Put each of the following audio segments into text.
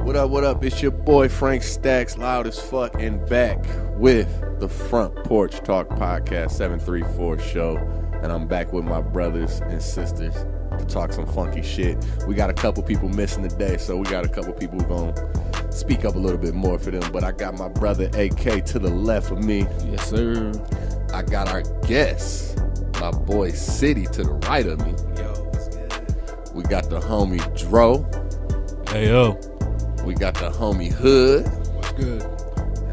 What up, what up? It's your boy Frank Stacks, loud as fuck, and back with the Front Porch Talk Podcast 734 show. And I'm back with my brothers and sisters to talk some funky shit. We got a couple people missing today, so we got a couple people who gonna speak up a little bit more for them. But I got my brother AK to the left of me. Yes, sir. I got our guest, my boy Ciddy, to the right of me. Yo, what's good? We got the homie Dro. Hey, yo. We got the homie Hood. What's good?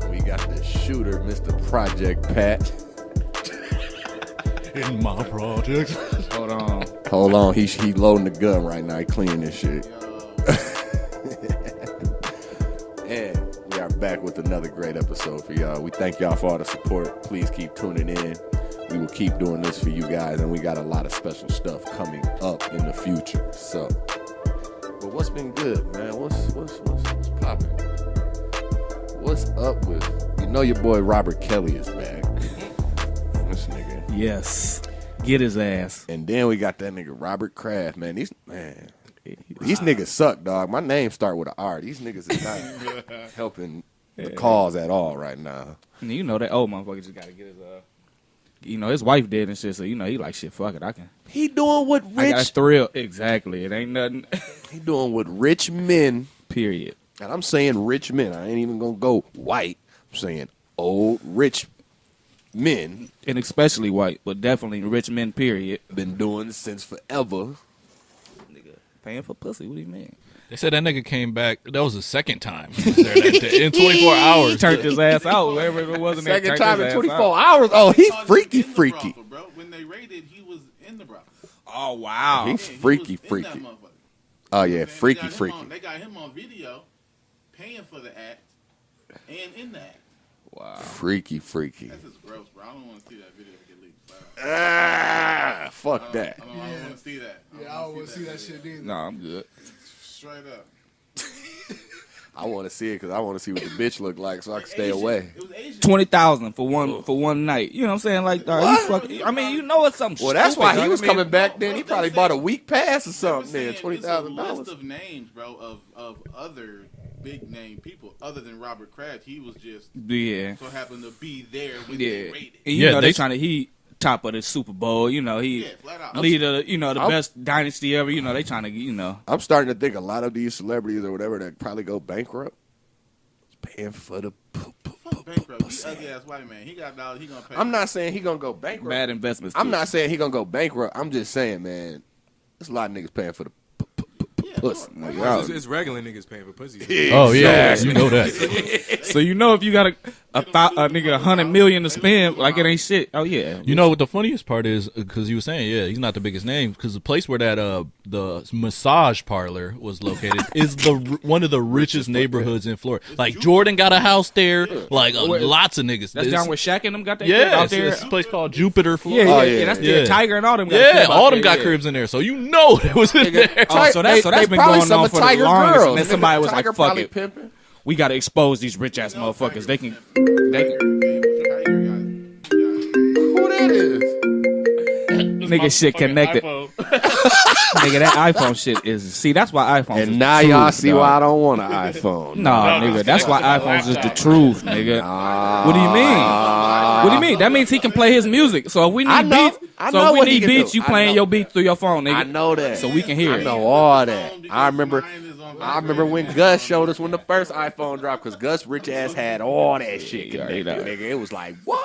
And we got the shooter, Mr. Project Pat. In my project. Hold on. He loading the gun right now. He cleaning this shit. And we are back with another great episode for y'all. We thank y'all for all the support. Please keep tuning in. We will keep doing this for you guys, and we got a lot of special stuff coming up in the future. So, but what's been good, man? What's popping? What's up with? You know your boy Robert Kelly is back. This nigga. Yes. Get his ass. And then we got that nigga Robert Kraft, man. These niggas suck, dog. My name start with an R. These niggas is not helping the cause at all right now. You know that old motherfucker just gotta get his his wife dead and shit, so he like shit, fuck it, I can. He doing what I got rich thrill. Exactly. It ain't nothing. he doing what rich men, Period. and I'm saying rich men. I ain't even gonna go white. I'm saying old rich men And especially white, but definitely rich men, period. been doing since forever. Nigga, paying for pussy, what do you mean? They said that nigga came back. That was the second time he was there that day. In 24 hours. Turned his ass out, wherever it was. Second time in 24 hours. Oh, he's freaky. Brothel, bro. When they raided, he was in the brothel. Oh, wow. He's Yeah, he freaky. was in that motherfucker. Oh yeah, They freaky. They got him on video, paying for the act, and in the act. Wow. Freaky. That's just gross, bro. I don't want to see that video get leaked. Fuck that. I don't want to see that. I don't want to see that shit either. No, I'm good. Straight up. I want to see it because I want to see what the bitch look like so I can stay away. It was Asian. 20,000 for one night. You know what I'm saying? Like, I mean, you know it's something. Well, that's why he was coming. coming back then. He probably bought a week pass or something then, It's a list $20,000. of names, bro, of other big name people other than Robert Kraft. He was just Yeah. so happened to be there when Yeah. they raided. And you Yeah, know they- they trying to top of the Super Bowl. You know he Yeah, flat out. leader. You know the best dynasty ever. You know they trying to. I'm starting to think a lot of these celebrities or whatever that probably go bankrupt is paying for the Fuck bankrupt. He ugly ass white man. He got dollars. He gonna pay. I'm not saying he gonna go bankrupt. Bad investments. I'm too. not saying he gonna go bankrupt. I'm just saying, man, there's a lot of niggas paying for the pussy. It's regular niggas paying for pussy. Oh, yeah. You know that. So you know if you got a nigga $100 million to spend, like it ain't shit. Oh yeah. You know what the funniest part is? Because you were saying, yeah, he's not the biggest name. Because the place where that the massage parlor was located is one of the richest neighborhoods in Florida. Like Jordan got a house there. Like lots of niggas. That's down where Shaq and them got that Yeah, crib out it's there. this place called Jupiter, Florida. Yeah, Oh, yeah, yeah. that's Yeah. the Tiger and all them. Got a Yeah, crib out all them there, got yeah. cribs in there, so you know it was in there. Oh, so that's They been probably going some on of for the Tiger longest. girls. And then somebody was like, Tiger "Fuck probably it, pimping. we got to expose these rich ass motherfuckers. They can." Who that is? Nigga shit connected. Nigga, that iPhone shit is. See, that's why iPhones. And is now the y'all truth, see dog. why I don't want an iPhone. Nah, nigga, that's why iPhones is the truth, nigga. What do you mean? What do you mean? That means he can play his music. So if we I need know- beats, I so know if we what he need can beats, do. you I playing know. your beats through your phone, nigga. I know that. So we can hear I it. know all that. I remember when Gus showed us when the first iPhone dropped, because Gus rich ass had all that shit connected, nigga. It was like, what?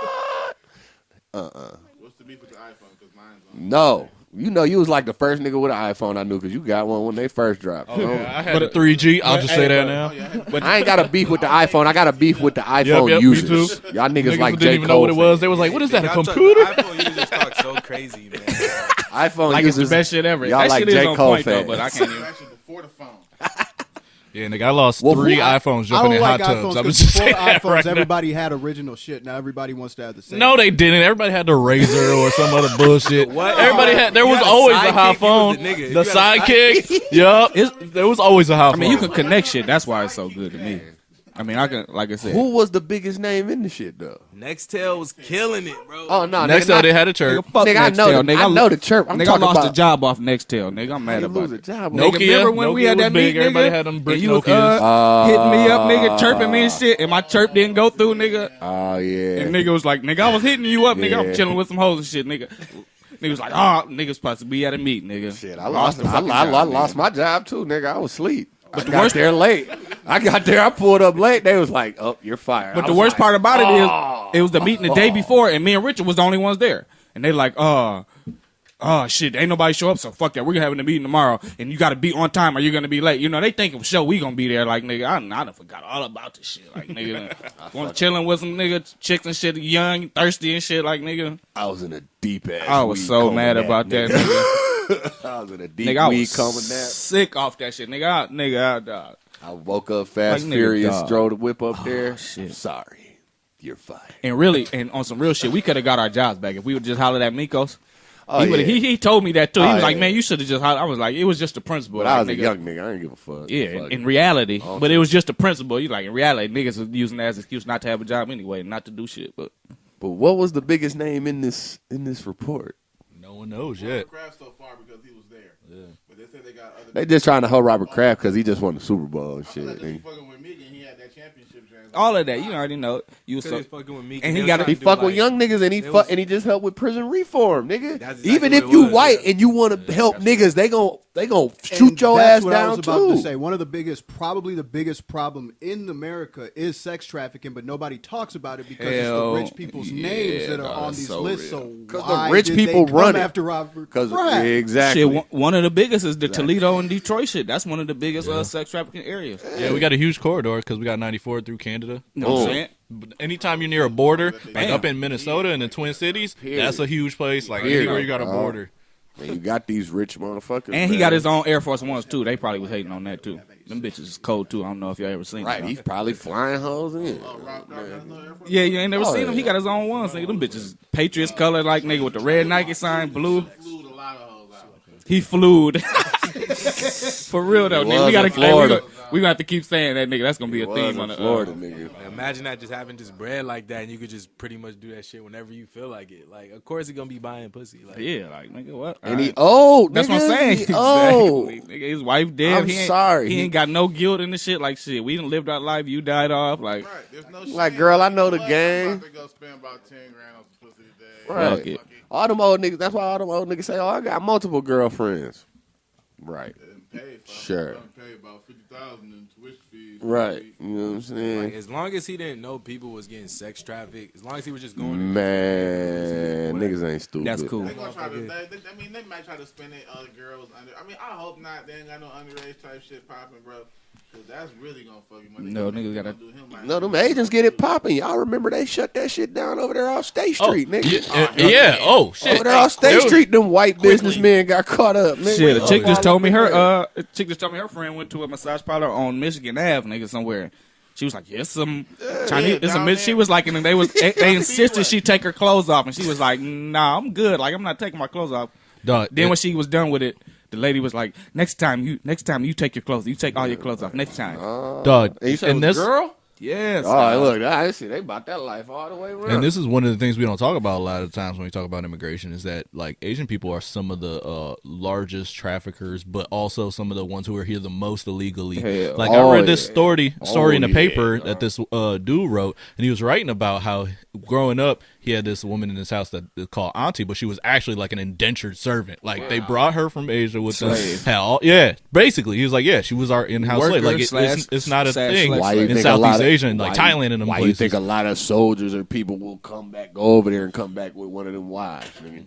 What's the beef with the iPhone? Because mine's on. No. You know, you was like the first nigga with an iPhone I knew because you got one when they first dropped. I had a 3G. I'll just say that now. But I ain't got a beef with the iPhone. I got a beef with the iPhone Yep, me users. too. Y'all niggas like didn't J. even Cole know what it was. fans. They was like, "What is that? A Y'all talk- computer?" iPhone users talk so crazy, man. iPhone Like it's the users. best shit ever. Y'all That like shit is J. on Cole point though, fans. but I can't even. Actually, before the phone. Yeah, nigga, I lost Well, 3 who- iPhones I jumping don't in like hot iPhones tubs. I'm because just before saying that iPhones, right now. everybody had original shit. Now everybody wants to have the same. No, they didn't. Everybody had the Razor or some other bullshit. What? Everybody had. There You was had a always a sidekick, high you was phone. the nigga. The You had a sidekick. Yup. There was always a high phone. I mean, you can connect shit. That's why it's so good to me. I mean, I can, like I said, Who was the biggest name in the shit though? Nextel was killing it, bro. Oh no, Next nigga, time not- they had a church. nigga, fuck Nigga, I know Nextel, the- nigga. I know the chirp. I'm nigga, I talking lost about- a job off Nextel, nigga. I'm How mad you about lose a it. job? Nigga, Nokia. remember when we Nokia had was that big. meet, Everybody nigga? had them brick and you was Nokias. hitting me up, nigga, chirping me and shit, and my chirp didn't go through, nigga. Oh yeah. And nigga was like, nigga, I was hitting you up, nigga. Yeah. I'm chilling with some hoes and shit, nigga. Nigga was like, oh, niggas supposed to be at a meet, nigga. Shit, I lost the fucking job, lost nigga. my job too, nigga. I was asleep. I the got worst- there late. I pulled up late. They was like, "Oh, you're fired." But I the was worst like, part about it is, "Oh." it was the meeting the day before, and me and Richard was the only ones there. And they like, oh shit, ain't nobody show up, so fuck that. We're having a meeting tomorrow, and you got to be on time or you're gonna be late. You know, they think of show we gonna be there. Like nigga, I done forgot all about this shit. Like nigga, want chilling with some nigga chicks and shit, young, thirsty and shit. Like nigga, I was in a deep ass. I was weed so coma mad nap, about that, nigga. nigga. I was in a deep Nigga, I weed was coma nap. sick off that shit, nigga. Dog. I woke up fast, Like, nigga, furious, dog. drove the whip up there. shit. Sorry, you're fired. And really, and on some real shit, we could have got our jobs back if we would just hollered at Mikos. Oh, He would've- yeah. he told me that too. He Oh, was like, yeah. man, you should have just hollered. I was like, it was just the principle. But like, I was a nigga. young nigga. I didn't give a fuck. Yeah, Fuck in it. reality, Oh, but it was just a principle. You like in reality, niggas was using that as an excuse not to have a job anyway, not to do shit. But But what was the biggest name in this report? No one knows yet. Robert Kraft so far because he was there. Yeah. But they said they got other. They just trying to hold Robert Kraft because he just won the Super Bowl and I shit. feel like they was nigga. fucking with Megan. He had that championship chance. all of that, you already know. You was Cause so, they fucking with me. And he they got was a- He trying to fuck do, with like- young niggas and it was- and he just helped with prison reform, nigga. That's exactly Even what if it you was, white yeah. and you want to help niggas, they gon' shoot And your that's ass what I down was about too. to say. One of the biggest, probably the biggest problem in America is sex trafficking, but nobody talks about it because Hell, it's the rich people's yeah, names that are dog, on that's these so lists. real. So 'Cause why the rich did people they come run it. after Robert Because Kraft? exactly. shit, one of the biggest is the Toledo and Detroit shit. That's one of the biggest sex trafficking areas. Yeah, we got a huge corridor because we got 94 through Canada. You know what I'm saying? But anytime you're near a border, like Bam. up in Minnesota and the Twin Cities, that's a huge place. Like Period. anywhere you got a border. Man, you got these rich motherfuckers. And he man. got his own Air Force Ones too. They probably was hating on that too. Them bitches is cold too. I don't know if y'all ever seen Right, them. he's probably flying hoes in. Rob Kraft has no Air Force. Yeah, you ain't never Oh, seen him. He yeah. got his own ones, nigga. Them bitches Patriots color, like nigga with the red Nike sign, blue. Flew a lot of hoes out. He flued. For real though, He nigga. was We gotta in Florida. we gonna have to keep saying that, nigga. That's gonna be a Was theme in on the Florida, nigga. Imagine that just having just bread like that, and you could just pretty much do that shit whenever you feel like it. Like, of course, he's gonna be buying pussy. Like, Yeah, like nigga, what? And he Alright. old. That's what I'm nigga. saying. He old. Exactly. Nigga, his wife dead. I'm he ain't, sorry. He ain't got no guilt in the shit. Like shit, we done lived our life. You died off. Like Right, there's no Like, shame. girl, I know the I'm game. about to go spend about 10 grand on some pussy today. Right. Fuck it. All them old niggas. That's why all them old niggas say, "Oh, I got multiple girlfriends." Right. And pay for Sure. Pay about 50,000 in tuition fees. Right. You know what I'm saying? like, as long as he didn't know people was getting sex trafficked, as long as he was just going. Man, niggas ain't stupid. that's cool. They gonna try to. I mean, they might try to spend it other girls under. I mean, I hope not. They ain't got no underage type shit popping, bro. Cause that's really gonna fuck you. Man. No, niggas gotta- do him like No, them agents get it popping. Y'all remember they shut that shit down over there off State Street, nigga. Yeah. Oh shit. Over there off State It was- Street, them white businessmen got caught up. Nigga. Shit, a chick Oh, just told me look at her a chick just told me her friend went to a massage parlor on Michigan Ave, nigga, somewhere. She was like, "Yes, some Chinese." It's down a she there. was like, and they insisted she take her clothes off, and she was like, "Nah, I'm good. Like, I'm not taking my clothes off." Dog, Then when she was done with it, the lady was like, "Next time you take your clothes. You take all your clothes off next time." dog, And you said and it was this a girl? Yes. Oh, look, I see they about that life all the way around. And this is one of the things we don't talk about a lot of times when we talk about immigration is that like Asian people are some of the largest traffickers, but also some of the ones who are here the most illegally. Hell, Like oh, I read this yeah. story in the Oh, paper yeah. that this dude wrote, and he was writing about how growing up he had this woman in his house that is called Auntie, but she was actually like an indentured servant. Like they brought her from Asia with them. Slave. Hell, yeah, basically he was like, yeah, she was our in-house Worker slave. Like slash- it's not a slash thing slave. Why you in think a lot Southeast of- Asia and like why Thailand and them Why places. you think a lot of soldiers or people will go over there and come back with one of them wives? Nigga?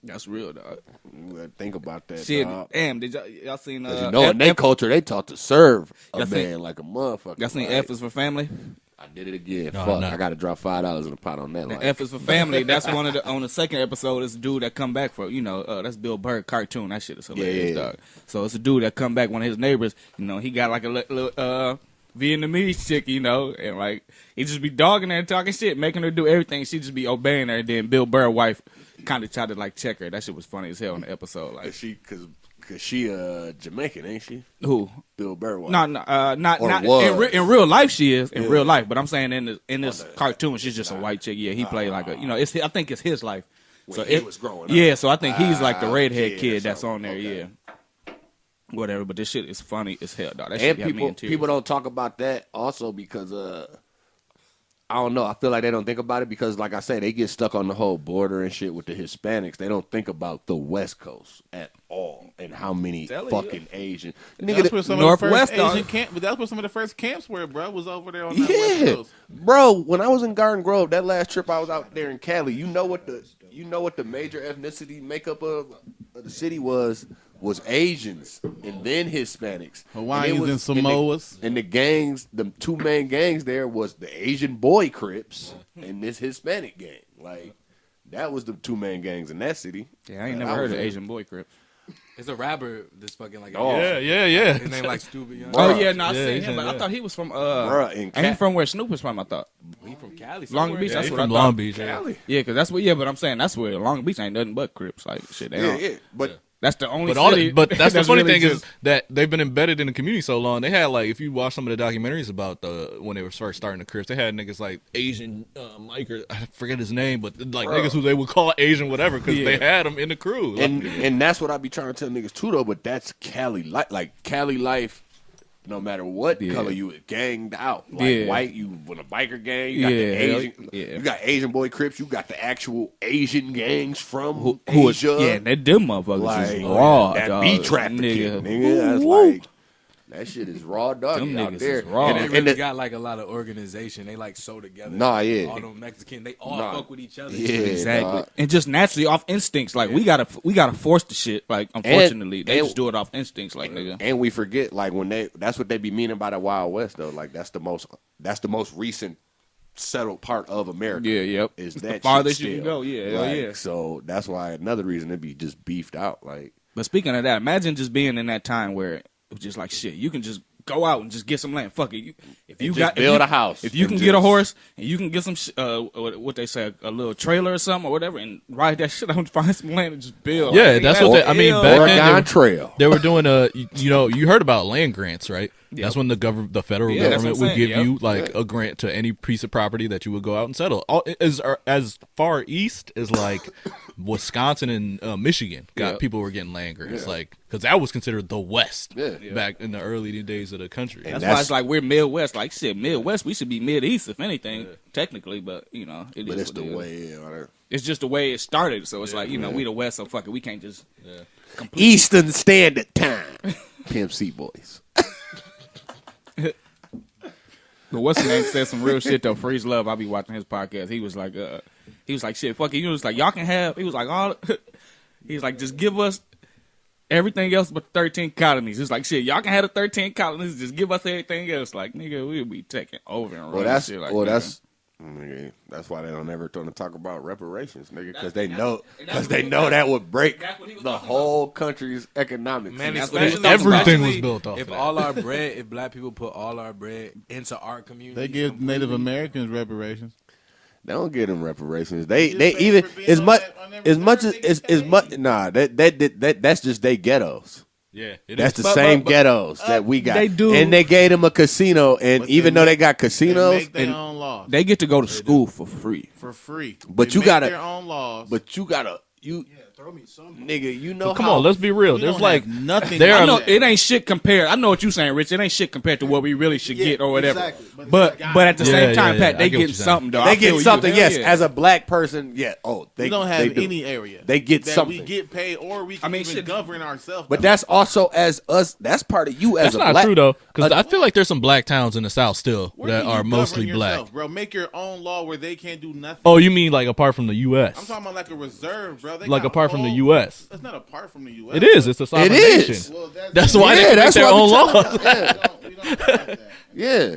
That's real, dog. You gotta think about that. Shit, dog. damn, did y'all seen? 'Cause you know, in their culture, they taught to serve a Y'all seen- man like a motherfucker. Y'all seen Like, F is for family? I did it again. No, Fuck, no. I got to drop $5 in the pot on that. The Like, F is for family. That's one of the on the second episode. It's a dude that come back for that's Bill Burr cartoon. That shit is hilarious, Yeah. dog. So it's a dude that come back. One of his neighbors, he got like a little Vietnamese chick, and like he just be dogging her and talking shit, making her do everything. She just be obeying her. And then Bill Burr wife kind of tried to like check her. That shit was funny as hell in the episode. Like because Cause she Jamaican, ain't she? Who? Bill Burr. Not Or not was. in real life. She is in real life, but I'm saying in this cartoon, she's just a white chick. Yeah, he played like a it's. I think it's his life. When he was growing up. Yeah, so I think he's like the redhead kid kid or that's on something. there. Okay. Yeah. Whatever, but this shit is funny as hell, dog. That shit And got me in tears. people don't talk about that also because I don't know. I feel like they don't think about it because, like I say, they get stuck on the whole border and shit with the Hispanics. They don't think about the West Coast at all and how many fucking Asian That's where some Northwest, of the first dog. Asian camp. But that's where some of the first camps were, bro. Was over there on that West Yeah, Coast. bro. When I was in Garden Grove, that last trip I was out there in Cali. You know what the major ethnicity makeup of the city was Asians and then Hispanics, Hawaiians and and Samoas. and the gangs, the two main gangs there was the Asian boy Crips and this Hispanic gang. Like that was the two main gangs in that city. Yeah, I ain't that never I heard was of in. Asian boy crip. It's a rapper that's fucking like. Oh. Yeah. His name like Stupid Young. Oh yeah, no, I Yeah, seen he's him, but in- I thought he was from Bruh, in ain't he from where Snoop is from? I thought He from Cali. Long somewhere. Beach. Yeah, That's he what I from thought. Long Beach. Yeah. Cali. Yeah, because that's what. Yeah, but I'm saying that's where Long Beach ain't nothing but Crips. Like shit, they don't. Yeah, but That's the only. But city but that's the funny really thing is just- that they've been embedded in the community so long. They had like, if you watch some of the documentaries about when they were first starting the Crips, they had niggas like Asian Mike, or I forget his name, but like niggas who they would call Asian whatever because they had them in the crew. and that's what I be trying to tell niggas too though. But that's Cali life. Like Cali life, no matter what color you ganged out. Like Yeah. white, you with a biker gang. You got Yeah, the Asian. yeah. You got Asian boy Crips. You got the actual Asian gangs from who is Asia. yeah, that them motherfuckers like is raw. that dog. be trafficking, nigga. That's Woo. like that shit is raw dog Them out niggas there. is raw. And they And really the- got like a lot of organization. They like sew together. Nah, yeah. All them Mexican, they all Nah. fuck with each other. Yeah. Exactly, dog. and just naturally off instincts. Like we gotta force the shit. Like unfortunately, they and- just do it off instincts. Like nigga, And we forget, like when that's what they be meaning by the Wild West, though. Like that's the most recent settled part of America. yeah, yep. is It's that the farthest shit you can still. go. Yeah, hell Like, yeah. So that's why another reason to be just beefed out. Like But speaking of that, imagine just being in that time where it was just like shit. You can just go out and just get some land. Fuck it. If you just got build if you, a house if you and can get a just- horse and you can get some what they say a little trailer or something or whatever and ride that shit out and find some land and just build. Yeah, Like, that's nigga, what they. I mean, hell, back Oregon then Trail. they were doing you heard about land grants, right? Yep. That's when the federal Yeah, that's government what would I'm give saying, you like a grant to any piece of property that you would go out and settle. As far east as like Wisconsin and Michigan got Yep. people were getting land grants, like because that was considered the West Yeah. back in the early days of the country. That's why it's like we're Midwest. Like shit, Midwest. We should be Mid East if anything, technically. But you know, it But is it's what the it is. way. Yeah, It's just the way it started. So it's like you know, we the West. So fuck it, we can't just. Eastern Standard Time. Pimp C boys. But what's the name said some real shit though. Freeze Love. I be watching his podcast. He was like, shit, fuck it. He was like, y'all can have. He was like, he's like, just give us everything else but 13 colonies. It's like shit, y'all can have the 13 colonies. Just give us everything else. Like nigga, we'll be taking over and running shit like that. Nigga, that's why they don't ever want to talk about reparations, nigga, because they know that would break That's what he was the talking whole country's economics. Man, That's what he was especially talking about. Everything was built off If that. all our bread, if black people put all our bread into our community, They give Native Americans reparations. They don't give them reparations. They You they pay even for being as on much that- on every as much third, as they as get much. paid. Nah, that's just they ghettos. Yeah, it That's is. the But- same but- ghettos that we got. they do- and they gave them a casino. And But even they though they make- got They casinos, make their and- own laws They get to go to school for free. for free. But They you make gotta- their own laws. but you gotta Throw me some. nigga, you know Come how on, let's be real. We There's don't like have nothing. there I are- know it ain't shit compared. I know what you're saying, Rich. It ain't shit compared to what we really should get or whatever. Exactly. But at the Yeah, same yeah, time, yeah. Pat, I they get what getting you're saying. something though. I they feel get you. something. Hell Yes, yeah. as a black person, yeah. Oh, they we don't they have do. any area. They get that something. we get paid, or we can mean, even shit. govern ourselves. But that's also as us. That's part of you as That's a not black. true though, because I feel like there's some black towns in the South still Where that do you are govern mostly yourself, black. bro. Make your own law where they can't do nothing. Oh, you mean like apart from the U.S.? I'm talking about like a reserve, bro. They Like got apart from the whole- U.S. It's not apart from the U.S. It is. It's a sovereign It is. nation. Well, That's why Yeah, they make that's their why we own talking laws. about- yeah. We don't have that. Yeah.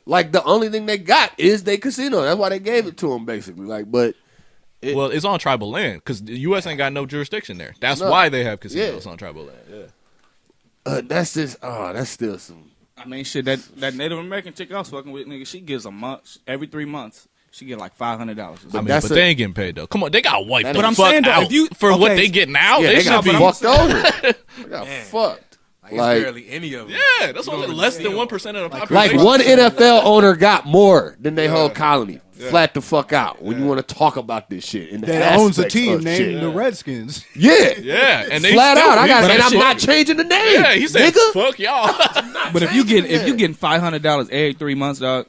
Like the only thing they got is their casino. That's why they gave it to them, basically. Like, but Well, it's on tribal land because the U.S. ain't got no jurisdiction there. That's No. why they have casinos Yeah. on tribal land. Yeah. that's just. Oh, that's still some. I mean, shit. That Native American chick I was fucking with, nigga, she gives a month every 3 months. She get like $500. I mean, that's but a- they ain't getting paid though. Come on, they got wiped That the ain't- I'm fuck saying, though, out if you- for what okay. they getting now. Yeah, they they should got be fucked over. They got fucked. Like, it's Like, barely any of them. Yeah, that's what less than 1% of the like population. one NFL owner got more than their whole colony. Flat the fuck out when you want to talk about this shit. In the That owns a aspects team of named shit. the Redskins. Yeah. Yeah, and they Flat still out. I got, beat and that I'm shit. not changing the name. Yeah, he said, nigga. "Fuck y'all." But if you getting $500 every 3 months, dog,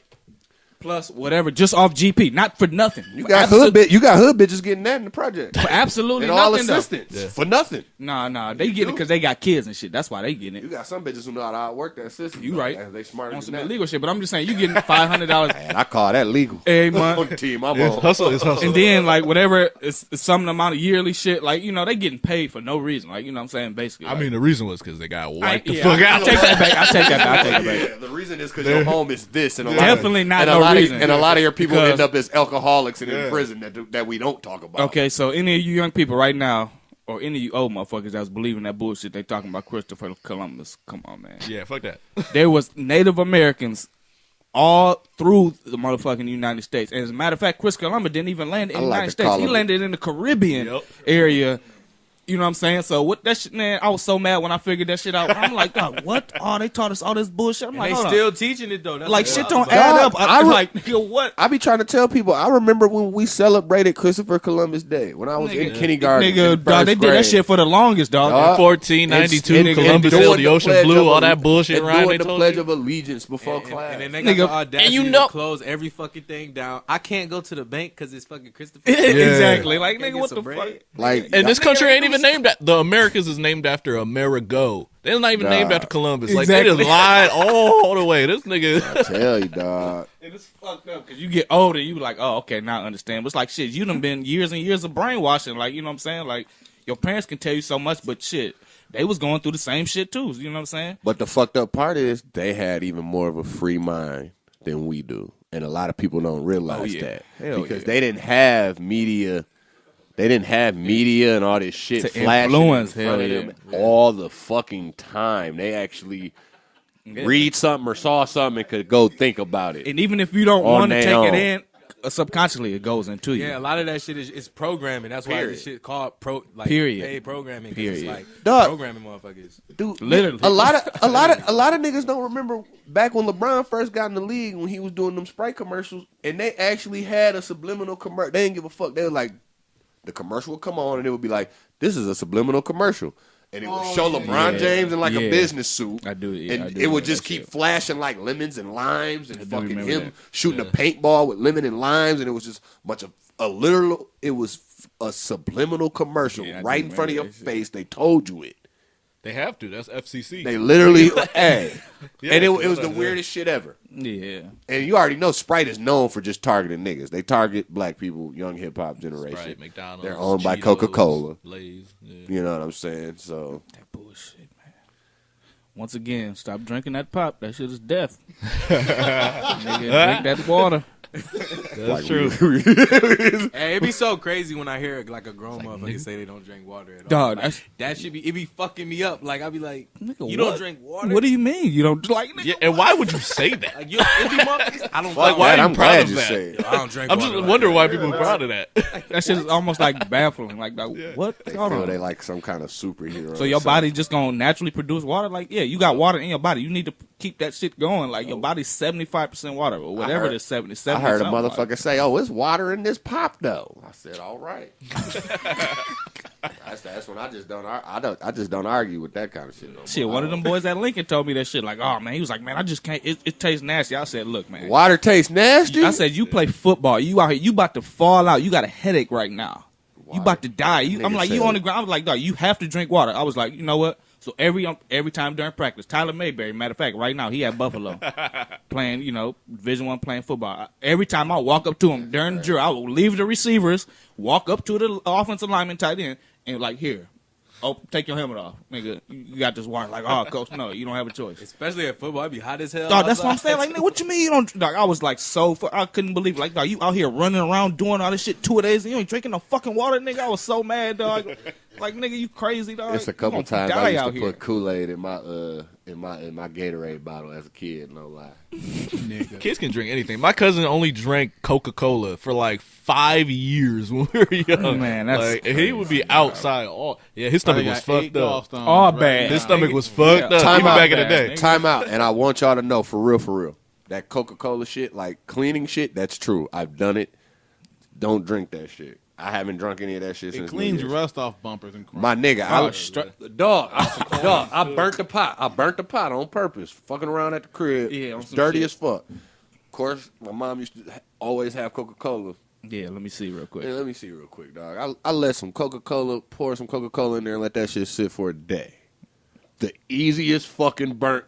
plus whatever, just off GP, not for nothing. You got hood bitches getting that in the project. For absolutely And all nothing. assistance for nothing. Nah, they getting it because they got kids and shit. That's why they getting You it. got some bitches who know how to outwork that system. You right. They smarter On than some that. illegal shit, but I'm just saying you getting $500 Man, I call that legal. every On month. the team I'm It's on. hustle. It's hustle. And then like whatever it's some amount of yearly shit, like you know they getting paid for no reason, like you know what I'm saying basically. I mean, the reason was because they got wiped the yeah, fuck I out. take that back. I take that back. Yeah, the reason is because your home is this, and a lot Definitely of, not and a no lot reason. Of, and a lot of your people Because- end up as alcoholics and in prison that we don't talk about. Okay, so any of you young people right now, or any of you old motherfuckers that was believing that bullshit they talking about Christopher Columbus, come on, man. Yeah, fuck that. There was Native Americans all through the motherfucking United States. And as a matter of fact, Chris Columbus didn't even land in the I like United to States. call He him- landed in the Caribbean Yep. area. You know what I'm saying? So what that shit, man, I was so mad when I figured that shit out. I'm like, God, what? Oh, they taught us all this bullshit. I'm And like, they hold still on. teaching it though. That's Like what's shit up. don't But- add Dog, up. I I'm re- like, nigga, what? I be trying to tell people. I remember when we celebrated Christopher Columbus Day when I was in kindergarten. Nigga, in dog, they first did that grade. shit for the longest, dog. Dog. 1492, And Columbus doing sailed the the ocean Pledge blue, of all that Alle- bullshit, and Ryan. doing They the told Pledge you. of Allegiance before class. And then they got Nigga. the audacity And you know- to close every fucking thing down. I can't go to the bank because it's fucking Christopher. Exactly. Like, Can't nigga, get what some the bread. fuck? Like, And this country ain't even named that. The Americas is named after Amerigo. They're not even Nah. named after Columbus. Like they Exactly. just lied all the way. This nigga. I tell you, dog. And it's fucked up because you get older, you be like, oh, okay, now I understand. But it's like shit, you done been years and years of brainwashing. Like, you know what I'm saying? Like, your parents can tell you so much, but shit, they was going through the same shit too. You know what I'm saying? But the fucked up part is they had even more of a free mind than we do, and a lot of people don't realize yeah. that Hell because yeah. they didn't have media. They didn't have media and all this shit To flashing influence, in front hell of them all the fucking time. They actually read something or saw something and could go think about it. And even if you don't On want to they take own. it in, subconsciously it goes into you. Yeah, a lot of that shit is programming. That's why Period. this shit called Period. paid programming. 'Cause Period. It's like Dog. programming motherfuckers. Dude, Literally. a lot of niggas don't remember back when LeBron first got in the league when he was doing them Sprite commercials, and they actually had a subliminal commercial. They didn't give a fuck. They were like, the commercial would come on, and it would be like, "This is a subliminal commercial," and it would show LeBron Yeah. James in like Yeah. a business suit. I do, yeah, and I do it would remember just that keep shit. flashing like lemons and limes, and do fucking remember him that. shooting a paintball with lemon and limes, and it was just a bunch of a literal. It was a subliminal commercial Yeah, I do right in front of your remember that shit. face. They told you it. They have to. That's FCC. They literally, hey, Yeah, and it that's was the what I weirdest shit ever. Yeah. And you already know Sprite is known for just targeting niggas. They target black people, young hip hop generation. Right, McDonald's. They're owned by Cheetos, Coca Cola. Lay's. Yeah. You know what I'm saying? So That bullshit, man. Once again, stop drinking that pop. That shit is death. Nigga, drink that water. That's true. Hey, it be so crazy when I hear like a grown motherfucker say they don't drink water at all. Dog, Like, that's- that should be it be fucking me up. Like I be like, Nigga, you what? don't drink water? What do you mean? You don't like nigga? Yeah, and why would you say that? Like you, it be motherfuckers. I don't. Like, why man, are you I'm proud glad of you that? say it. I don't drink. I'm water just like wondering that. why people are proud of that. That shit is almost like baffling. Like what? They Hold feel on. they like some kind of superhero. So or your something. body just gonna naturally produce water? Like, yeah, you got water in your body. You need to keep that shit going. Like your body's 75% water or whatever heard- it is, 70. I heard a something motherfucker like. say, "Oh, it's water in this pop, though." I said, "All right." That's when I just don't argue with that kind of shit. No more. Shit, one of them boys at Lincoln told me that shit. Like, oh man, he was like, man, I just can't. It tastes nasty. I said, look, man. Water tastes nasty. I said, you play football. You out here. You about to fall out. You got a headache right now. You about to die. I'm Nigga like, you said on the it. ground. I was like, dog, you have to drink water. I was like, you know what? So every time during practice, Tyler Mayberry, matter of fact, right now he at Buffalo playing, Division I playing football. Every time I walk up to him during the drill, I will leave the receivers, walk up to the offensive lineman tight end, and like, here, take your helmet off, nigga. You got this water. Like, oh, coach, no, you don't have a choice. Especially at football, it be hot as hell. Dog, that's what I'm outside. saying. Like, nigga, what you mean you don't? Dog, I was like, I couldn't believe it. Like, dog, you out here running around doing all this shit 2 days and you ain't drinking no fucking water, nigga. I was so mad, dog. Like, nigga, you crazy, dog? It's a couple You gonna times die I used out to here. put Kool-Aid in my Gatorade bottle as a kid. No lie. Kids can drink anything. My cousin only drank Coca Cola for like 5 years when we were young. Man, that's like, he crazy, would be outside all. Yeah, his stomach was fucked up. All bad. His stomach was fucked up. Time Even out, back in the man. day. Nigga. Time out, and I want y'all to know for real. That Coca-Cola shit, like cleaning shit, that's true. I've done it. Don't drink that shit. I haven't drunk any of that shit It since cleans New Year's. rust off bumpers and crap. My nigga, Oh, I burnt the pot. I burnt the pot on purpose. Fucking around at the crib. Yeah, on It's some dirty shit. as fuck. Of course, my mom used to always have Coca-Cola. Yeah, let me see real quick. Yeah, let me see real quick, dog. I let some Coca-Cola, pour some Coca-Cola in there and let that shit sit for a day. The easiest fucking burnt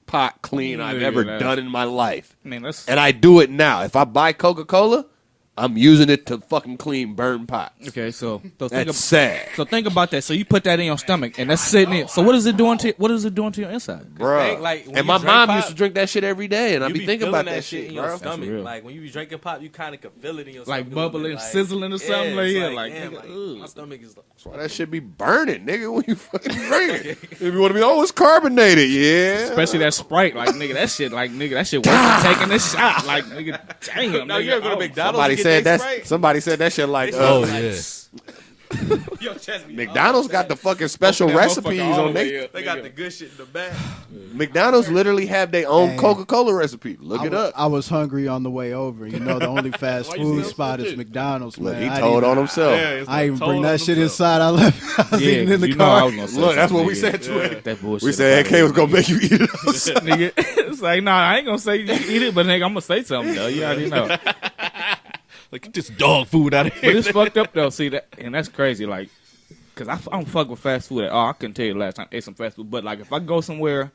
pot clean I've Yeah, ever that's- done in my life. I mean, that's And I do it now. If I buy Coca-Cola, I'm using it to fucking clean burn pots. okay. So That's sad. So think about that. So you put that in your stomach, and that's sitting in. So what is it doing to your inside? Bruh. Like, when and you my drink mom pop, used to drink that shit every day, and I you be thinking feeling about that shit shit, in your bro. stomach. real. Like when you be drinking pop, you kind of can feel it in your Like stomach. a little bubbling, bit, like, sizzling or something, like, it's yeah, like, damn, nigga, like, ugh. my stomach is. That's why that shit be burning, nigga, when you fucking drink it. If you want to be, oh, it's carbonated, yeah. Especially that Sprite, like nigga, that shit worth for taking this shot, like nigga, damn. Now nigga, you ever go to oh, McDonald's? Somebody and get said their that. Sprite? Somebody said that shit like, Oh, yeah. Your chest be McDonald's got the fucking special Open that recipes motherfucker all on the way they. up, They got nigga. the good shit in the back. McDonald's literally have their own Hey. Coca-Cola recipe. Look it up. I was hungry on the way over. You know, the only fast Why you food still spot is legit? McDonald's, Look, man. he I told didn't on himself. I didn't bring that shit inside. I left. I was Yeah, eating in the you know I car. was gonna say Look, that's what we something, said to nigga. him. That bullshit. We said about AK was gonna make you eat it. nigga. It's like, nah, I ain't gonna say you eat it, but nigga, I'm gonna say something though. You already know. Like, get this dog food out of But here. it's fucked up though. See that, and that's crazy. Like, cause I don't fuck with fast food at all. I couldn't tell you the last time I ate some fast food. But like, if I go somewhere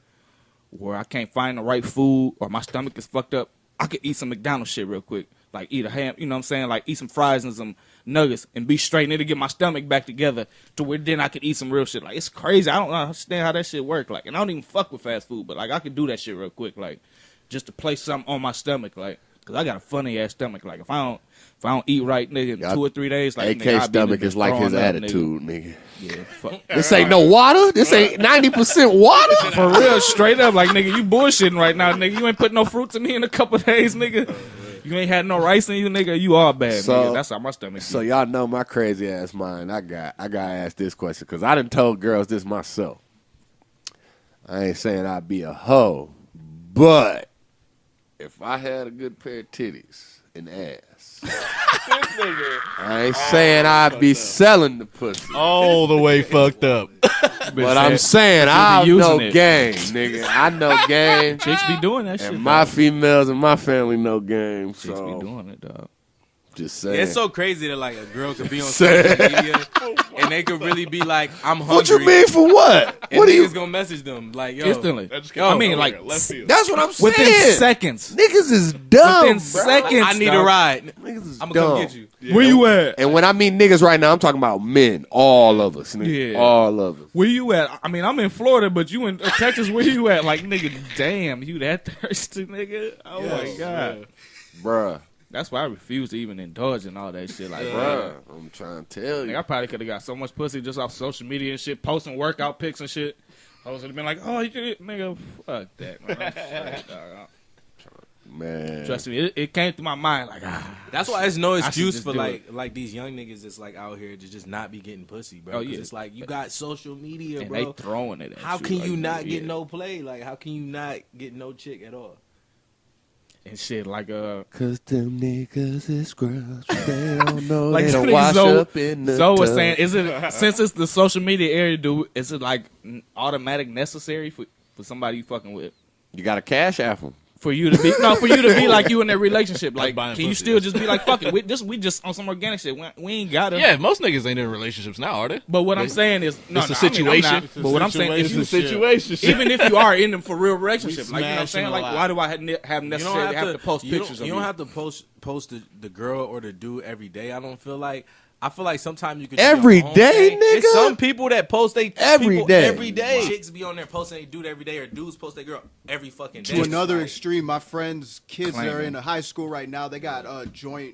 where I can't find the right food or my stomach is fucked up, I could eat some McDonald's shit real quick. Like eat a ham, you know what I'm saying? Like eat some fries and some nuggets and be straight. And it'll get my stomach back together to where then I could eat some real shit. Like it's crazy. I don't understand how that shit work. Like, and I don't even fuck with fast food, but like I could do that shit real quick. Like just to place something on my stomach. Like, cause I got a funny ass stomach. Like if I don't eat right, nigga, in Yeah, 2 or 3 days, like AK nigga, I be stomach just is like his throwing up, attitude, nigga. Yeah, fuck. This ain't no water. This ain't 90% water. For real, straight up, like nigga, you bullshitting right now, nigga. You ain't put no fruits in me in a couple of days, nigga. You ain't had no rice in you, nigga. You all bad, So- nigga. That's how my stomach. So y'all know my crazy ass mind. I got asked this question because I done told girls this myself. I ain't saying I'd be a hoe, but if I had a good pair of titties and ass, I ain't saying I'd be selling the pussy. All the way fucked up. But I'm saying I using know it. game, nigga. I know game. chicks be doing that shit. And my dog. females and my family know game. chicks be So doing it, dog. just Yeah, saying. it's so crazy that like a girl could be on Say- social media and they could really be like, "I'm hungry." What you mean for what? And What do niggas you? gonna message them like, "Yo, Instantly. Yo, I mean, like That's what I'm saying. within seconds. Niggas is dumb. Within bro. seconds. I need a dog. ride. Niggas is I'm dumb. gonna come get you." Where you at? And when I mean niggas right now, I'm talking about men. All of us. Nigga. Yeah. All of us. Where you at? I mean, I'm in Florida, but you in Texas. Where you at? Like, nigga, damn, you that thirsty, nigga? Oh my god. Bruh. That's why I refuse to even indulge in all that shit. Like, Bruh. I'm trying to tell Like, you. I probably could have got so much pussy just off social media and shit, posting workout pics and shit. I would have been like, oh, you did, nigga, fuck that, man. I'm straight, dog. Man. Trust me, it came through my mind like, That's why it's no should excuse just for do like these young niggas that's like out here to just not be getting pussy, bro. Oh, 'Cause yeah. it's like you got social media, and bro. they throwing it at How you. can like, you not get yeah. no play? Like, how can you not get no chick at all? and shit like Cause them niggas is scrubs. They don't know like they don't nigga wash Zoe- up in the Zoe was tub. saying, is it since it's the social media area, is it like automatic necessary for somebody you fucking with? You got to cash app them. For you to be like you in that relationship. Like, buying can you pussy, still just be like, fuck it, we just on some organic shit. We ain't got it. Yeah, most niggas ain't in relationships now, are they? But what I'm saying is, no, It's a no, I mean, I'm situation. not. But what I'm saying is, It's a situation. even if you are in them for real relationship, We like, you know what I'm saying? smashing Like, a why lot. do I have necessarily have to post pictures of You don't have to post the girl or the dude every day. I don't feel like. I feel like sometimes you could Every do your own day, thing. nigga? It's some people that post Every people day. Every day, chicks be on there posting they dude every day, or dudes post their girl every fucking day. To another Like, extreme, my friends' kids that are Claiming. in high school right now, they got joint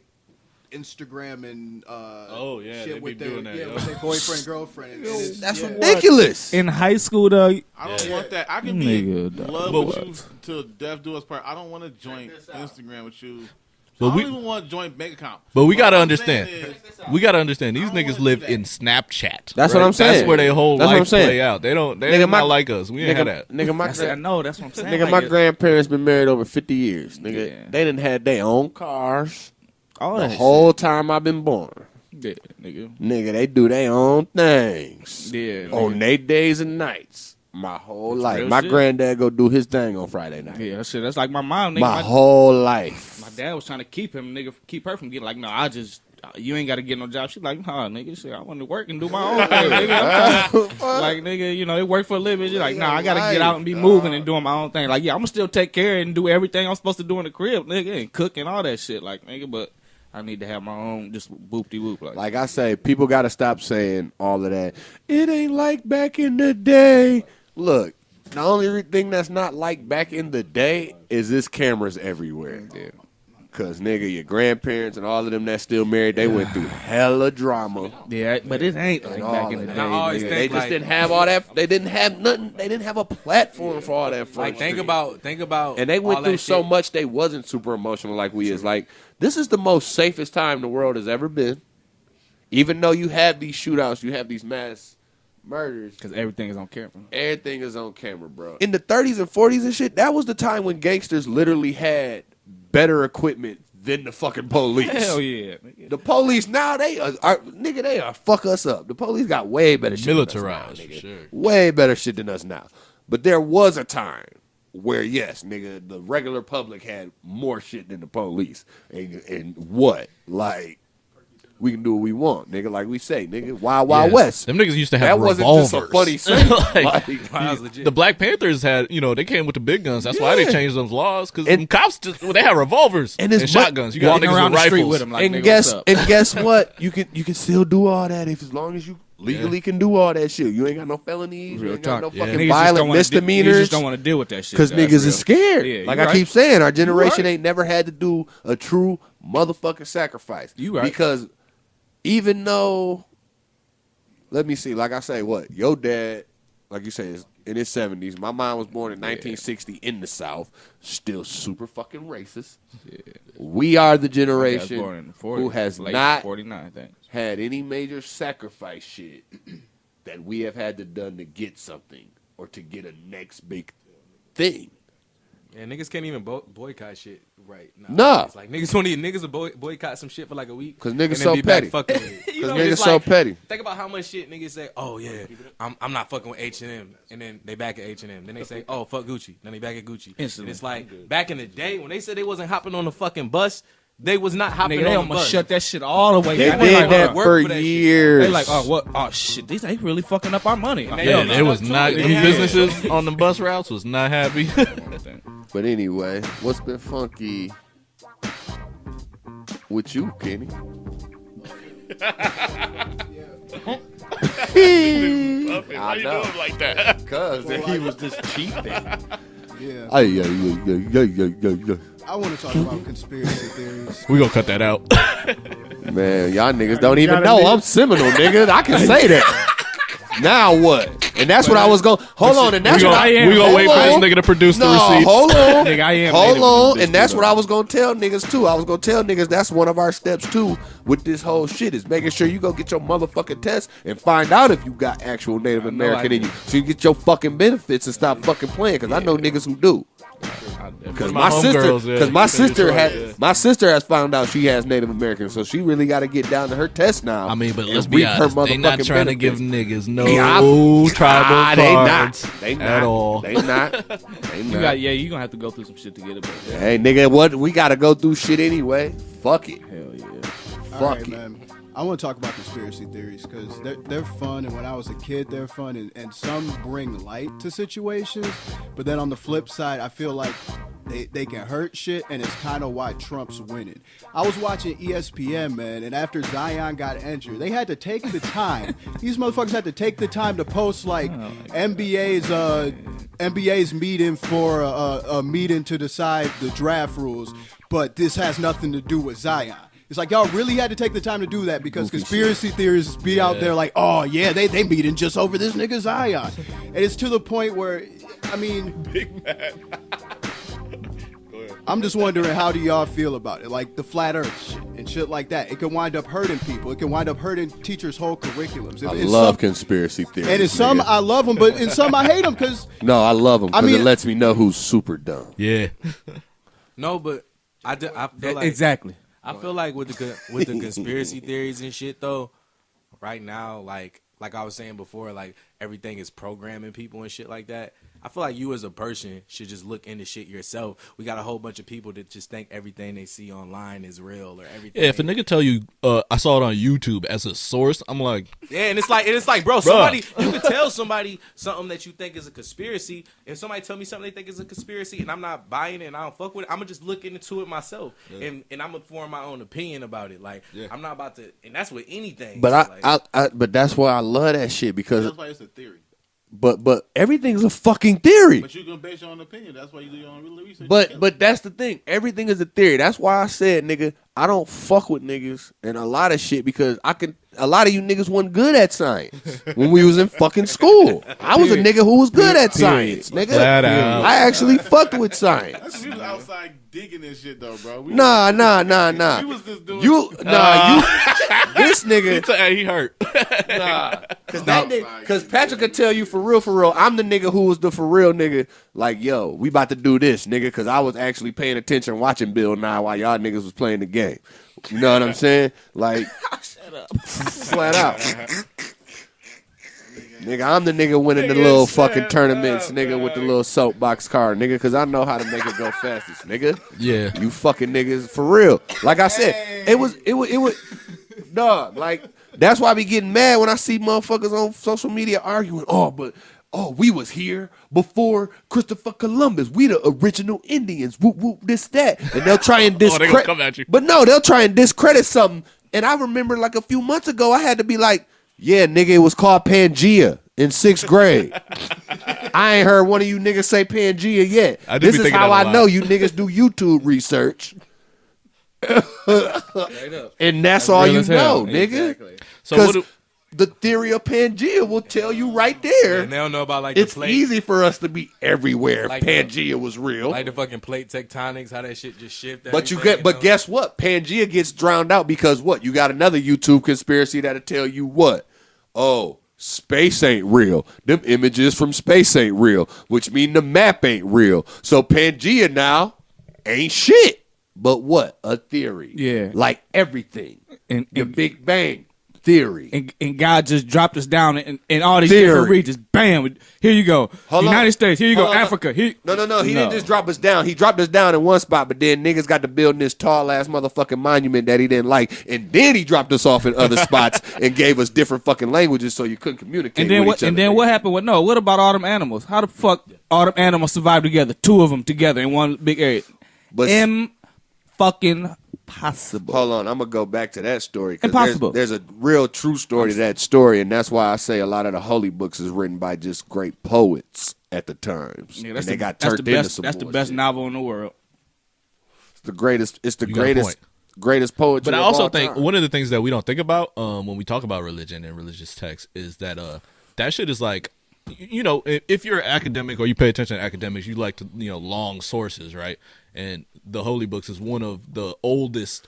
Instagram and yeah, shit they with be their doing that, yo. with their boyfriend girlfriend. And it's, That's yeah. ridiculous. In high school, though, I don't want that. I can be in Nigga, love dog. with you till death do us part. I don't want to join Instagram with you. But I we- don't even want to join bank account. But we gotta What I'm understand. saying is, We gotta understand. These I don't niggas wanna live do that. in Snapchat. That's what I'm saying. That's where their whole That's what I'm life saying. play out. They don't. They Nigga, not my- like us. We ain't have that. Nigga, my I know. That's what I'm saying. nigga, my Like, grandparents been married over 50 years. Nigga, Yeah. they didn't have their own cars all the that whole time I've been born. shit. Yeah, nigga. Nigga, they do their own things Yeah, on their days and nights. My whole life. real My shit. granddad go do his thing on Friday night. Yeah, that shit. That's like my mom. Nigga, My whole life. my dad was trying to keep her from getting like, no, you ain't got to get no job. She's like, nah, nigga, shit, I want to work and do my own thing, nigga. I'm trying- like, nigga, you know, they work for a living. She's like, nah, I got to get out and be moving and doing my own thing. Like, yeah, I'm going to still take care and do everything I'm supposed to do in the crib, nigga, and cook and all that shit, like, nigga, but I need to have my own just whoop-de-whoop. Like I say, people got to stop saying all of that. It ain't like back in the day. Look, the only thing that's not like back in the day is this cameras everywhere. Yeah. Cause nigga, your grandparents and all of them that still married, they went through hella drama. Yeah, but it ain't like And back all in the of day. I always nigga. They think, just like- didn't have all that. They didn't have nothing. They didn't have a platform for all that. Like think about, And they went all through that so shit. much. They wasn't super emotional like we is. Like this is the most safest time the world has ever been. Even though you have these shootouts, you have these mass murders. Because everything is on camera. Everything is on camera, bro. In the 30s and 40s and shit, that was the time when gangsters literally had better equipment than the fucking police. Hell yeah. Nigga. The police now they are nigga, they are fuck us up. The police got way better shit Militarized, than us now, for nigga. sure. Way better shit than us now. But there was a time where yes, nigga, the regular public had more shit than the police. And what? Like we can do what we want, nigga. Like we say, nigga, Wild Yeah. West. Them niggas used to have That revolvers. wasn't just a funny saying. Like, That was legit. the Black Panthers had, they came with the big guns. That's why they Yeah. changed those laws. Because And- cops, they had revolvers And and, it's shotguns. You got Walking niggas around with the street rifles. with them like, and nigga, guess what's up? guess what? You can still do all that if as long as you legally can do all that shit. You ain't got no felonies. You Real ain't got no talk. fucking Niggas just violent don't wanna misdemeanors. Niggas just don't want to deal with that shit. Because That's niggas real. is scared. Yeah, like you I right. keep saying, our generation right. ain't never had to do a true motherfucking sacrifice. You right. Because even though, let me see, like I say, what? Your dad, like you say, is in his 70s. My mom was born in 1960 in the South. Still super fucking racist. We are the My dad's generation born in the 40s, who has late not 49, I think. had any major sacrifice shit that we have had to done to get something or to get a next big thing. Yeah, niggas can't even boycott shit right now. Nah. It's like niggas will boycott some shit for like a week. 'Cause niggas and then so be back petty. fucking with it. You Because know, niggas it's so like, petty. Think about how much shit niggas say, oh yeah, I'm not fucking with H&M. And then they back at H&M. Then they say, oh, fuck Gucci. Then they back at Gucci. Instantly. And it's like, back in the day, when they said they wasn't hopping on the fucking bus, they was not hopping Nigga, they on the almost bus. shut that shit all the way They down. did like, that work for for that shit. years. They like, oh, what? Oh, shit. They really fucking up our money. Like, Yeah, hell no. it was not. They Them had- businesses on the bus routes was not happy. But anyway, what's been funky with you, Kenny? Why you doing like that? Because he was just cheating. Yeah. Yeah. I want to talk about conspiracy theories. We gonna cut that out. Man, y'all niggas don't even know I'm Seminole, nigga. I can say that. Now what? And that's what I was going. Hold on, and that's we what gonna, I am. we gonna wait for this Hold on. nigga to produce the No, receipts. hold on. Nigga, I am Hold native on, to this and that's too, what though. I was gonna tell niggas too. I was gonna tell niggas that's one of our steps too with this whole shit is making sure you go get your motherfucking test and find out if you got actual Native American in you, so you get your fucking benefits and stop fucking playing. Because I know niggas who do. Because My homegirls, yeah. my You can sister destroy had it, my sister has found out she has Native American, so she really got to get down to her test now. I mean, but and let's be reap her honest. They not motherfucking trying to give benefits. niggas no Yeah, tribal they cards not. They not. at all. They not. They You not. got, yeah, you gonna have to go through some shit to get it. But yeah. Hey, nigga, what? We got to go through shit anyway. Fuck it. Hell yeah. All Fuck right, it. man. I want to talk about conspiracy theories because they're fun, and when I was a kid, they're fun, and some bring light to situations. But then on the flip side, I feel like they can hurt shit, and it's kind of why Trump's winning. I was watching ESPN, man, and after Zion got injured, they had to take the time. These motherfuckers had to take the time to post like NBA's meeting for a meeting to decide the draft rules, but this has nothing to do with Zion. It's like y'all really had to take the time to do that because conspiracy theorists be out there like, oh yeah, they meeting just over this nigga Zion, and it's to the point where, I mean, Big man. I'm just wondering, how do y'all feel about it? Like the flat Earth shit and shit like that. It can wind up hurting people. It can wind up hurting teachers' whole curriculums. I love conspiracy theories. And in some, I love them, but in some, I hate them because. No, I love them because it lets me know who's super dumb. Yeah. No, but I feel like Exactly. I feel like with the conspiracy theories and shit though, right now, like I was saying before, like everything is programming people and shit like that. I feel like you as a person should just look into shit yourself. We got a whole bunch of people that just think everything they see online is real or everything. Yeah, if a nigga tell you, I saw it on YouTube as a source, I'm like, yeah, and it's like, bro, somebody, you can tell somebody something that you think is a conspiracy. If somebody tell me something they think is a conspiracy and I'm not buying it and I don't fuck with it, I'm gonna just look into it myself and I'm gonna form my own opinion about it. Like, I'm not about to, and that's with anything. But so but that's why I love that shit because. That's why it's a theory. But everything's a fucking theory. But you can base your own opinion. That's why you do your own research. But that's the thing. Everything is a theory. That's why I said, nigga, I don't fuck with niggas and a lot of shit because a lot of you niggas wasn't good at science when we was in fucking school. I was a nigga who was good at science, nigga. Flat out. I actually fucked with science. We was outside digging this shit though, bro. Nah. We was just doing This nigga. He hurt. Nah, cause Patrick could tell you for real, I'm the nigga who was the for real nigga. Like, yo, we about to do this, nigga, cause I was actually paying attention, watching Bill Nye while y'all niggas was playing the game. You know what I'm saying? Like, shut up, flat out. Nigga, I'm the nigga winning the little fucking tournaments, nigga, with the little soapbox car, nigga, cause I know how to make it go fastest, nigga. Yeah. You fucking niggas, for real. Like I said, it was, dog, like, that's why I be getting mad when I see motherfuckers on social media arguing, we was here before Christopher Columbus. We the original Indians. Whoop, whoop, this, that. And they'll try and discredit. they gonna come at you. But no, they'll try and discredit something. And I remember like a few months ago, I had to be like, yeah, nigga, it was called Pangea in 6th grade. I ain't heard one of you niggas say Pangea yet. This is how I know you niggas do YouTube research. And that's all you know, nigga. Exactly. So the theory of Pangea will tell you right there. And they don't know about like It's the plate. easy for us to be everywhere Like if Pangea was real. Like the fucking plate tectonics, how that shit just shift. But guess what? Pangea gets drowned out because what? You got another YouTube conspiracy that'll tell you what? Oh, space ain't real. Them images from space ain't real, which mean the map ain't real. So Pangea now ain't shit. But what? A theory. Yeah. Like everything. And The Big Bang theory. and God just dropped us down in all these Theory. different regions. Bam! Here you go. Hold United on. States. Here you Hold go. on. Africa. Here. No. He didn't just drop us down. He dropped us down in one spot, but then niggas got to build this tall ass motherfucking monument that he didn't like, and then he dropped us off in other spots and gave us different fucking languages so you couldn't communicate. And then with what? each other. And then what happened? What about all them animals? How the fuck all them animals survive together? 2 of them together in one big area. But Fucking possible. hold on, I'm gonna go back to that story. 'Cause Impossible. There's a real true story to that story, and that's why I say a lot of the holy books is written by just great poets at the times, Yeah, and that's they the, got that's turned the into best. some. That's the more best shit. novel in the world. It's the greatest. It's the You got a greatest. point. Greatest poetry. But I of also all think time. one of the things that we don't think about when we talk about religion and religious texts is that that shit is like, you know, if you're an academic or you pay attention to academics, you like to, you know, long sources, right? And the holy books is one of the oldest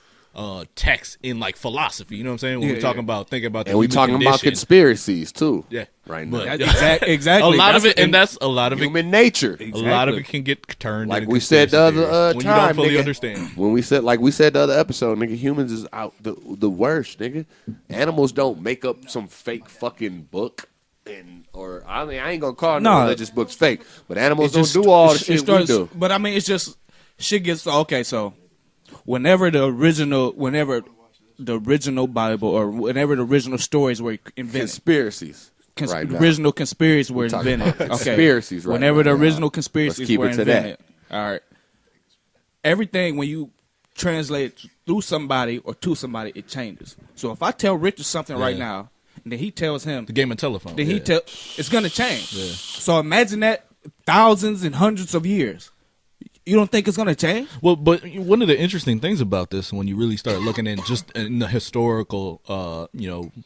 texts in like philosophy. You know what I'm saying? When we're talking about thinking about the and we human talking about condition. conspiracies too. Yeah, right now. But Exactly. a lot That's of it, the- and that's a lot of it. Human nature. A lot of it can get turned Like into we said the conspiracy other theories when time, you don't fully nigga. understand. When we said, like we said the other episode, nigga, humans is out the worst, nigga. Animals don't make up some fake fucking book, or I mean, I ain't gonna call no religious books fake, but animals don't do all the shit we do. But I mean, it's just shit gets okay. So whenever the original Bible or whenever the original stories were invented, Conspiracies. Right now. original conspiracies were talking invented. about Okay, conspiracies right whenever now. the original conspiracies Let's keep were it to that. invented. All right. Everything when you translate it through somebody or to somebody, it changes. So if I tell Richard something right now, and then he tells him The game of telephone. then yeah. it's gonna change. So imagine that thousands and hundreds of years. You don't think it's gonna change? Well, but one of the interesting things about this, when you really start looking in just in the historical,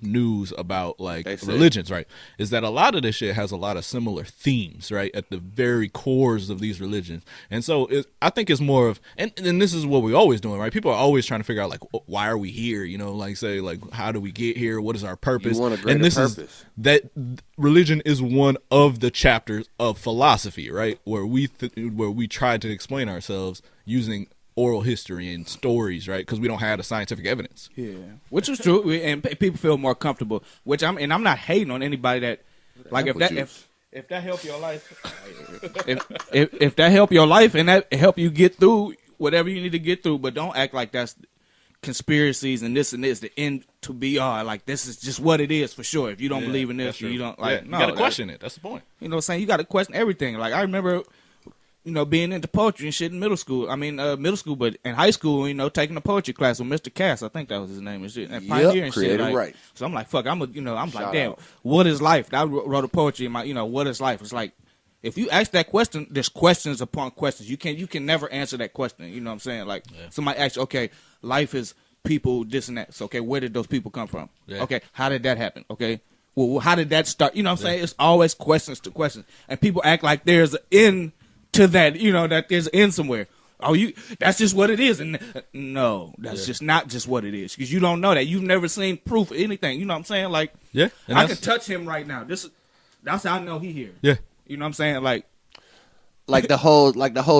news about like religions, right, is that a lot of this shit has a lot of similar themes, right, at the very cores of these religions. And so I think it's more of, and this is what we're always doing, right? People are always trying to figure out like, why are we here? Like say like, how do we get here? What is our purpose? You want a greater and this purpose. is that religion is one of the chapters of philosophy, right, where we try to explain ourselves using oral history and stories, right? Because we don't have the scientific evidence. Yeah, which is true, and people feel more comfortable. Which I'm not hating on anybody that, like, if that help your life, if that help your life and that help you get through whatever you need to get through, but don't act like that's conspiracies and this the end to be all. Like, this is just what it is for sure. If you don't believe in this, you don't like. You gotta question it. That's the point. You know what I'm saying? You got to question everything. Like, I remember, being into poetry and shit in middle school. I mean, but in high school, taking a poetry class with Mr. Cass. I think that was his name and shit. And Pioneer and shit. Like, right. So I'm like, fuck, I'm like, damn, what is life? I wrote a poetry in my, what is life? It's like, if you ask that question, there's questions upon questions. You can never answer that question. You know what I'm saying? Like, somebody asks, okay, life is people, this and that. So, okay, where did those people come from? Yeah. Okay, how did that happen? Okay, well, how did that start? You know what I'm saying? It's always questions to questions. And people act like there's an end to that, that there's an end somewhere. Oh, that's just what it is. And no, that's just not just what it is. Because you don't know that. You've never seen proof of anything. You know what I'm saying? Like, I can touch him right now. That's how I know he here. Yeah. You know what I'm saying? Like the whole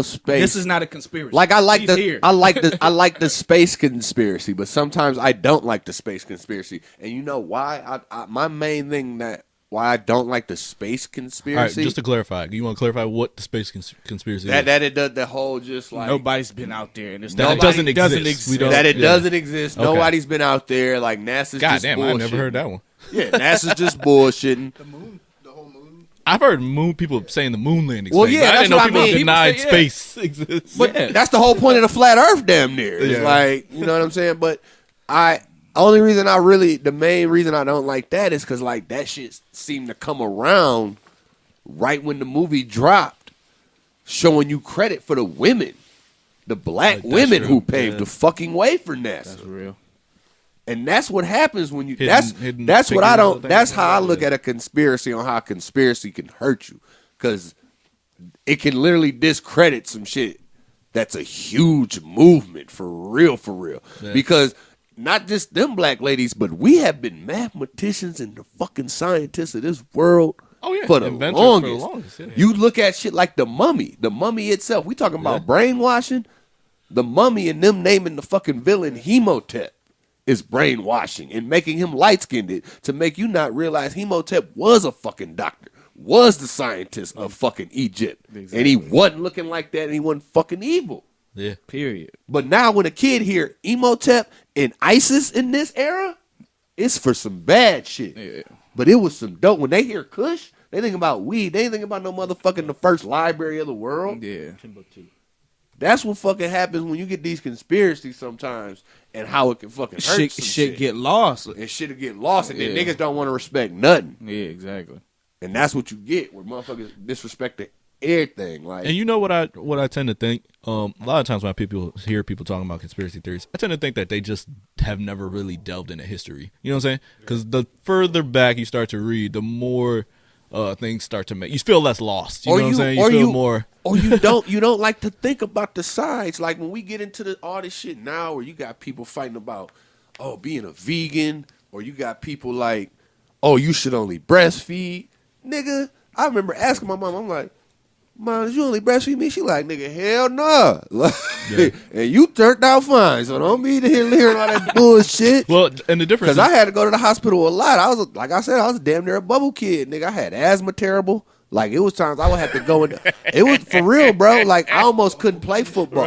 space. This is not a conspiracy. Like I like I like the space conspiracy, but sometimes I don't like the space conspiracy. And you know why? My main thing why I don't like the space conspiracy. All right, just to clarify, you want to clarify what the space conspiracy is? That it does the whole just like nobody's been out there and that doesn't exist. That it doesn't exist. Okay. Nobody's been out there. Like NASA's just bullshitting. I never heard that one. Yeah, NASA's just bullshitting. The whole moon. I've heard people saying the moon landing. Well, space, yeah, I didn't know people denied say, space exists. But that's the whole point of the flat Earth, damn near. It's like, you know what I'm saying? But the main reason I don't like that is because like that shit seemed to come around right when the movie dropped, showing you credit for the women, the black women who paved the fucking way for NASA. That's real. And that's what happens when you. That's what I don't. That's how I look at a conspiracy on how a conspiracy can hurt you, because it can literally discredit some shit that's a huge movement for real. Yeah. Because not just them black ladies, but we have been mathematicians and the fucking scientists of this world for the longest. You look at shit like the mummy itself. We talking about brainwashing. The mummy and them naming the fucking villain Hemotep is brainwashing and making him light-skinned to make you not realize Hemotep was a fucking doctor, was the scientist of fucking Egypt. Exactly. And he wasn't looking like that and he wasn't fucking evil. Yeah. Period. But now when a kid hear Emotep and ISIS in this era, it's for some bad shit. Yeah. But it was some dope. When they hear Kush, they think about weed. They ain't think about no motherfucking the first library of the world. Yeah. That's what fucking happens when you get these conspiracies sometimes, and how it can fucking hurt shit get lost. And shit'll get lost, and then niggas don't want to respect nothing. Yeah, exactly. And that's what you get, where motherfuckers disrespect everything. Like, and you know what I tend to think? A lot of times when people hear people talking about conspiracy theories, I tend to think that they just have never really delved into history. You know what I'm saying? Because the further back you start to read, the more things start to make you feel less lost. You know what I'm saying? You feel more. Or you don't like to think about the sides. Like when we get into all this shit now, where you got people fighting about being a vegan, or you got people like, you should only breastfeed. Nigga, I remember asking my mom, I'm like, Mom, did you only breastfeed me? She like, nigga, hell nah. And you turned out fine, so don't be hearing all that bullshit. Well, and the difference, because I had to go to the hospital a lot. I was damn near a bubble kid, nigga. I had asthma terrible. Like, it was times I would have to go in. It was for real, bro. Like, I almost couldn't play football.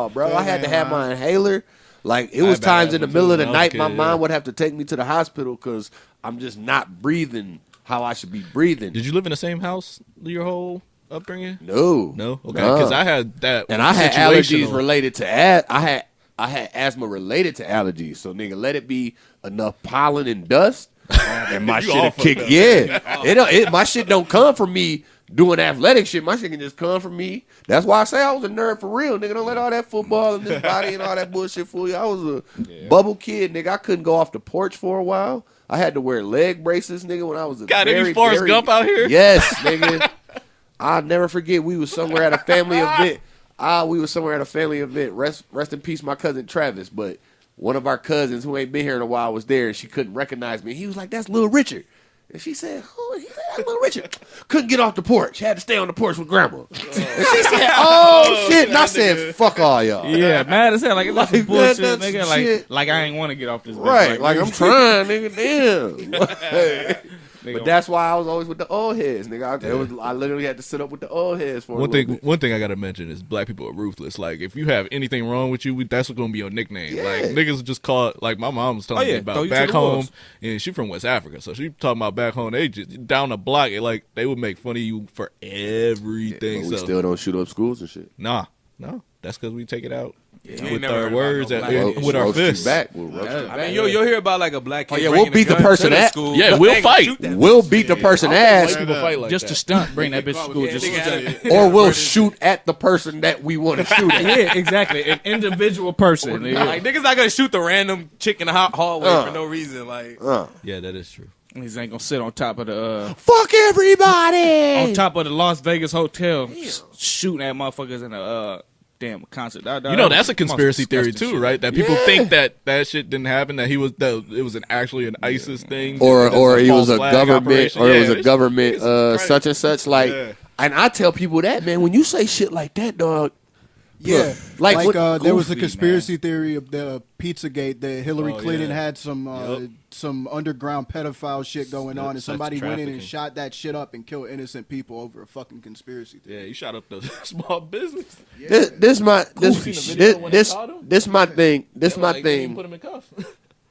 Bro. I had to have my inhaler. Like, it was times in the middle of the night, my mom would have to take me to the hospital because I'm just not breathing how I should be breathing. Did you live in the same house your whole upbringing? No. Okay, because I had that, and I had allergies related to I had asthma related to allergies. So nigga, let it be enough pollen and dust, and my shit'll kick. Yeah, my shit don't come from me doing athletic shit. My shit can just come from me. That's why I say I was a nerd for real, nigga. Don't let all that football in this body and all that bullshit fool you. I was a bubble kid, nigga. I couldn't go off the porch for a while. I had to wear leg braces, nigga, when I was a Got very, any Forrest Gump out here? Yes, nigga. I'll never forget. We was somewhere at a family event. We was somewhere at a family event. Rest in peace, my cousin Travis. But one of our cousins who ain't been here in a while was there, and she couldn't recognize me. He was like, "That's Little Richard." And she said, "Who?" He said, "That's Little Richard." Couldn't get off the porch. Had to stay on the porch with grandma. And she said, "Oh, shit." And I said, "Fuck all y'all." Yeah, mad as hell. Like, that's some Like, bullshit, that's nigga. shit. Like I ain't want to get off this bitch. Right. Like, I'm trying, nigga. Damn. nigga, But that's why I was always with the old heads, nigga. I literally had to sit up with the old heads for a One little bit. thing I gotta mention is black people are ruthless. Like, if you have anything wrong with you, that's what's gonna be your nickname. Yeah. Like, niggas just call it, like my mom was telling me throw about you to back the home, wolves. and she from West Africa, so she talking about back home. They just down the block, like they would make fun of you for everything. But we so still don't shoot up schools and shit. no, that's because we take it out You ain't with never our heard about words no and black with our Roast you fists. back. We'll roast you I back. mean, you'll hear about like a black kid. Oh, yeah, bringing we'll beat the gun person to the at- school, Yeah, but we'll they ain't fight. shoot that We'll beat the person ass, People fight like just that. a stunt. Bring that bitch to school. Yeah, Just nigga, or we'll shoot at the person that we want to shoot at. yeah, exactly. An individual person. nigga. Like niggas not gonna shoot the random chick in the hallway Uh. for no reason. Like Yeah, that is true. Niggas ain't gonna sit on top of the Fuck everybody. on top of the Las Vegas hotel shooting at motherfuckers in a damn concert. You know, that's a conspiracy theory disgusting too, shit. right? That people Yeah. think that shit didn't happen. That it was actually an ISIS thing, Or that it's he was a false flag government, operation. or it was Yeah, a government it's such and such. Like, Yeah. and I tell people that, man, when you say shit like that, dog. Yeah, like like, what- there was a goofy, conspiracy theory of the Pizzagate that Hillary Oh, Clinton yeah. had some underground pedophile shit going on, and sex somebody went in and trafficking. shot that shit up and killed innocent people over a fucking conspiracy theory. Yeah, he shot up the small business. This my Cool. Seen the video when they this caught him? this my thing. This my Like, they didn't thing. Put him in cuffs.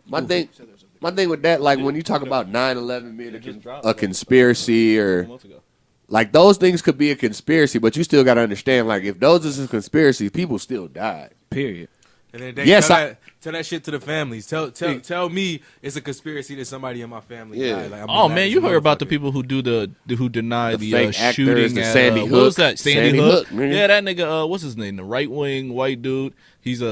My thing with that, like when you talk about 9/11 being just dropped a conspiracy or months ago. like those things could be a conspiracy, but you still got to understand, like if those is a conspiracy, people still died. Period. And then they Yes, tell that shit to the families. Tell me it's a conspiracy that somebody in my family Yeah. died. Like, I'm Oh mad man, as you a heard about the motherfucker. people who deny the fake actors, shooting the at Sandy what was Hook. that? Sandy Sandy Hook. Hook, nigga. Yeah, that nigga. What's his name? The right wing white dude. He's he's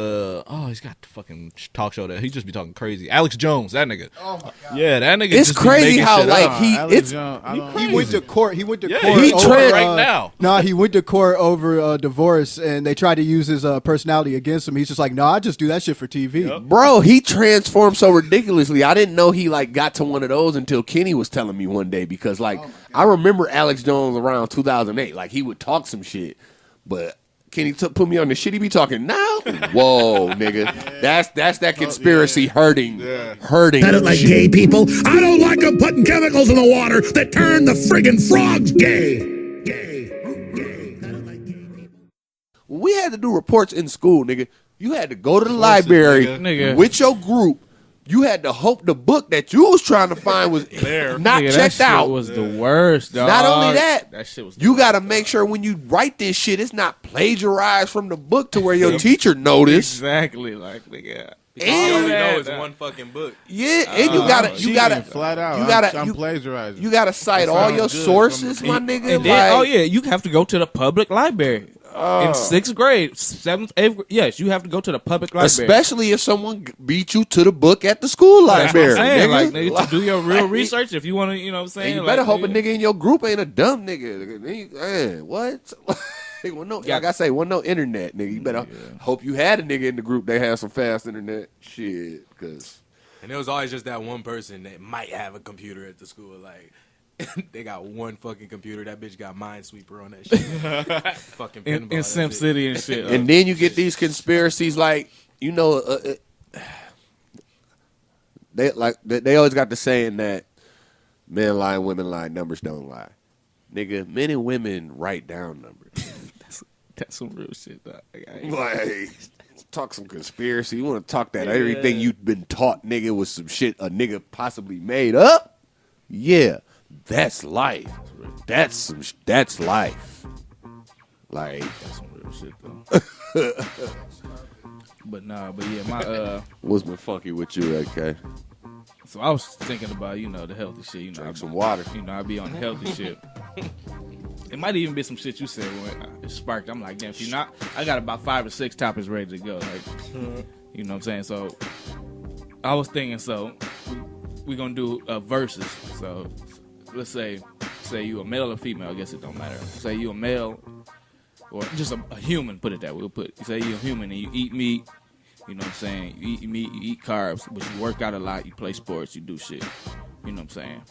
got the fucking talk show that he just be talking crazy. Alex Jones, that nigga. Oh my god. Yeah, that nigga. It's just be crazy making how shit like up. he Alex it's Jones, I don't- He went to court. He went to Yeah, court. he over, trans- right now. No, he went to court over divorce, and they tried to use his personality against him. He's just like, no, I just do that shit for TV. Bro, he transformed so ridiculously. I didn't know he like got to one of those until Kenny was telling me one day because like I remember Alex Jones around 2008. Like he would talk some shit, but Kenny put me on the shit he be talking now. Whoa, nigga, that's that conspiracy hurting. I don't like gay people. I don't like them putting chemicals in the water that turn the friggin' frogs gay. Gay. I don't like gay people. We had to do reports in school, nigga. You had to go to the library nigga. with your group. You had to hope the book that you was trying to find was not Nigga, that checked shit out. was the worst, dog. Not only that, that shit was you got to make sure when you write this shit, it's not plagiarized from the book to where your teacher noticed. exactly like nigga. Because you only And- know it's one fucking book. Yeah, and you gotta cheating flat out. you gotta I'm you, plagiarizing. you gotta cite That all sounds your good sources, from my the- nigga. And then, like, oh yeah, you have to go to the public library in 6th grade, 7th, 8th grade. Yes, you have to go to the public library. especially if someone beat you to the book at the school That's what library. I'm saying. nigga. Like, nigga, to do your real Like, research if you want to, you know what I'm saying? And you Like, better hope a nigga- nigga in your group ain't a dumb nigga. Man, what? Like I say, no internet, nigga. You better hope you had a nigga in the group that had some fast internet. Shit, because And there was always just that one person that might have a computer at the school. Like, they got one fucking computer. That bitch got Minesweeper on that shit. Fucking pinball. in Sim that's it. City and shit. and then you get these conspiracies like they always got the saying that men lie, women lie, numbers don't lie. Nigga, men and women write down numbers. That's some real shit, dog. Like, talk some conspiracy. You want to talk that everything you've been taught, nigga, was some shit a nigga possibly made up? Yeah, that's life. That's life. Like, That's some real shit, though. But yeah, my what's been funky with you, okay? so I was thinking about, the healthy shit, Drink some water. I be on the healthy shit. It might even be some shit you said when it sparked. I'm like, damn, if you not, I got about 5 or 6 topics ready to go. Like, you know what I'm saying? So I was thinking, so we're gonna do verses. So let's say you a male or female. I guess it don't matter. Say you a male or just a human. Put it that way. Say you a human and you eat meat. You know what I'm saying? You eat meat, you eat carbs, but you work out a lot. You play sports. You do shit. You know what I'm saying?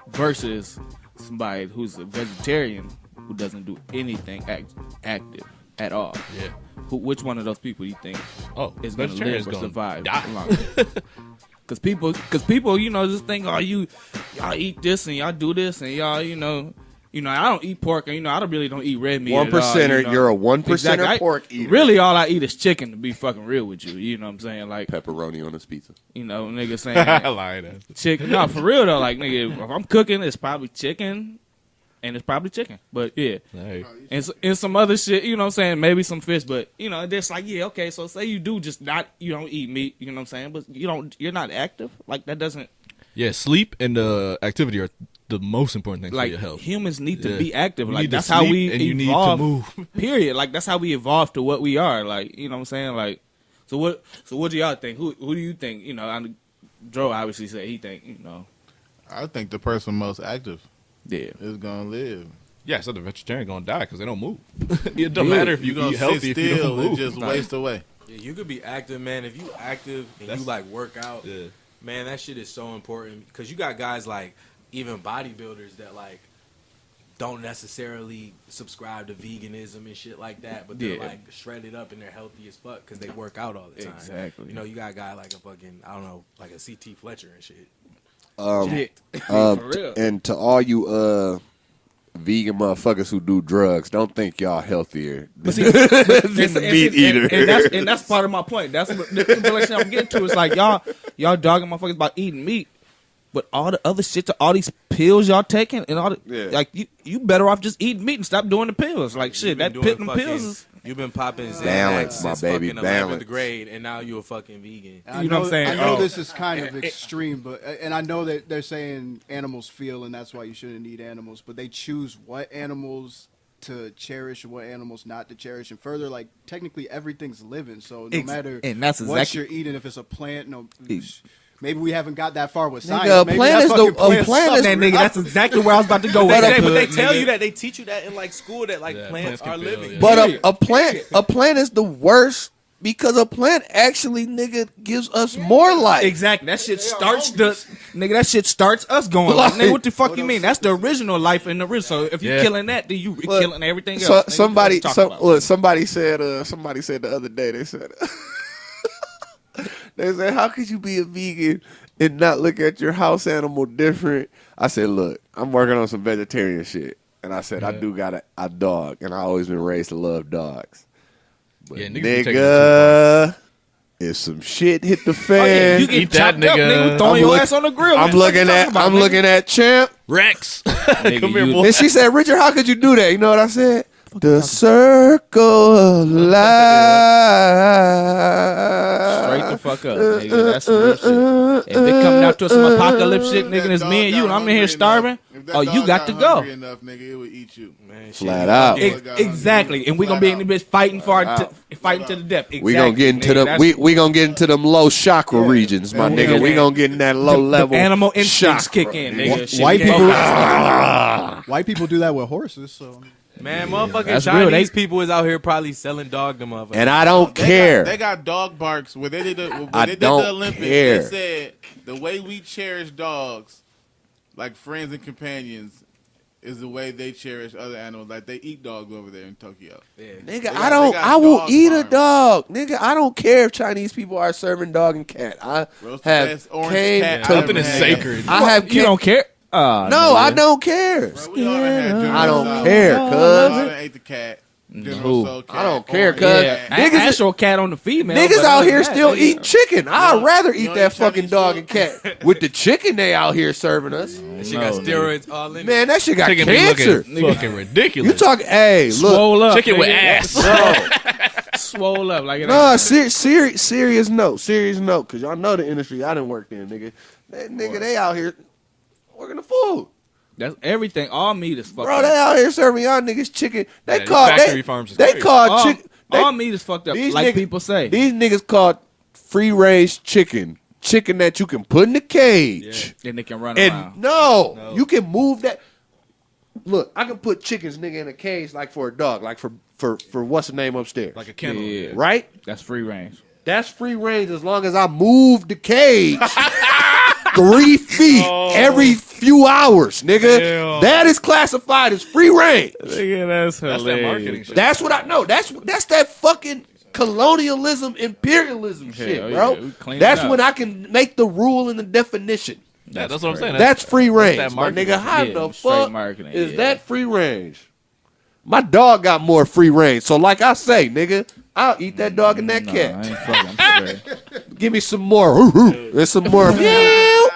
Versus somebody who's a vegetarian who doesn't do anything active at all. Yeah. Which one of those people do you think is going to live or survive? Because people, you know, just think, y'all eat this and y'all do this and y'all, you know, I don't eat pork and I really don't eat red meat. 1%er, you're a 1%er pork eater. Really, all I eat is chicken. To be fucking real with you, you know what I'm saying? Like pepperoni on his pizza. You know, nigga saying I lied. chicken. No, for real though. Like nigga, if I'm cooking, it's probably chicken. And it's probably chicken, but yeah, Hey. and some other shit, you know what I'm saying, maybe some fish, but you know, it's like, yeah, okay, so say you do just not, you don't eat meat, you know what I'm saying, but you're not active, like that doesn't. Yeah, sleep and activity are the most important things like, for your health. Humans need to be active, You like need to that's how we sleep and you evolve, need to move. period, like that's how we evolved to what we are, like, you know what I'm saying, like, so what do y'all think, who do you think, you know, Dro obviously said he think, you know. I think the person most active is gonna live. Yeah, so the vegetarian gonna die because they don't move. It don't matter if you gonna eat healthy if you don't move. and just waste away. Yeah, you could be active, man. If you active and you like work out, man, that shit is so important because you got guys like even bodybuilders that like don't necessarily subscribe to veganism and shit like that, but they're like shredded up and they're healthy as fuck because they work out all the time. Exactly. You know, you got a guy like a fucking like a CT Fletcher and shit. For real. And to all you vegan motherfuckers who do drugs, don't think y'all healthier than the meat eater. And that's part of my point. That's what the relation I'm getting to. Is like y'all dogging motherfuckers about eating meat, but all the other shit, all these pills y'all taking, and all the like you better off just eating meat and stop doing the pills. Like shit, that pitting pills is. You've been popping Xanax balance, my since baby, fucking balance. 11th grade, and now you're a fucking vegan. You know what I'm saying? I know this is kind of extreme, but and I know that they're saying animals feel, and that's why you shouldn't eat animals. But they choose what animals to cherish and what animals not to cherish. And further, like technically everything's living, so no matter and that's what you're eating, if it's a plant, maybe we haven't got that far with science. Nigga, a Maybe plant that is fucking the plant plant is sucks. Nigga, that's exactly where I was about to go with But that. they tell you that, they teach you that in like school that like plants plants can are feel, living. yeah. But a plant is the worst because a plant actually, nigga, gives us more life. Exactly. That shit starts that shit starts us going. Like, nigga, what the fuck you mean? That's the original life in the original. So if you're killing that, then you killing everything else. Somebody said the other day, they said they said, how could you be a vegan and not look at your house animal different? I said, look, I'm working on some vegetarian shit. And I said, I do got a dog, and I always been raised to love dogs. But Yeah, niggas be taking it too nigga, if some shit hit the fan, you get Eat that, chopped up, nigga. nigga, throwing your ass on the grill. I'm looking at Champ. Rex, Nigga, come here, you- boy. And she said, Richard, how could you do that? You know what I said? The circle of life. Straight the fuck up, nigga. That's some real shit. If it coming out to some apocalypse shit, nigga, and it's me and you, and I'm in here starving, you got to go. Enough, nigga, it would eat you. Man, Flat out. Exactly, and we gonna be in the bitch fighting fighting to the death. Exactly, We gonna get into we gonna get into them low chakra regions, my nigga. We gonna get in that low level. animal instincts chakra. kick in, nigga. White Shit, people, white people do that with horses. So man, motherfucking That's real. Chinese people is out here probably selling dog to motherfuckers. And I don't care. They got dog barks. When they did the don't Olympics, care. they said the way we cherish dogs, like friends and companions, is the way they cherish other animals. Like they eat dogs over there in Tokyo. Nigga, got I will dog eat a farms. dog. Nigga, I don't care if Chinese people are serving dog and cat. I Roast have the best orange came cat to I've Something ever is had. sacred. I have You don't care? no, I don't care. Bro, we all done had General I don't Tso. care, We all cuz. done ate the cat. General Who? Tso cat, I don't care, orange cuz. cat. Niggas is- Astro cat on the female. Niggas but out other here than that, still nigga, eating chicken. I'd rather eat don't that eat fucking Chinese dog food? and cat. With the chicken they out here serving us. That shit got steroids all in it. Man, that shit got Chicken be cancer. looking fucking ridiculous. You talk, hey, look. Swole up, chicken with nigga. ass. Swole up like it Nah, ain't- serious note, cause y'all know the industry I done worked in, nigga. That nigga, they out here working the food. That's everything. All meat is fucked Bro, up. they out here serving y'all niggas chicken. They Yeah, call these factory they, farms is they crazy. call chicken. All meat is fucked up, These like niggas- people say. These niggas called free range chicken that you can put in the cage. And they can run And around. no, you can move that. Look, I can put chickens, nigga, in a cage like for a dog, like for what's the name upstairs, Like a kennel. Yeah. right? That's free range. That's free range as long as I move the cage 3 feet every few hours, nigga. Hell. That is classified as free range. Nigga, that's That's that marketing shit. That's what I know. That's that fucking colonialism, imperialism shit, yeah, bro. we cleaned That's it up. when I can make the rule and the definition. Yeah, that's what I'm saying. That's free range, that my marketing. nigga. How Yeah, the straight fuck marketing, is yeah. that free range? My dog got more free range. So like I say, nigga, I'll eat that dog and that Nah, cat. I ain't fucking. I'm straight. Give me some more. There's some more. Meow.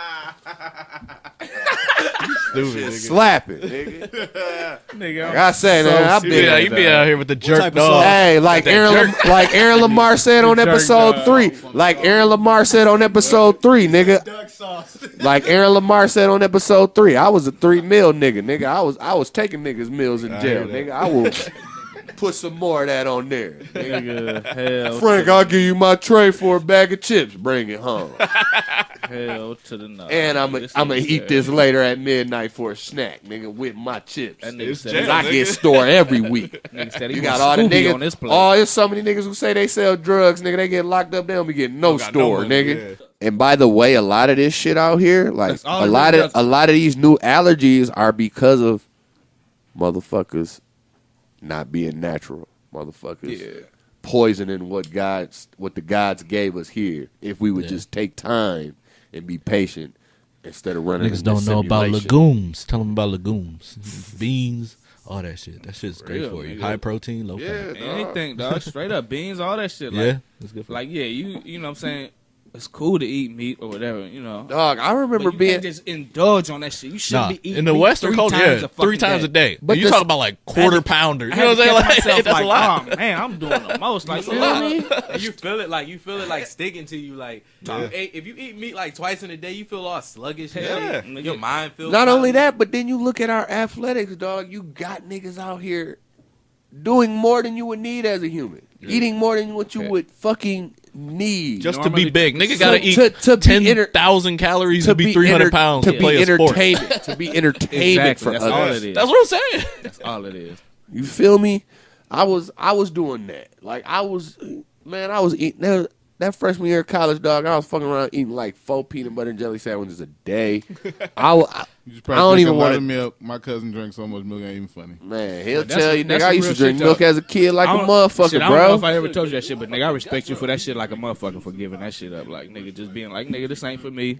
stupid. Nigga. Slap it, nigga. Nigga, Like I say, man, I've been. Yeah, you be out here with the jerk type of dog. Hey, like Aaron Lamar said on episode 3. Like Aaron Lamar said on episode 3, nigga. Duck sauce. Like Aaron Lamar said on episode 3. I was a 3 meal nigga, nigga. I was taking niggas meals in jail, nigga. I will put some more of that on there. Nigga. nigga, hell, Frank, I'll give you my tray for a bag of chips. Bring it home. hell to the no. And I'm gonna eat this later at midnight for a snack, nigga, with my chips. That nigga It's said, jail. 'Cause I get store every week. nigga said he You want got all the Scooby on this niggas. plate. Oh, there's so many niggas who say they sell drugs, nigga. They get locked up. They don't be getting no Got no store, money, nigga. And by the way, a lot of this shit out here, like That's all a it lot really of these new allergies are because of motherfuckers not being natural. Motherfuckers poisoning what the gods gave us here. If we would just take time and be patient instead of running. Niggas in don't this know about simulation. legumes. Tell them about legumes, beans, all that shit. That shit's great real, for you. nigga. High protein, low fat. Anything, dog. Straight up beans, all that shit. Like, Yeah, it's good for like yeah, you know what I'm saying? It's cool to eat meat or whatever, you know. Dog, I But remember you being. can't just indulge on that shit. You shouldn't Nah, be eating in the meat Western 3 culture, times yeah, a fucking 3 times a day. But But you this- talk about like quarter pounder. You I know had what to I'm catch saying? myself Like, that's like, a lot. oh man, I'm doing the most. Like, you a feel lot. me? And you feel it like sticking to you. Like if you eat meat like twice in a day, you feel all sluggish. Yeah. Shit. Your mind feels. Not only foggy. that, but then you look at our athletics, dog. You got niggas out here doing more than you would need as a human, eating more than what you would fucking need. Just to Normally- be big, nigga So gotta eat to be 10,000 calories to be 300 pounds to to play be a sport. entertainment, to be entertainment Exactly. for That's others. all it is. That's what I'm saying. That's all it is. You feel me? I was doing that. Like I was eating that freshman year of college, dog. I was fucking around eating like 4 peanut butter and jelly sandwiches a day. You just I don't probably drink even a lot wanna- of milk. My cousin drinks so much milk, it ain't even funny. Man, he'll that's tell a- you, that's nigga. I some used to real drink shit, milk though. as a kid like a I don't- motherfucker, shit, I don't know bro. if I ever told you that shit, but nigga, I respect you for that shit like a motherfucker for giving that shit up. Like, nigga, just being like, nigga, this ain't for me.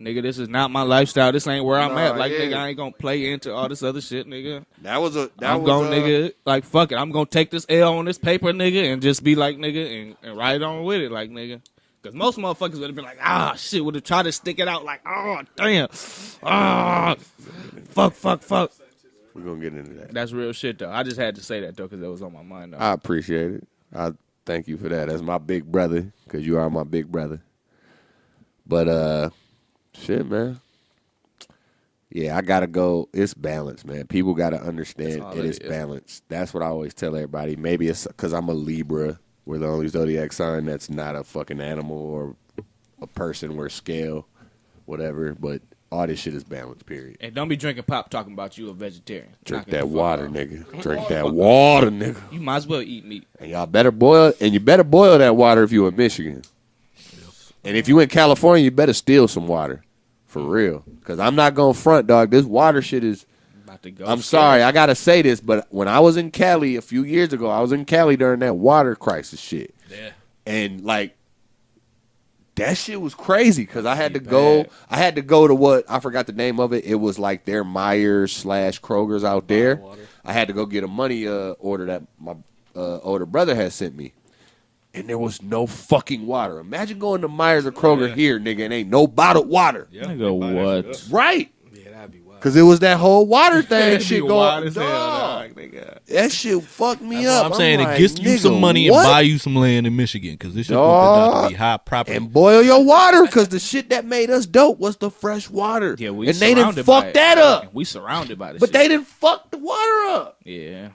Nigga, this is not my lifestyle. This ain't where I'm Nah, at. Like, yeah. nigga, I ain't gonna play into all this other shit, nigga. Nigga. Like, fuck it. I'm gonna take this L on this paper, nigga, and just be like, nigga, and ride on with it, like, nigga. Because most motherfuckers would have been like, shit, would have tried to stick it out, like, damn. Fuck. We're gonna get into that. That's real shit, though. I just had to say that, though, because that was on my mind, though. I appreciate it. I thank you for that. As my big brother, because you are my big brother. But shit, man. Yeah, I gotta go. It's balance, man. People gotta understand all it it is is. balance. That's what I always tell everybody. Maybe it's because I'm a Libra. We're the only zodiac sign that's not a fucking animal or a person. We're scale, whatever. But all this shit is balance. Period. And don't be drinking pop talking about you a vegetarian. Drink Knock it that the fuck water, off. nigga. Drink that water, nigga. You might as well eat meat. And y'all better boil, and you better boil that water if you in Michigan. And if you in California, you better steal some water. For real. Because I'm not going to front, dog. This water shit is... About to go. I'm sorry, I got to say this, but when I was in Cali a few years ago, I was in Cali during that water crisis shit. Yeah. And, like, that shit was crazy because I had to go to what, I forgot the name of it. It was like their Myers / Kroger's out there. I had to go get a money order that my older brother had sent me. And there was no fucking water. Imagine going to Myers or Kroger here, nigga, and ain't no bottled water. Nigga, what? Right. Yeah, that'd be wild. Because it was that whole water thing That'd shit be going wild as hell, dog. dog. nigga. That shit fucked me That's up. what I'm saying. like, It gets you some nigga, money what? and buy you some land in Michigan because this shit will about to be high property. And boil your water because the shit that made us dope was the fresh water. Yeah, we and they didn't surrounded by fuck it. that up. We surrounded by this But shit. they didn't fuck the water up. Yeah.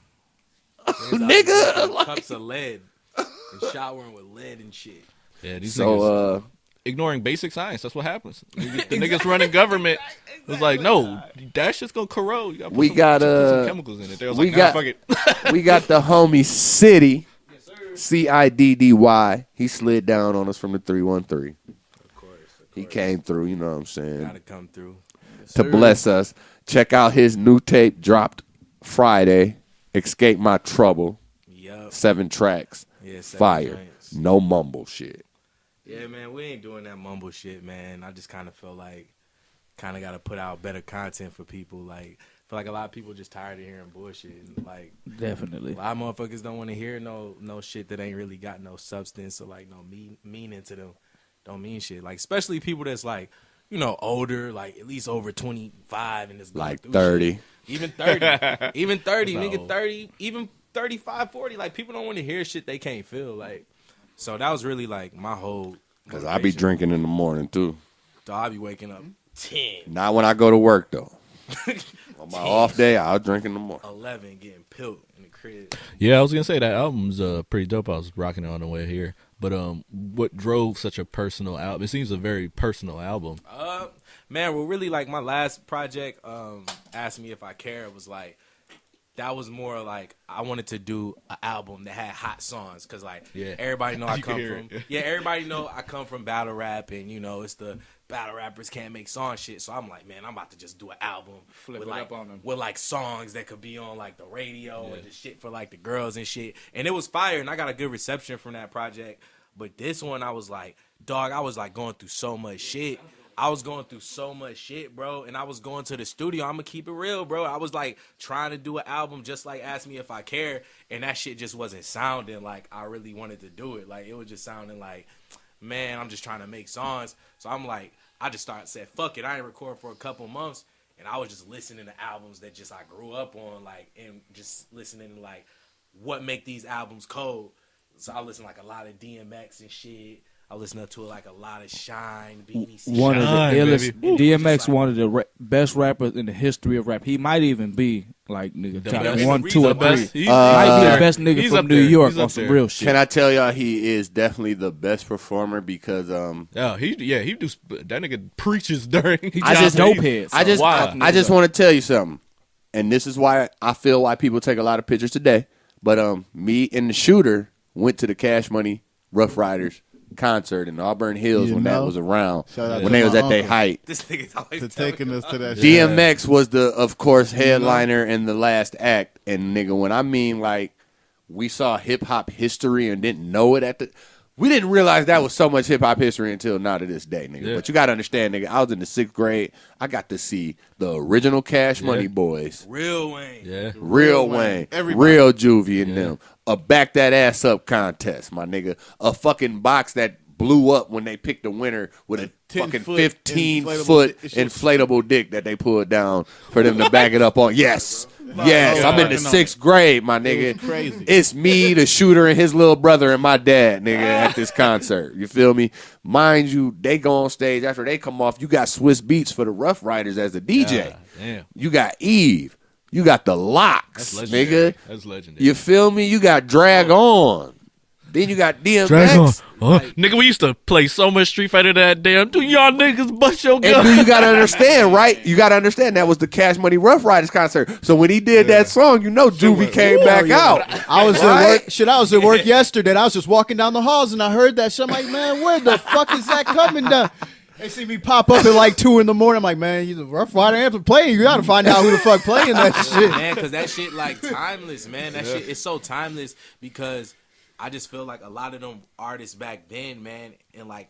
Nigga, like- cups of lead and showering with lead and shit. Yeah, these niggas So ignoring basic science. That's what happens. The niggas running government was like, no, that shit's gonna corrode. You gotta put put some chemicals in it. They was like, nah, fuck it. we got the homie Ciddy, Ciddy. He slid down on us from the 313. Of course. He came through, you know what I'm saying, Gotta come through. to bless us. Check out his new tape, dropped Friday, Escape My Trouble. Yup. 7 tracks. Yeah, 7 Fire. joints. No mumble shit. Yeah, man, we ain't doing that mumble shit, man. I just kind of feel like got to put out better content for people. Like, I feel like a lot of people just tired of hearing bullshit. And, like, Definitely. a lot of motherfuckers don't want to hear no shit that ain't really got no substance or, like, no meaning to them. Don't mean shit. Like, especially people that's, like, you know, older, like, at least over 25 and it's going Like through 30. shit. Even 30. Even 30. No. Nigga, 30. Even 35, 40. Like, people don't want to hear shit they can't feel. Like, so that was really, like, my whole Because I be drinking in the morning, too. So I be waking up 10, Not when I go to work, though. On my off day, I'll drink in the morning. 11 getting pilled in the crib. Yeah, I was gonna say that album's pretty dope. I was rocking it on the way here. But what drove such a personal album? It seems a very personal album. Man, well, really, like, my last project, Asked Me If I Care, was like, that was more like I wanted to do an album that had hot songs because, like, Yeah. everybody know I You can come hear from it. yeah, everybody know I come from battle rap, and you know it's the battle rappers can't make song shit. So I'm like, man, I'm about to just do an album Flip with it like up on them. with like songs that could be on like the radio and the shit for like the girls and shit. And it was fire, and I got a good reception from that project. But this one, I was like, dog, I was like going through so much shit. I was going through so much shit, bro, and I was going to the studio. I'm gonna keep it real, bro. I was like trying to do an album just like Ask Me If I Care, and that shit just wasn't sounding like I really wanted to do it. Like, it was just sounding like, man, I'm just trying to make songs. So I'm like, I just said, fuck it. I ain't record for a couple months, and I was just listening to albums that just I grew up on, like, and just listening to like what make these albums cold. So I listen like a lot of DMX and shit. I listen to like a lot of Shine, BBC. One of the Shine, illest, baby. DMX, one of the best rappers in the history of rap. He might even be like nigga top best. 1, 2, or 3. He's Might be the best nigga he's from up New there. York He's on up some there. real shit. Can I tell y'all he is definitely the best performer because He do that nigga preaches during. He I just dope heads. I just Wow. I just want to tell you something, and this is why I feel why people take a lot of pictures today. But me and the shooter went to the Cash Money Rough Riders concert in Auburn Hills You when that know? was around, Shout out when to they was my at their uncle. height. This nigga's always To telling taking me us to about that it. shit. DMX was the, of course, headliner and the last act. And nigga, when I mean like we saw hip hop history and didn't know it we didn't realize that was so much hip hop history until now to this day, nigga. Yeah. But you gotta understand, nigga, I was in the 6th grade. I got to see the original Cash Money Boys, Real Wayne. Yeah. Real Wayne, Everybody. Real Juvie and them. A Back That Ass Up contest, my nigga. A fucking box that blew up when they picked the winner with a 10 fucking foot 15 inflatable foot dick. inflatable dick that they pulled down for them to back it up on. Yes. Yes, I'm in the Working on it. 6th grade, my nigga. was crazy. It's me, the shooter, and his little brother and my dad, nigga, at this concert. You feel me? Mind you, they go on stage after they come off. You got Swiss Beats for the Rough Riders as the DJ. Damn. You got Eve. You got the Locks, That's legendary. nigga. That's legendary. You feel me? You got Drag On. Then you got DMX. Drag on. Nigga, we used to play so much Street Fighter that damn. Do y'all niggas bust your And gun? dude, you gotta understand, right? You gotta understand that was the Cash Money Rough Riders concert. So when he did that song, you know Juvie came back out. I was Right? at work. Shit, I was at work yesterday. And I was just walking down the halls and I heard that shit. I'm like, man, where the fuck is that coming down? They see me pop up at like 2 a.m. I'm like, man, you the Rough Rider anthem playing. You gotta find out who the fuck playing that shit. Man, because that shit like timeless, man. That shit is so timeless because I just feel like a lot of them artists back then, man, and like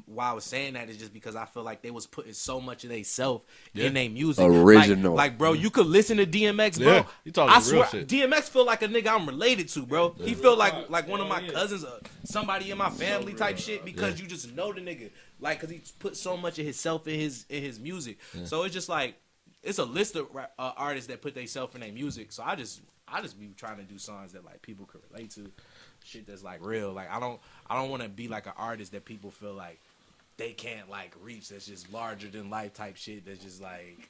why I was saying that is just because I feel like they was putting so much of they self in their music. Original. Like, bro, you could listen to DMX, bro. Yeah, you talking I real swear, shit. DMX feel like a nigga I'm related to, bro. He feel like one of my cousins, somebody in my family type shit because you just know the nigga. Like, because he put so much of himself in his music. So it's just like, it's a list of artists that put themselves in their music. So I I just be trying to do songs that like people could relate to, shit that's like real. Like I don't want to be like an artist that people feel like they can't like reach. That's just larger than life type shit. That's just like,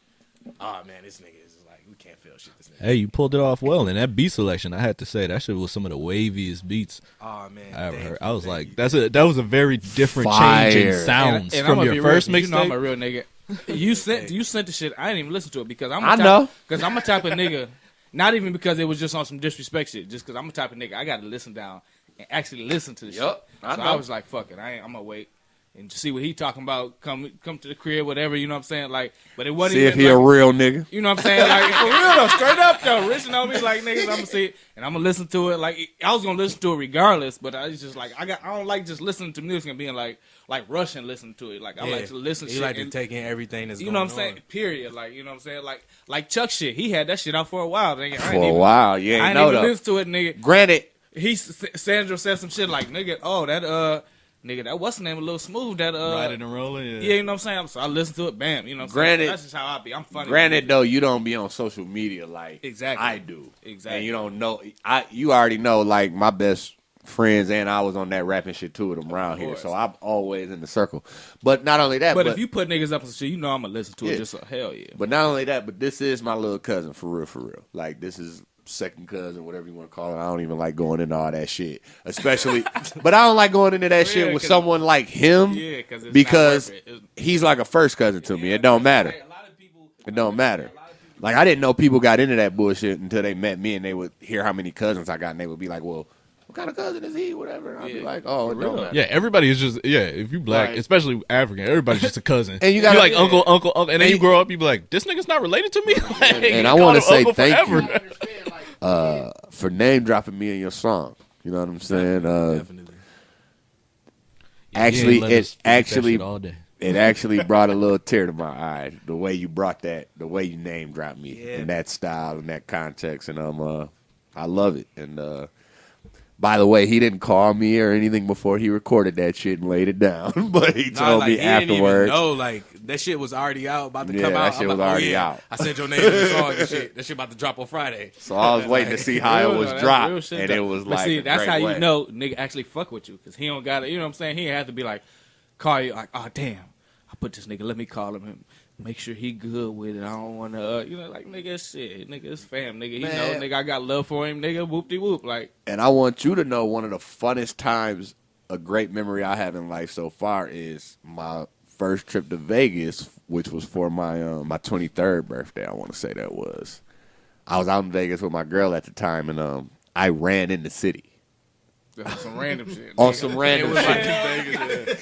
oh man, this nigga is like we can't feel shit. This nigga. Hey, you pulled it off well, and that beat selection, I had to say, that shit was some of the waviest beats Oh man, I ever thank heard. you, I was thank like, you. that was a very different change in Fire. sounds And from I'ma your be first real, you know I'm mixtape. a real nigga. You sent the shit. I didn't even listen to it because I'm. I know. Because I'm a type of nigga. Not even because it was just on some disrespect shit. Just because I'm a type of nigga. I got to listen down and actually listen to the shit. Yup, I So know. I was like, fuck it. I'm gonna wait and see what he talking about. Come to the crib, whatever. You know what I'm saying? Like, but it wasn't See if even he a like, real nigga. you know what I'm saying? Like, for real though, straight up though. Rich on me like niggas, I'm gonna see it and I'm gonna listen to it. Like, I was gonna listen to it regardless, but I was just like, I don't like just listening to music and being like rushing listening to it. Like, I like to listen to You shit. like to and, take in everything that's you going know on. what I'm saying? Period. Like, you know what I'm saying? Like Chuck shit. He had that shit out for a while. Nigga. For a while, you I ain't ain't know even though. listen to it, nigga. Granted, Sandra said some shit like, nigga, oh, that, nigga, that what's the name? A little smooth. That, Riding and rolling, yeah, you know what I'm saying? So I listen to it, bam. You know what I'm Granted- saying? That's just how I be. I'm funny. Granted, though, you don't be on social media like Exactly. I do. Exactly. And you don't know. You already know, like, my best friends and I was on that rapping shit too with them around here. course. So I'm always in the circle. But not only that, But if you put niggas up on some shit, you know I'm going to listen to Yeah. it. Just hell yeah. But not only that, but this is my little cousin, for real, for real. Like, this is second cousin, whatever you want to call it. I don't even like going into all that shit. Especially, but I don't like going into that shit with 'cause- someone like him Yeah, because it's because not worth it. he's like a first cousin to me. It don't matter. It don't matter. Like, I didn't know people got into that bullshit until they met me and they would hear how many cousins I got and they would be like, well, what kind of cousin is he? Whatever. And I'd be like, oh, it don't matter. Yeah, everybody is just if you black, Right. especially African, everybody's just a cousin. And you You're gotta- like uncle, and then And you you- grow up, you be like, this nigga's not related to me. Like, And you I call want to him say uncle thank forever. you for name dropping me in your song. You know what I'm saying? Definitely. Actually, You ain't let us forget that actually, shit all day. it actually brought a little tear to my eye. The way you brought that, the way you name dropped me Yeah. in that style and that context, and I love it. And by the way, he didn't call me or anything before he recorded that shit and laid it down, but he Nah, told like, me he didn't even afterwards. know, like, that shit was already out, about to Yeah, come that out. shit I'm was like, already oh, yeah, out. I said your name in the song and shit. That shit about to drop on Friday. So I was waiting to see how it Real, was though, that's real dropped, shit, and though. it was But like see, a that's great how way. you know nigga actually fuck with you because he don't got it. You know what I'm saying? He have to be like, call you like, oh damn, I put this nigga. Let me call him and make sure he good with it. I don't want to, you know, like nigga, shit, nigga, it's fam, nigga. He Man. know, nigga, I got love for him, nigga. Whoop de whoop, like. And I want you to know one of the funnest times, a great memory I have in life so far is my first trip to Vegas, which was for my my 23rd birthday. I want to say that was. I was out in Vegas with my girl at the time, and I ran in the city That's some random shit. on nigga. some random shit.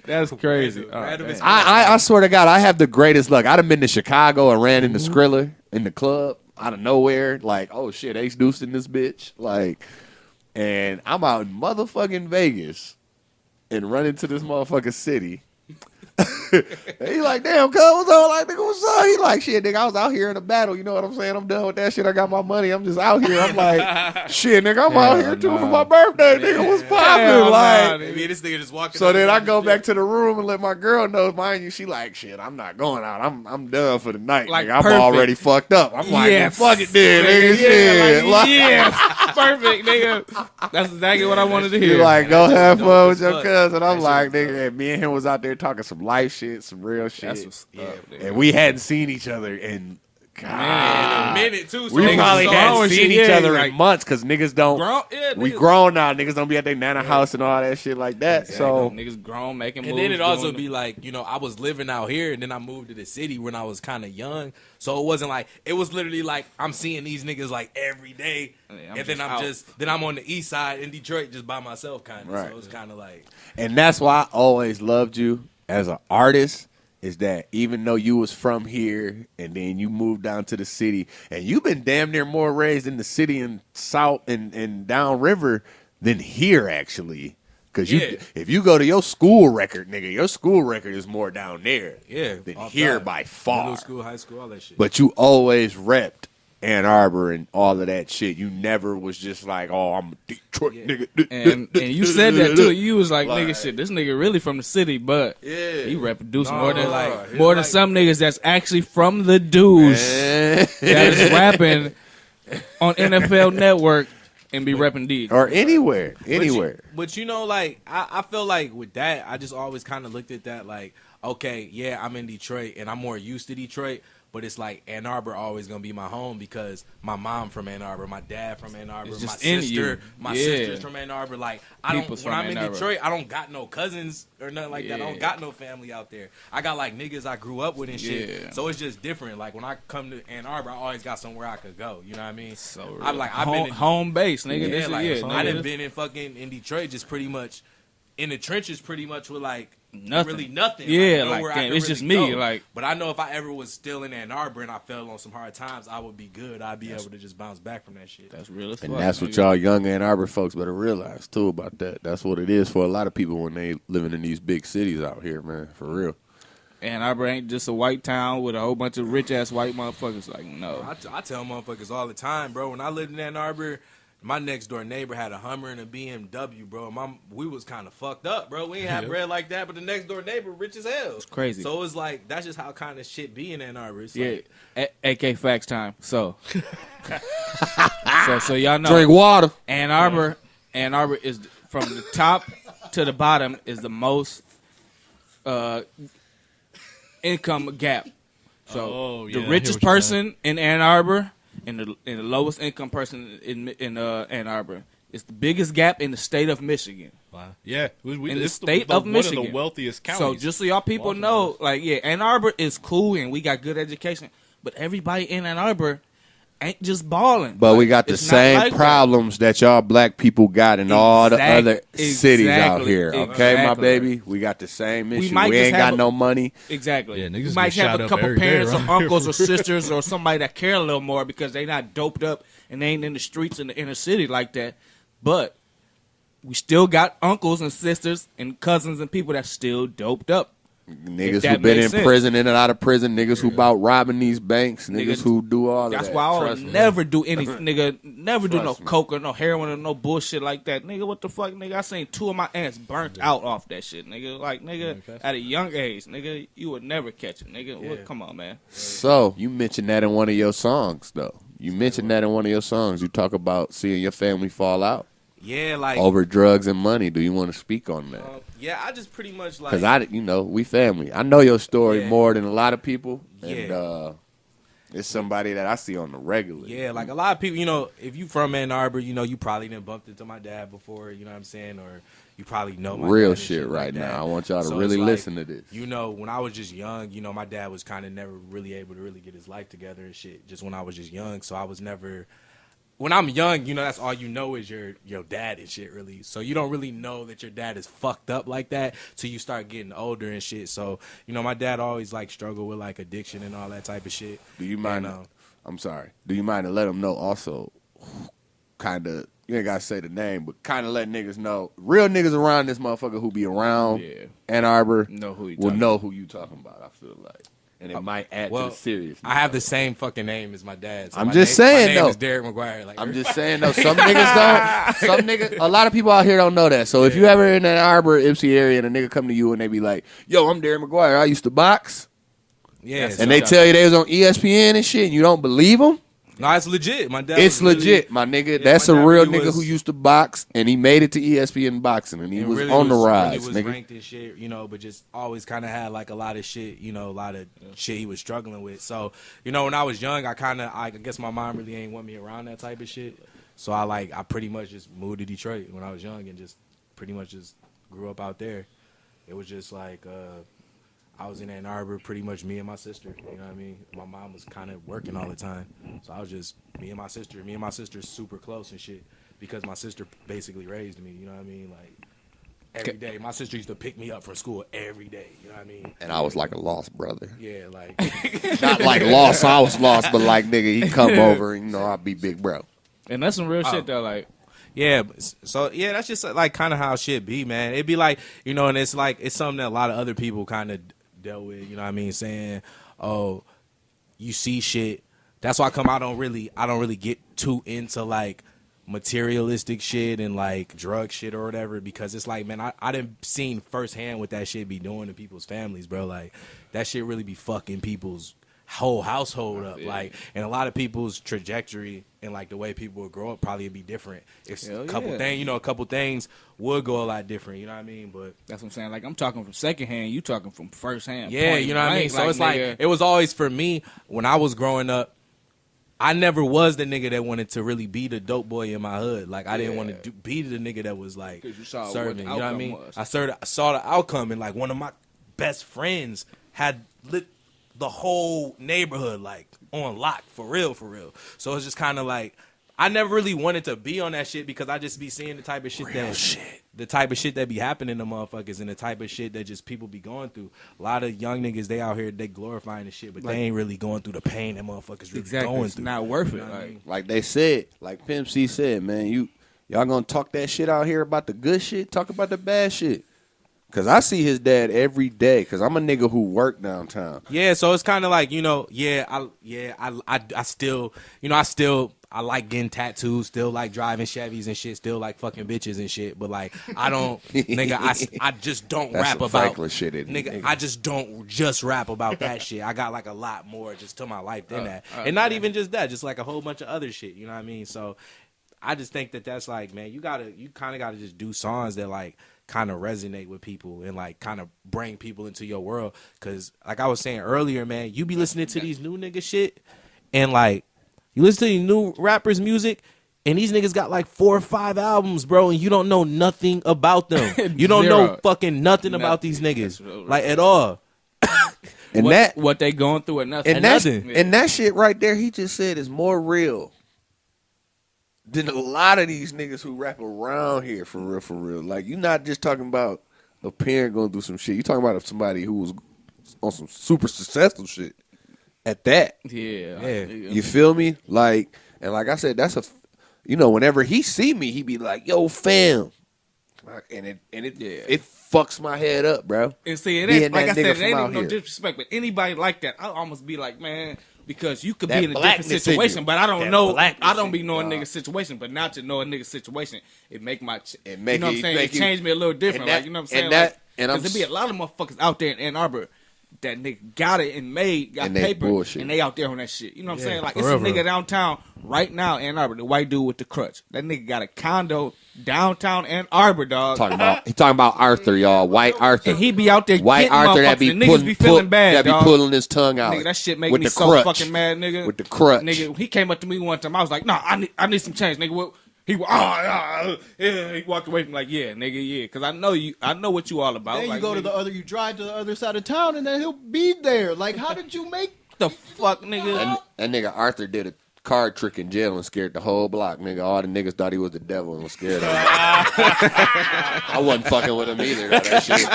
That's crazy. Oh, Random damn. as I swear to God, I have the greatest luck. I'd have been to Chicago and ran into Skrilla in the club out of nowhere. Like, oh shit, Ace Deuce in this bitch. Like, and I'm out in motherfucking Vegas and run into this motherfucking city. And he like, damn, cuz, what's up? Like, nigga, what's up? He like, shit, nigga, I was out here in a battle. You know what I'm saying? I'm done with that shit. I got my money. I'm just out here. I'm like, shit, nigga, I'm out here too for my birthday. Nigga, what's poppin'? Hell Like, nah, Maybe this nigga just walking so up then and I down go the back street. to the room and let my girl know. Mind you, she like, shit, I'm not going out. I'm done for the night. Like, Nigga. I'm perfect. already fucked up. I'm like, Yes. well, fuck it then, nigga. Shit. Like, yes, perfect, nigga. That's exactly what I wanted to you hear. like, go have dope fun as with your fuck. cousin. I'm That like, shit was nigga, and me and him was out there talking some life shit, some real shit. That's what's up, nigga. And we hadn't seen each other in, In a minute, too. So we niggas probably saw hadn't and seen shit, each yeah, other like- in months because niggas don't. Grown, yeah, We niggas- grown now. Niggas don't be at their nana house and all that shit like that. So niggas grown making And moves. then it also doing be like, you know, I was living out here and then I moved to the city when I was kind of young. So it wasn't like, it was literally like, I'm seeing these niggas like every day. Yeah, I'm and then just I'm out. then I'm on the east side in Detroit just by myself kind of. Right. So it's kind of like, And that's why I always loved you as an artist, is that even though you was from here and then you moved down to the city, and you've been damn near more raised in the city and south and downriver than here, actually. Because Yeah. if you go to your school record, nigga, your school record is more down there yeah. than off here top. by far. Middle school, high school, all that shit. But you always repped Ann Arbor and all of that shit. You never was just like, oh, I'm a Detroit nigga. And you said that too. You was like, Like- nigga, shit, this nigga really from the city, but Yeah. he reproduced No, more than like- more than like- some niggas that's actually from the douche that is rapping on NFL Network and be repping D. Or anywhere. But you know, like I feel like with that, I just always kind of looked at that like, okay, yeah, I'm in Detroit and I'm more used to Detroit, but it's like Ann Arbor always gonna be my home because my mom from Ann Arbor, my dad from Ann Arbor, It's my just in sister, you. my Yeah. sister's from Ann Arbor. Like People's when from I'm in Ann Arbor. Detroit, I don't got no cousins or nothing like that. I Yeah. don't got no family out there. I got like niggas I grew up with and shit. Yeah. So it's just different. Like when I come to Ann Arbor, I always got somewhere I could go. You know what I mean? So I'm like I've home, been in, home base, nigga. yeah, This is like it. I nigga. done been in fucking in Detroit, just pretty much in the trenches, pretty much with like Nothing. really nothing. Yeah, nowhere like, I damn, could it's just really me, go. like- But I know if I ever was still in Ann Arbor and I fell on some hard times, I would be good. I'd be able to just bounce back from that shit. That's real as fuck. And that's what nigga. y'all young Ann Arbor folks better realize too about that. That's what it is for a lot of people when they living in these big cities out here, man. For real. Ann Arbor ain't just a white town with a whole bunch of rich ass white motherfuckers. Like, no. I tell motherfuckers all the time, bro. When I lived in Ann Arbor, my next door neighbor had a Hummer and a BMW, bro. We was kind of fucked up, bro. We ain't have bread like that, but the next door neighbor rich as hell. It's crazy. So it's like that's just how kind of shit be in Ann Arbor. It's Yeah, like, AK facts time. So, so y'all know. Drink water. Ann Arbor is from the top to the bottom is the most income gap. So Oh, yeah, I the hear richest what you're person in Ann Arbor and the lowest income person in Ann Arbor. It's the biggest gap in the state of Michigan. Wow. Yeah, In the it's state the, of one Michigan. of the wealthiest counties. So just so y'all people know, like, yeah, Ann Arbor is cool and we got good education, but everybody in Ann Arbor ain't just balling. But we got the It's not same like that. problems that y'all black people got in all the other cities out Exactly, here. Okay, my exactly. baby? We got the same issue. We, might just ain't have got a- no money. Exactly. Yeah, niggas you get might have shot a up couple every day parents or around here uncles for or sisters or somebody that care a little more because they not doped up and they ain't in the streets in the inner city like that. But we still got uncles and sisters and cousins and people that still doped up. Niggas that who been makes in sense. prison, in and out of prison. Niggas who about robbing these banks. Niggas who do all of that. That's why I would Trust me. never do any nigga, never do no Trust me. coke or no heroin or no bullshit like that. Nigga, what the fuck, nigga? I seen 2 of my aunts burnt out off that shit, nigga. Like, nigga, at a young age, nigga, you would never catch it, nigga. What, come on, man. So, you mentioned that in one of your songs, though. You mentioned that in one of your songs. You talk about seeing your family fall out yeah, like over drugs and money. Do you want to speak on that? yeah, I just pretty much like Because we family. I know your story Yeah. more than a lot of people. And Yeah. it's somebody that I see on the regular. Yeah, like a lot of people, you know, if you from Ann Arbor, you know, you probably done bumped into my dad before, you know what I'm saying? Or you probably know my Real dad and shit like right that. now. I want y'all to So really it's like, listen to this. You know, when I was just young, you know, my dad was kind of never really able to really get his life together and shit, just when I was just young. So I was never... When I'm young, you know, that's all you know is your dad and shit, really. So you don't really know that your dad is fucked up like that till you start getting older and shit. So, you know, my dad always, like, struggled with, like, addiction and all that type of shit. Do you mind? And, I'm sorry. Do you mind to let them know also, kind of, you ain't got to say the name, but kind of let niggas know, real niggas around this motherfucker who be around Yeah. Ann Arbor Know who you will talking know who you talking about, I feel like. And it might add to well, the seriousness. I have the same fucking name as my dad. So I'm my just name, saying, my name though. is Derek McGuire. Like, I'm just saying, though, some niggas don't. Some niggas, a lot of people out here don't know that. So if you ever in Ann Arbor, Ipsy area, and a nigga come to you and they be like, yo, I'm Darren McGuire, I used to box. yeah. And they tell you they was on ESPN and shit, and you don't believe them? no, it's legit. My dad. It's was really- legit, my nigga. Yeah, That's my a dad real really nigga was- who used to box, and he made it to ESPN boxing, and he and was really on the rise, really was nigga. ranked and shit, you know, but just always kind of had like a lot of shit, you know, a lot of shit he was struggling with. So, you know, when I was young, I guess my mom really ain't want me around that type of shit. So I pretty much just moved to Detroit when I was young and just pretty much just grew up out there. It was just like I was in Ann Arbor, pretty much me and my sister. You know what I mean? My mom was kind of working all the time, so I was just me and my sister. Me and my sister super close and shit because my sister basically raised me. You know what I mean? Like every day, my sister used to pick me up from school every day. You know what I mean? And I was like a lost brother. Yeah, like Not like lost, I was lost, but like, nigga, he come over, and, you know, I'd be big bro. And that's some real shit, though. Like, yeah, so yeah, that's just like kind of how shit be, man. It'd be like, you know, and it's like it's something that a lot of other people kind of dealt with. You know what I mean? Saying, oh, you see shit. That's why I don't really get too into like materialistic shit and like drug shit or whatever, because it's like, man, I done seen firsthand what that shit be doing to people's families, bro. Like that shit really be fucking people's whole household up. Like, and a lot of people's trajectory and like the way people would grow up probably would be different. It's a couple things, a couple things would go a lot different. You know what I mean? But that's what I'm saying. Like, I'm talking from secondhand, you talking from firsthand. Yeah, you know what I mean? So it's like, it was always for me when I was growing up. I never was the nigga that wanted to really be the dope boy in my hood. Like, I didn't want to be the nigga that was like you saw serving. what the You know what I outcome mean? was. I saw the outcome, and like one of my best friends had lit the whole neighborhood like on lock for real. So it's just kind of like I never really wanted to be on that shit because I just be seeing the type of shit the type of shit that be happening to motherfuckers and the type of shit that just people be going through. A lot of young niggas, they out here, they glorifying the shit, but they ain't really going through the pain that motherfuckers really going It's through. not worth it. You know what I mean? Like they said, like Pimp C said, man, y'all gonna talk that shit out here about the good shit, talk about the bad shit. Cause I see his dad every day. Cause I'm a nigga who work downtown. Yeah, so it's kind of like I like getting tattoos, still like driving Chevys and shit, still like fucking bitches and shit. But like I don't, nigga, I just don't That's rap some about Franklin shit, isn't it, nigga. I just don't just rap about that shit. I got like a lot more just to my life than that, and not even just that, just like a whole bunch of other shit. You know what I mean? So I just think that's like, man, you kind of gotta just do songs that like kind of resonate with people and like kind of bring people into your world. Cause like I was saying earlier, man, you be listening to these new nigga shit and like you listen to these new rappers' music and these niggas got like 4 or 5 albums, bro, and you don't know nothing about them. You don't know fucking nothing about these niggas, like at all. And what they going through or nothing. And that shit right there, he just said is more real than a lot of these niggas who rap around here for real. Like, you're not just talking about a parent going through some shit. You're talking about somebody who was on some super successful shit at that. Yeah. You feel me? Like, and like I said, that's whenever he see me, he be like, yo, fam. And it fucks my head up, bro. And see, it ain't, like I said, it ain't even no disrespect, but anybody like that, I'll almost be like, man, because you could be in a different situation, but I don't know. I don't be knowing nigga's situation, but now to know a nigga's situation, it make my, you know what I'm saying? It changed me a little different, like, you know what I'm saying? Because there be a lot of motherfuckers out there in Ann Arbor that nigga got it and got paper, bullshit. And they out there on that shit. You know what I'm saying? Like, it's a nigga downtown right now, Ann Arbor, the white dude with the crutch. That nigga got a condo downtown Ann Arbor, dog. He talking about Arthur, y'all. White Arthur. And he be out there White getting Arthur that motherfuckers, be and niggas be feeling bad, that be dog. pulling his tongue out. Nigga, that shit make with me the so crutch. fucking mad, nigga. With the crutch. Nigga, he came up to me one time. I was like, nah, I need some change, nigga. He walked away from like, yeah, nigga, yeah, because I know what you all about. Then like, you go nigga, you drive to the other side of town, and then he'll be there. Like, how did you make the fuck, nigga? That nigga Arthur did a card trick in jail and scared the whole block, nigga. All the niggas thought he was the devil and was scared of him. I wasn't fucking with him either. That shit.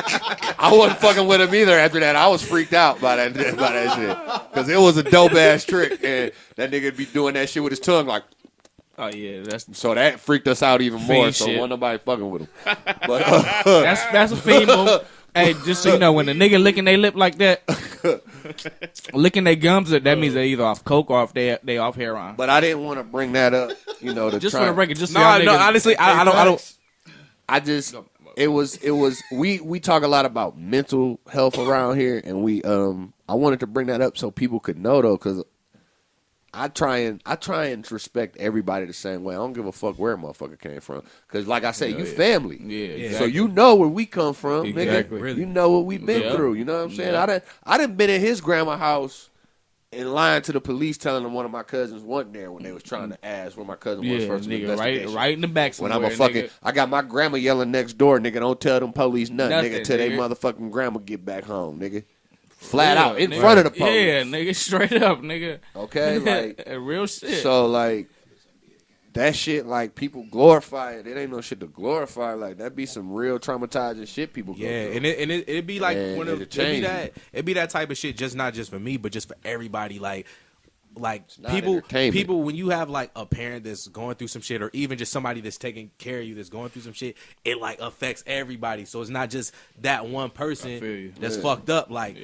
I wasn't fucking with him either after that. I was freaked out by that shit. Because it was a dope ass trick. And that nigga be doing that shit with his tongue like, oh yeah, so that freaked us out even more. Fiend So shit. wasn't nobody fucking with him. But that's a fiend move. Hey, just so you know, when the nigga licking their lip like that, licking their gums, that means they either off coke or if they off heroin. But I didn't want to bring that up, to just try. for the record, just so No, y'all niggas, honestly, I don't. I just it was we talk a lot about mental health around here, and I wanted to bring that up so people could know though, because I try and respect everybody the same way. I don't give a fuck where a motherfucker came from, because like I said, you family, Yeah, so you know where we come from, Exactly. nigga. You know what we've been through. You know what I'm saying? I done been in his grandma's house and lying to the police, telling them one of my cousins wasn't there when they was trying to ask where my cousin was first. nigga, right in the back When somewhere, I'm a fucking, nigga. I got my grandma yelling next door, nigga. Don't tell them police nothing, nigga, till they nigga. motherfucking grandma get back home, nigga. Flat Yeah, out in nigga. front of the police. Yeah, nigga, straight up, nigga. Okay, like real shit. So like that shit, like people glorify it. It ain't no shit to glorify. Like that be some real traumatizing shit people go Yeah, through. and it'd be like And it'd be that type of shit, just not just for me, but just for everybody. Like not people entertainment. when you have like a parent that's going through some shit, or even just somebody that's taking care of you that's going through some shit, it like affects everybody. So it's not just that one person that's fucked up. Like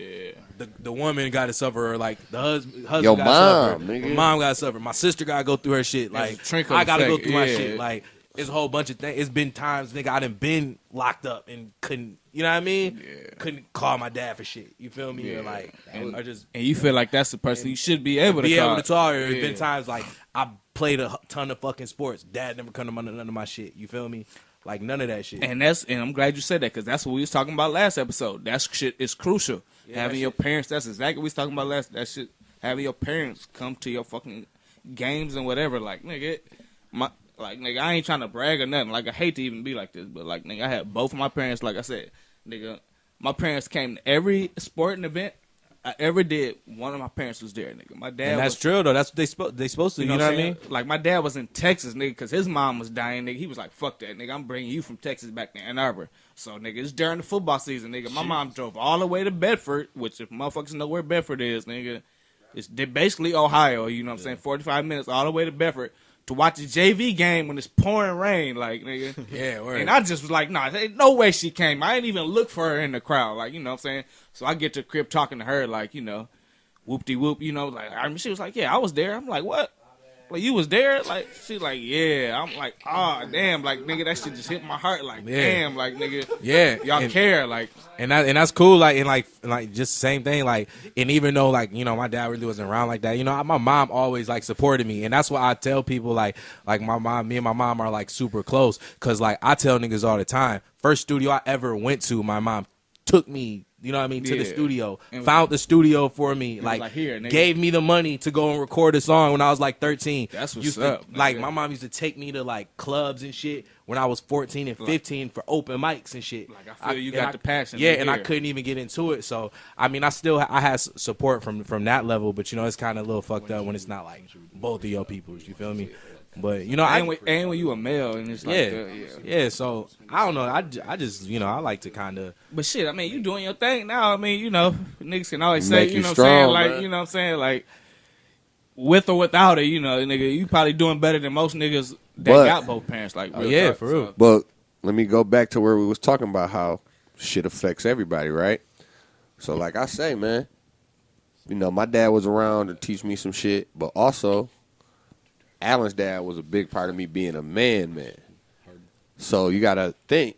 the woman got to suffer, or like the husband Your got to mom, suffer, nigga. my mom got to suffer, my sister got to go through her shit. Like trickle I got to go effect, through my yeah. shit. Like it's a whole bunch of things. It's been times, nigga, I done been locked up and couldn't, you know what I mean? Yeah. Couldn't call my dad for shit. You feel me? Yeah. Or like, or just And you feel like that's the person you should be able to be call. able to talk. Or Yeah. it's been times like I played a ton of fucking sports. Dad never come to none of my shit. You feel me? Like none of that shit. And I'm glad you said that, because that's what we was talking about last episode. That shit is crucial. Yeah, Having that your shit- parents, that's exactly what we was talking about last. That shit, having your parents come to your fucking games and whatever. Like, nigga, nigga, I ain't trying to brag or nothing. Like, I hate to even be like this, but like, nigga, I had both of my parents. Like I said, nigga, my parents came to every sporting event I ever did. One of my parents was there, nigga. My dad. And that's was, true though. That's what they supposed to. You know what I mean? Like, my dad was in Texas, nigga, because his mom was dying, nigga. He was like, fuck that, nigga. I'm bringing you from Texas back to Ann Arbor. So, nigga, it's during the football season, nigga. My mom drove all the way to Bedford, which if motherfuckers know where Bedford is, nigga, it's basically Ohio, you know what I'm saying? 45 minutes all the way to Bedford to watch a JV game when it's pouring rain, like, nigga. Yeah, word. And I just was like, nah, there ain't no way she came. I didn't even look for her in the crowd, like, you know what I'm saying? So I get to the crib talking to her, like, you know, whoop-de-whoop, you know, like, she was like, yeah, I was there. I'm like, what? Like, you was there? Like, she like, yeah. I'm like, damn, like, nigga, that shit just hit my heart, like, damn, like, nigga, Yeah, y'all care, like. And that's cool, like, and like just the same thing, like, and even though, like, you know, my dad really wasn't around like that, you know, my mom always, like, supported me, and that's why I tell people, like my mom, me and my mom are, like, super close, because, like, I tell niggas all the time, first studio I ever went to, my mom took me, you know what I mean, to the Yeah. studio, And found the studio for me, was like here, nigga. gave me the money to go and record a song when I was, like, 13. That's what's Used up, to, like, nigga. my mom used to take me to, like, clubs and shit when I was 14 and 15 for open mics and shit. Like, I feel you and got the passion Yeah, to and I hear. couldn't even get into it. So, I mean, I had support from that level, but, you know, it's kind of a little fucked up when it's not, like, both of your peoples, you feel me? But, you know, And when you a male, and it's like, yeah, so, I don't know. I just, you know, I like to kind of. But shit, I mean, you doing your thing now. I mean, you know, niggas can always say, Make you you know strong, what I'm saying? Like, man. you know what I'm saying? Like, with or without it, you know, nigga, you probably doing better than most niggas that But- got both parents. Like, real yeah, talk. for real. So, But let me go back to where we was talking about how shit affects everybody, right? So like I say, man, you know, my dad was around to teach me some shit, but also Alan's dad was a big part of me being a man. So you gotta think,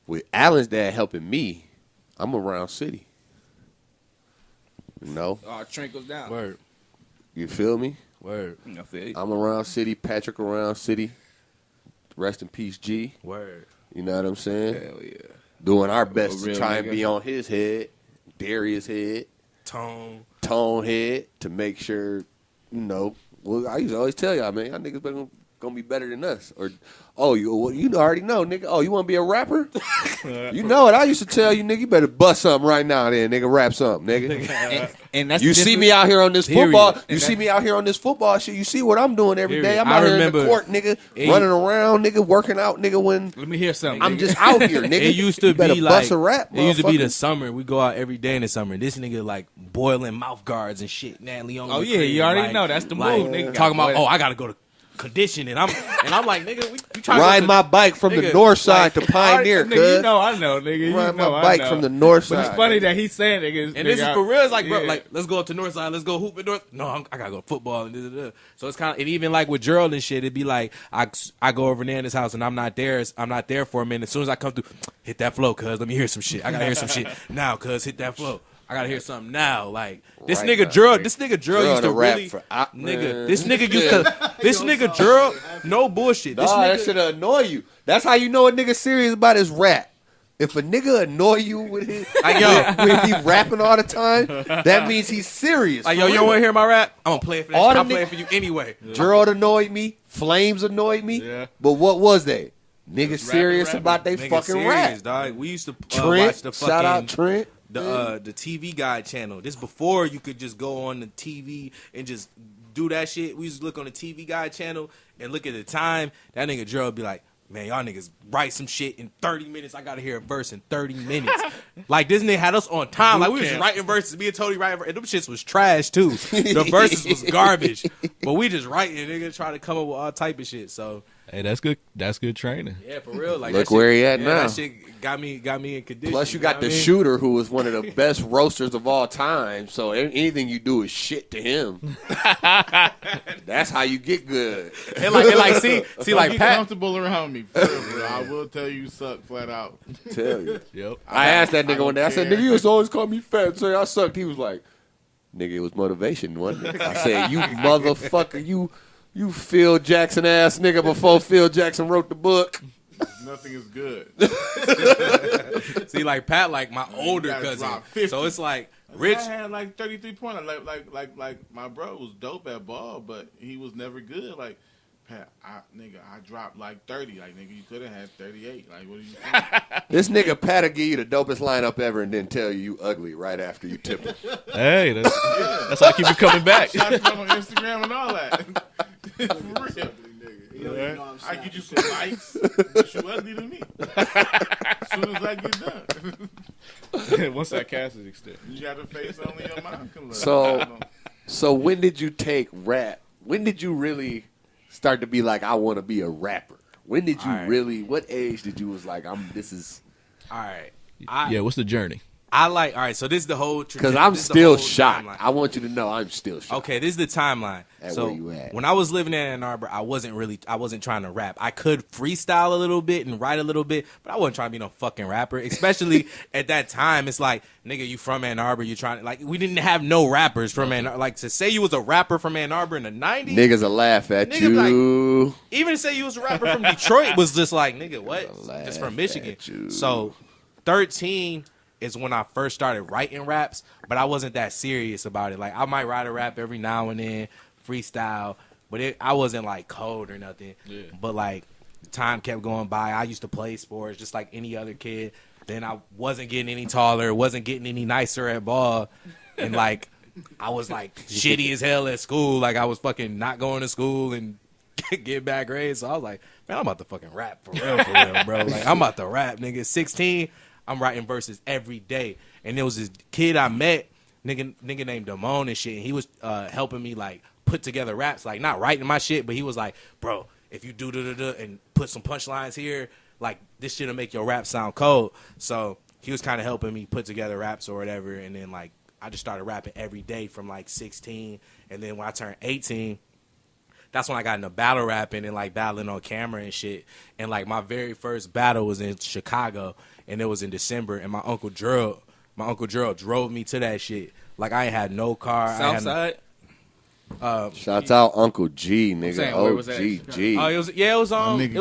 with Alan's dad helping me, I'm around Ciddy. You know, trickles down. Word, you feel me? word, I feel you. I'm around Ciddy, Patrick around Ciddy. Rest in peace, G. word. You know what I'm saying? Hell yeah. Doing our best to real try and nigga. be on his head, Darius' head, Tone head, to make sure, you know. Well, I used to always tell y'all, man, y'all niggas gonna be better than us. Or, you already know, nigga. Oh, you want to be a rapper? You know it. I used to tell you, nigga, you better bust something right now, then, nigga. Rap something, nigga. And that's You the see difference- me out here on this Period. football. And You see me out here on this football shit. You see what I'm doing every day. Period. I'm I out here in remember- the court, nigga, running around, nigga, working out, nigga. When Let me hear something. I'm nigga. just out here, nigga. It used to You better be bust like a rap. it used to be the motherfucker. summer. We go out every day in the summer. This nigga like boiling mouth guards and shit. Natalie on. Oh, the yeah, crib, you already like- know. That's the like, move, nigga. Talking about, Gotta I gotta go to conditioning. I'm like, nigga, we trying Ride to my bike from the nigga, north side like, to Pioneer, Nigga, cuz. you know, I know, nigga. You Ride know, my I bike know. from the north But side. it's funny that he's saying, nigga. And this is for real. It's like, bro, yeah. like, let's go up to North Side. Let's go hoop at North. No, I gotta go to football. And da-da-da. So it's kind of, and even like with Gerald and shit, it'd be like, I go over Nana's house and I'm not there for a minute. As soon as I come through, hit that flow, cuz. Let me hear some shit. I gotta hear some shit now, cuz. Hit that flow. I gotta hear something now. Like this Right nigga now, Gerald, nigga. this nigga Gerald Gerald used to a rap really, for- nigga. man. This nigga used to, this nigga Gerald, no bullshit. This Nah, that nigga, should annoy you. That's how you know a nigga serious about his rap. If a nigga annoy you with his, Like, yo. when he rapping all the time, that means he's serious. like, for yo, you real. don't want to hear my rap? I'm gonna play it for that All shit. the I'm playing nigg- for you anyway. Gerald annoyed me. Flames annoyed me. Yeah. But what was they? Niggas serious rapping. about they Nigga fucking serious, rap. dog. We used to Trent, watch the fucking shout out Trent. the TV Guide channel. This before you could just go on the TV and just do that shit. We used to look on the TV Guide channel and look at the time. That nigga Gerald be like, man, y'all niggas write some shit in 30 minutes. I gotta hear a verse in 30 minutes. Like this nigga had us on time. Like we was just writing verses. Me and Tony writing verses. And them shits was trash too. The verses was garbage. But we just writing, nigga, trying to come up with all type of shit. So Hey, that's good. That's good training. yeah, for real. Like Look that shit, where he at yeah, now. That shit got me in condition. Plus, you got know the what I mean? shooter, who is one of the best roasters of all time. So anything you do is shit to him. That's how you get good. And like, see, like get Pat. comfortable around me. For real, bro. I will tell you suck flat out. Tell you. Yep. I asked that nigga don't one day. I said, care. "Nigga, you used to always call me fat and say I sucked." He was like, "Nigga, it was motivation, wasn't it?" I said, "You motherfucker, you Phil Jackson ass nigga before Phil Jackson wrote the book." Nothing is good. See, like Pat, like my older gotta cousin. drop 50. So it's like Rich. I had like 33 points. Like my bro was dope at ball, but he was never good. Like Pat, I dropped like 30. Like nigga, you could have had 38. Like what are you saying? This nigga Pat'll give you the dopest lineup ever and then tell you ugly right after you tip him. Hey, that's how I keep you coming back. Shout you out on Instagram and all that. For real. I get you some likes, but you ugly to me. As soon as I get done, Once that cast is extended. you got a face only your mom can look. So when did you take rap? When did you really start to be like, I want to be a rapper? When did you really? What age did you was like, this is? All right. Yeah, what's the journey? All right, so this is the whole Because I'm still shocked. I want you to know I'm still shocked. Okay, this is the timeline. So where you at? when I was living in Ann Arbor, I wasn't trying to rap. I could freestyle a little bit and write a little bit, but I wasn't trying to be no fucking rapper. Especially at that time, it's like, nigga, you from Ann Arbor, you trying to, like, we didn't have no rappers from Ann Arbor. Like, to say you was a rapper from Ann Arbor in the 90s, Niggas will laugh at Niggas you. even to say you was a rapper from Detroit was just like, nigga, what? Just from Michigan. So 13 is when I first started writing raps, but I wasn't that serious about it. Like, I might write a rap every now and then, freestyle, but I wasn't like cold or nothing. Yeah. But like, time kept going by. I used to play sports just like any other kid. Then I wasn't getting any taller, wasn't getting any nicer at ball, and like, I was like shitty as hell at school. Like, I was fucking not going to school and get bad grades. So I was like, man, I'm about to fucking rap for real, bro. Like, I'm about to rap, nigga. 16. I'm writing verses every day. And there was this kid I met, nigga named Damone and shit, and he was helping me, like, put together raps, like, not writing my shit, but he was like, bro, if you do da-da-da and put some punchlines here, like, this shit'll make your rap sound cold. So he was kind of helping me put together raps or whatever, and then, like, I just started rapping every day from, like, 16, and then when I turned 18, that's when I got into battle rapping and, like, battling on camera and shit. And, like, my very first battle was in Chicago, and it was in December, and my Uncle Gerald drove me to that shit. Like, I ain't had no car. Southside? Shouts out Uncle G, nigga. saying, where was that? OGG. Oh, it was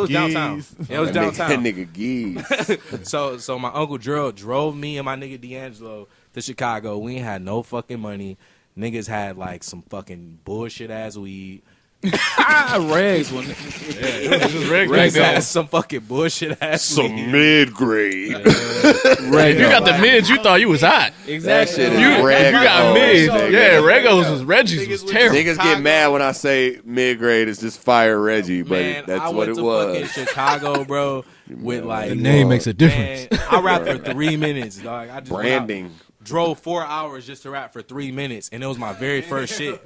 downtown. Geese. It was downtown. That nigga Geese. So my Uncle Gerald drove me and my nigga D'Angelo to Chicago. We ain't had no fucking money. Niggas had, like, some fucking bullshit ass weed. Regs when Rex had some fucking bullshit ass weed. Some mid-grade. If you got the mids, you thought you was hot. That shit is If you got mids, nigga. yeah, Regos was Reggie's was terrible. Niggas get mad when I say mid-grade is just fire Reggie, but Man, that's I what went it to was. fucking Chicago, bro, with like The name makes a difference. Man, I rapped for 3 minutes, dog. I just Branding. drove 4 hours just to rap for 3 minutes, and it was my very first shit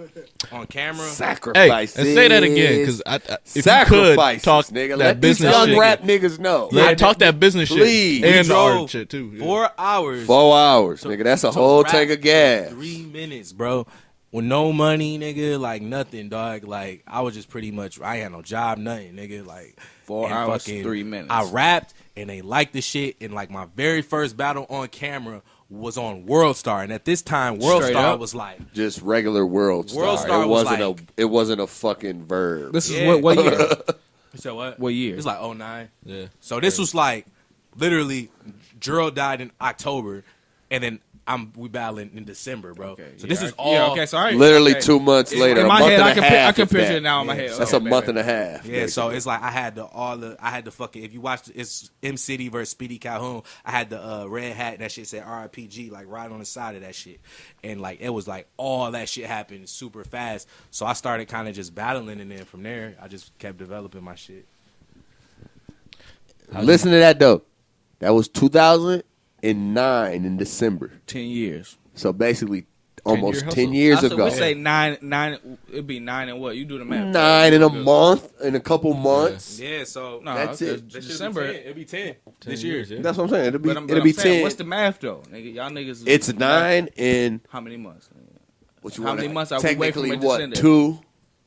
on camera. Hey, and Sacrifices. say that again, because if you could Sacrifices, talk nigga. that Let these business young shit, rap niggas know. talk that business Please. shit and the drove art shit too. Yeah. 4 hours. 4 hours, nigga. That's a to whole rap tank of for gas. 3 minutes, bro. With no money, nigga, like nothing, dog. Like, I was just pretty much, I had no job, nothing, nigga. Like, 4 and hours, fucking- 3 minutes. I rapped, and they liked the shit, and like my very first battle on camera was on World Star, and at this time, World Straight Star up? was like, Just regular World Star. World Star it was wasn't like- it wasn't a fucking verb. This is Yeah. what year? you said what? What year? It's like 09. Yeah. So this was like, literally, Gerald died in October, and then we battling in December, bro. So this is all. Yeah, okay, so all right. Literally Okay. 2 months later. In a my month head, and I a can half. picture if it that. now in my head. That's Oh, a month baby. and a half. Yeah, so it's like I had the fucking, if you watch, it's M City versus Speedy Calhoun. I had the red hat, and that shit said RIPG, like right on the side of that shit. And like, it was like all that shit happened super fast. So I started kind of just battling, and then from there, I just kept developing my shit. Listen to that though. That was 2009 in December. 10 years. So basically, almost 10 hustle. years So ago. we say 9. It'd be 9 and what? You do the math. 9 in a month, in a couple months. Yeah, so No, That's okay. it. December. It'll be 10 this 10 year. years, yeah. That's what I'm saying. It'll be, But I'm it'll be saying, 10. what's the math though, nigga? Y'all niggas. It's 9 in How many months? Nigga? what you How want. many months are we away Technically, from a what? December? 2.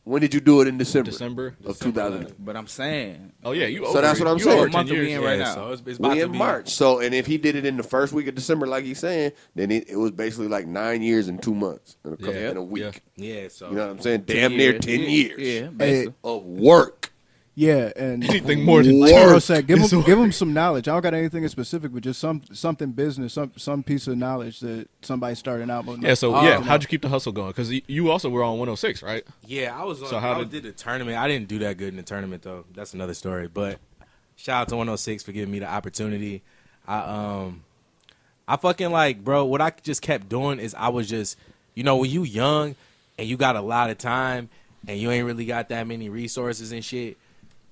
When did you do it in December? December. Of 2000. But I'm saying. Oh yeah, you. So that's what I'm saying. What month are we in right Yeah, now? so it's about We to in be March. So, and if he did it in the first week of December, like he's saying, then it was basically like 9 years and 2 months in a, couple, Yeah. in a week. Yeah. Yeah, so You know what I'm saying? Damn near 10 years Yeah, basically. of work. Yeah, and Anything more than like Work. Burr said, give is him some knowledge. I don't got anything specific, but just something business, some piece of knowledge that somebody starting out. But Yeah. So how'd you keep the hustle going? Because you also were on 106, right? yeah, I was on. So how I did- did the tournament. I didn't do that good in the tournament though. That's another story. But shout out to 106 for giving me the opportunity. I fucking like, bro. What I just kept doing is I was just, when you young and you got a lot of time and you ain't really got that many resources and shit.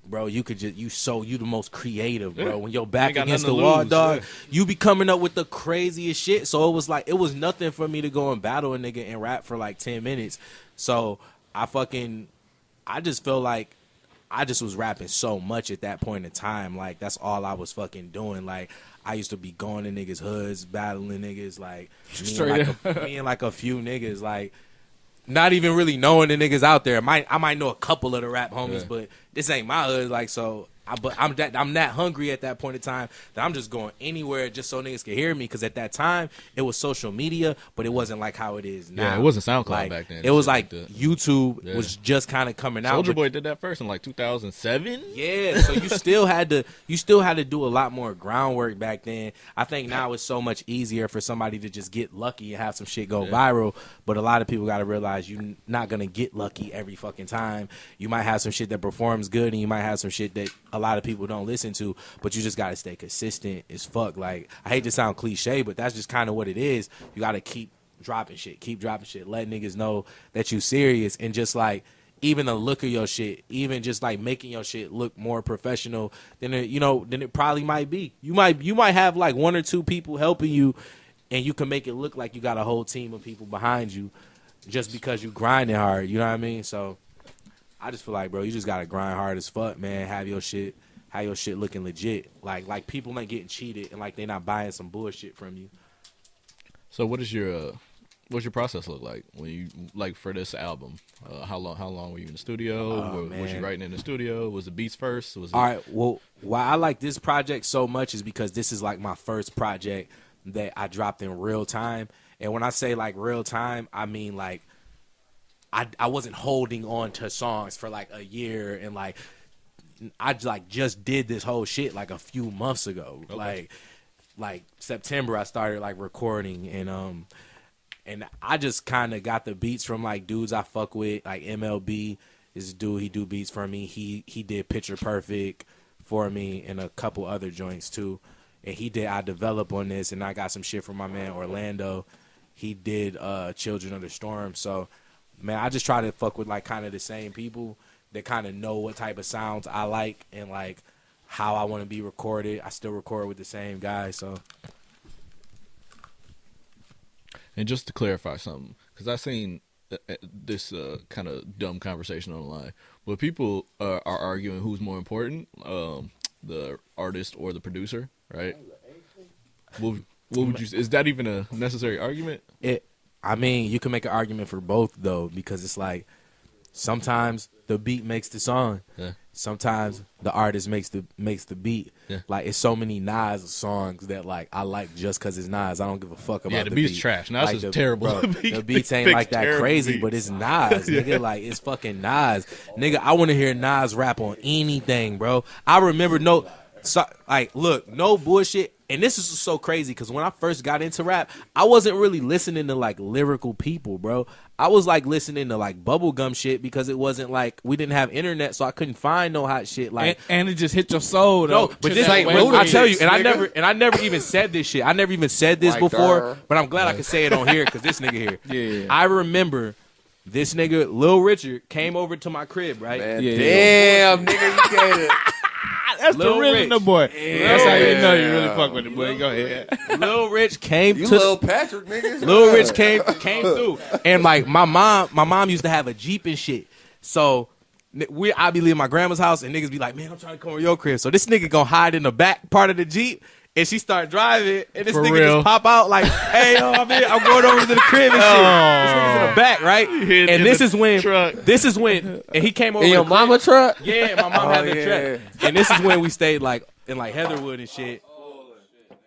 Bro, you could just you the most creative, bro. Yeah. When you're back Ain't got against the nothing to wall, lose, dog, yeah. you be coming up with the craziest shit. So it was nothing for me to go and battle a nigga and rap for like 10 minutes. So I just feel like I just was rapping so much at that point in time. Like that's all I was fucking doing. Like I used to be going to niggas' hoods, battling niggas, like me and like a few niggas, like not even really knowing the niggas out there. I might know a couple of the rap homies, Yeah. but this ain't my hood. Like so, I'm that hungry at that point in time that I'm just going anywhere just so niggas can hear me. Because at that time it was social media, but it wasn't like how it is now. Yeah, it wasn't SoundCloud Like, back then. It was Shit like that. YouTube Yeah. was just kind of coming out. Soldier but- Boy did that first in like 2007. yeah, so you still had to do a lot more groundwork back then. I think now it's so much easier for somebody to just get lucky and have some shit go viral. But a lot of people got to realize you're not gonna get lucky every fucking time. You might have some shit that performs good, and you might have some shit that a lot of people don't listen to. But you just got to stay consistent as fuck. Like I hate to sound cliche, but that's just kind of what it is. You got to keep dropping shit, let niggas know that you serious, and just like. Even the look of your shit, even just like making your shit look more professional than it probably might be. You might have like 1 or 2 people helping you, and you can make it look like you got a whole team of people behind you, just because you grinding hard. You know what I mean? So I just feel like, bro, you just gotta grind hard as fuck, man. Have your shit looking legit. Like people ain't getting cheated and like they not buying some bullshit from you. So what's your process look like when you like for this album? How long were you in the studio? Was you writing in the studio? Was the beats first? All right. Well, why I like this project so much is because this is like my first project that I dropped in real time. And when I say like real time, I mean like I wasn't holding on to songs for like a year, and like I like just did this whole shit like a few months ago. Okay. Like September I started like recording, and I just kind of got the beats from like dudes I fuck with, like MLB is a dude, he do beats for me. He did Picture Perfect for me and a couple other joints too. And I develop on this, and I got some shit from my man Orlando. He did Children of the Storm. So man, I just try to fuck with like kind of the same people that kind of know what type of sounds I like and like how I want to be recorded. I still record with the same guy, so. And just to clarify something, because I seen this kind of dumb conversation online, where people are arguing who's more important, the artist or the producer, right? What would you? Is that even a necessary argument? I mean, you can make an argument for both though, because it's like sometimes the beat makes the song. Yeah. Sometimes the artist makes the beat. Yeah. Like it's so many Nas songs that like I like just because it's Nas. I don't give a fuck about the the beat's beat. trash. Nas Like is terrible. Bro, The the beats ain't picks like that terrible crazy, beats. but it's Nas, nigga. Like it's fucking Nas, nigga. I want to hear Nas rap on anything, bro. I remember no bullshit. And this is so crazy because when I first got into rap, I wasn't really listening to like lyrical people, bro. I was like listening to like bubblegum shit because it wasn't like we didn't have internet, so I couldn't find no hot shit. Like and it just hit your soul though. no, but this like ain't. I tell you, Ludacris, and I never even said this shit. I never even said this Like before, Burr. but I'm glad I can say it on here because this nigga here. Yeah. I remember this nigga Lil Richard came over to my crib, right? Man, Yeah. damn, nigga, you gave it. That's the Lil real Rich. the boy. That's how you know you really fuck with the boy. Go ahead. Lil Rich came You to little Patrick, nigga. Lil Rich came through, and like my mom used to have a Jeep and shit. So I be leaving my grandma's house, and niggas be like, "Man, I'm trying to come to your crib." So this nigga gonna hide in the back part of the Jeep, and she start driving, and this For nigga real? just pop out like, "Hey, yo, I'm going over to the crib and shit." This nigga's in the back, right? Hid And in this the is when truck. and he came over. In to your the crib. mama truck? Yeah, my mom had the truck, and this is when we stayed like in like Heatherwood and shit,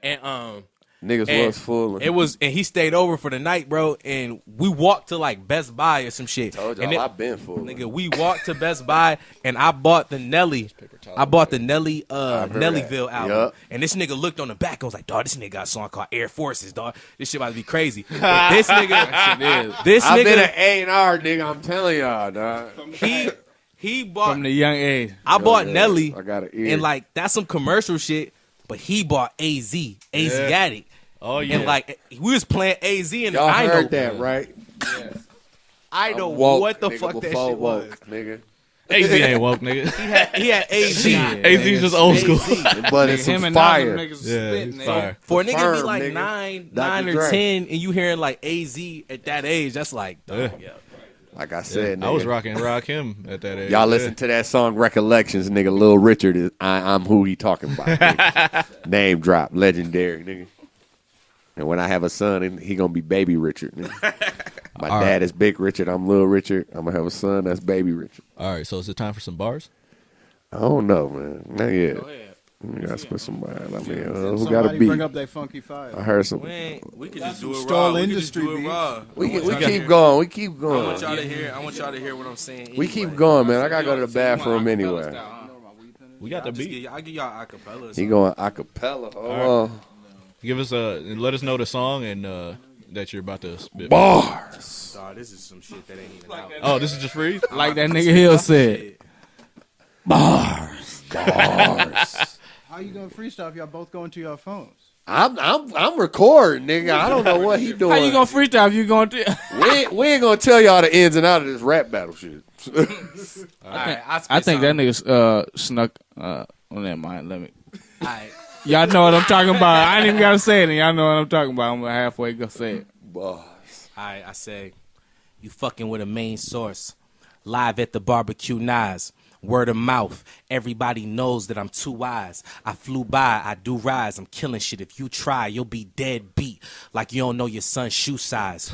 and Niggas and was full. and he stayed over for the night, bro. And we walked to like Best Buy or some shit. Told and y'all I've been full. nigga, we walked to Best Buy and I bought the Nelly. I bought the Nelly Nellyville album. Yup. And this nigga looked on the back and was like, "Dog, this nigga got a song called Air Forces, dog. This shit about to be crazy." But this nigga, this I've been nigga, an A&R nigga, I'm telling y'all, dog. he bought. From the young age. I bought yeah, Nelly. I got an ear. And like that's some commercial shit. But he bought Asiatic. Oh yeah. And like we was playing AZ and Y'all I heard know that, right? I know Woke, what the nigga, fuck that before shit was. woke, nigga. AZ ain't woke, nigga. He had AZ. AZ's just old school. But it's Him some and fire. niggas was Yeah, spitting, he's nigga. fire. For a nigga to be Firm, like nigga. 9 Dr. or Dre. 10 and you hearing like AZ at that age, that's like, dog, Yeah. yeah. Like I said, nigga. I was rocking Rakim at that age. Y'all listen to that song Recollections, nigga. Lil Richard is I'm who he talking about. nigga. Name drop, legendary, nigga. And when I have a son, he gonna be Baby Richard. Nigga. My dad is Big Richard. I'm Lil Richard. I'm gonna have a son that's Baby Richard. All right, so is it time for some bars? I don't know, man. Not yet. Go ahead. You gotta spit some bars. I mean, who Somebody got a beat? bring up that funky fire. I heard some. We could just do it Stole raw. industry We could just do it beef. raw. We I want keep y'all going. We keep I want going. y'all to hear. I want y'all to hear what I'm saying. We keep going, man. I gotta go to the bathroom anyway. We got the beat. I give y'all acapella. He going acapella. Hold on. Give us let us know the song and that you're about to spit. Bars. Dog, this is some shit that ain't even out. Oh, this is just free? Like that nigga Hill said. Bars. How you gonna freestyle if y'all both going to your phones? I'm recording, nigga. I don't know what he doing. How you gonna freestyle if you going to? we ain't gonna tell y'all the ins and outs of this rap battle shit. I think that nigga snuck. Well, never mind. Let me. Alright. Y'all know what I'm talking about. I ain't even gotta say it. And y'all know what I'm talking about. I'm gonna halfway go say it. Bars. I say, you fucking with a main source. Live at the barbecue Nas. Word of mouth. Everybody knows that I'm too wise. I flew by. I do rise. I'm killing shit. If you try, you'll be dead beat. Like you don't know your son's shoe size.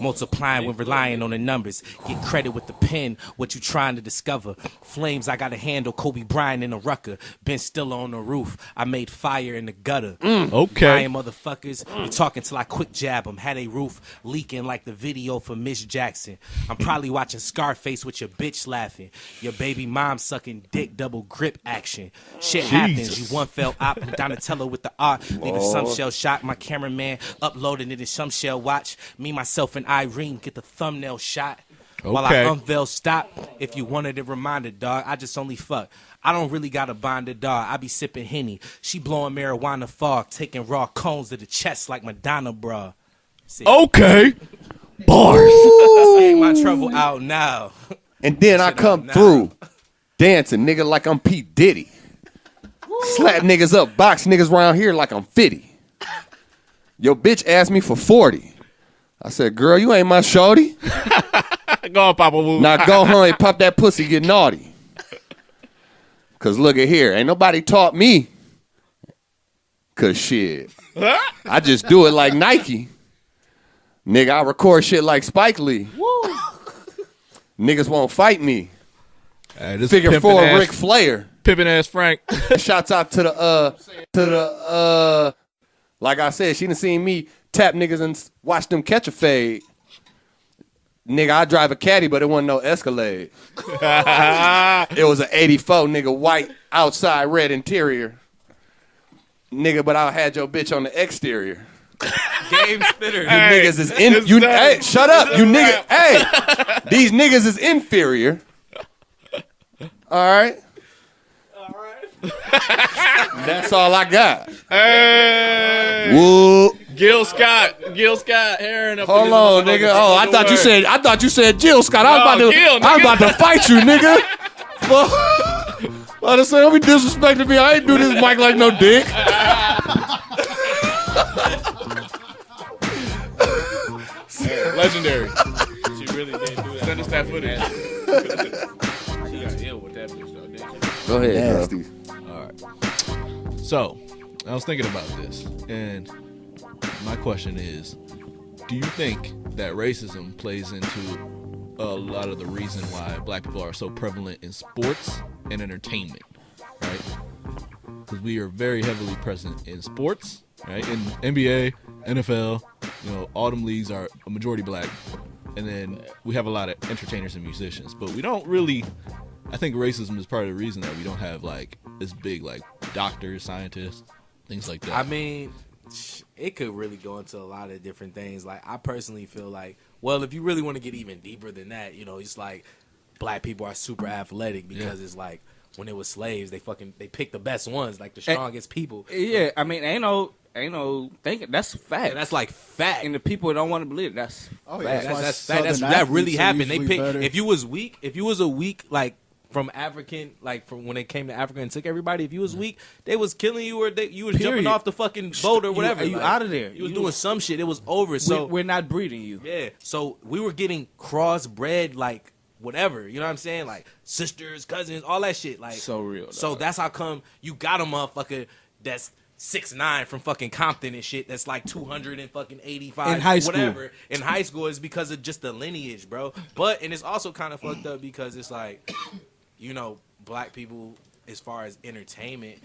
Multiplying when relying on the numbers. Get credit with the pen. What you trying to discover. Flames, I got to handle Kobe Bryant in a rucker. Ben Stiller on the roof. I made fire in the gutter. Okay. Lying motherfuckers. You talking till I quick jab them. Had a roof leaking like the video for Miss Jackson. I'm probably watching Scarface with your bitch laughing. Your baby mom sucking dick, double grip action. Shit happens. You one fell op. I'm Donatello with the art. Leaving some shell shot. My cameraman uploading it in some shell watch. Me, myself, and Irene get the thumbnail shot. While I Okay. unveil stop. If you wanted a reminder, dog, I just only fuck. I don't really got a bonded dog. I be sipping Henny. She blowing marijuana fog. Taking raw cones to the chest like Madonna, bruh. Okay. Bars. Ain't my trouble out now. And then I come Nah. through dancing, nigga, like I'm Pete Diddy. Slap niggas up, box niggas around here like I'm 50. Your bitch asked me for 40. I said, girl, you ain't my shorty. Go on, Papa Woo. Now go home and pop that pussy, get naughty. Cause look at here, ain't nobody taught me. Cause shit, I just do it like Nike. Nigga, I record shit like Spike Lee. Niggas won't fight me. Hey, this Figure pimpin' 4 ass- Ric Flair. Pimpin' ass Frank. Shouts out to the like I said, she done seen me tap niggas and watch them catch a fade. Nigga, I drive a caddy, but it wasn't no Escalade. It was an 84, nigga, white outside, red interior. Nigga, but I had your bitch on the exterior. Game spitter. You niggas is in you. Hey, shut up, you niggas. Hey, these niggas is inferior. All right. That's all I got. Hey. Woo. Gil Scott, Heron. Up in Hold this on, motherfucker. nigga. Oh, I thought you said Jill Scott. I was No, Gil, about to fight you, nigga. I just say, don't be disrespecting me. I ain't do this mic like no dick. Legendary. She really didn't do that. Send us that footage. She got ill with that bitch though, didn't she? Go ahead, Nasty. So, I was thinking about this, and my question is, do you think that racism plays into a lot of the reason why black people are so prevalent in sports and entertainment, right? Because we are very heavily present in sports, right? In NBA, NFL, all them leagues are a majority black, and then we have a lot of entertainers and musicians, but we don't really. I think racism is part of the reason that we don't have like as big like doctors, scientists, things like that. I mean, it could really go into a lot of different things. Like, I personally feel like, well, if you really want to get even deeper than that, it's like black people are super athletic because it's like when it was slaves, they picked the best ones, like the strongest people. Yeah, I mean, ain't no thinking. That's fact. Yeah, that's like fact. And the people don't want to believe it. That's fact. That's fact. That really happened. They picked if you was a weak like. From African, like from when they came to Africa and took everybody, if you was weak, they was killing you or you was jumping off the fucking boat or whatever. You out of there. You was doing some shit. It was over. So we're not breeding you. Yeah. So we were getting crossbred, like whatever. You know what I'm saying? Like sisters, cousins, all that shit. Like so real. So that's how come you got a motherfucker that's 6'9" from fucking Compton and shit. That's like 285 in high school. Whatever in high school is because of just the lineage, bro. But and it's also kind of fucked up because it's like. Black people, as far as entertainment,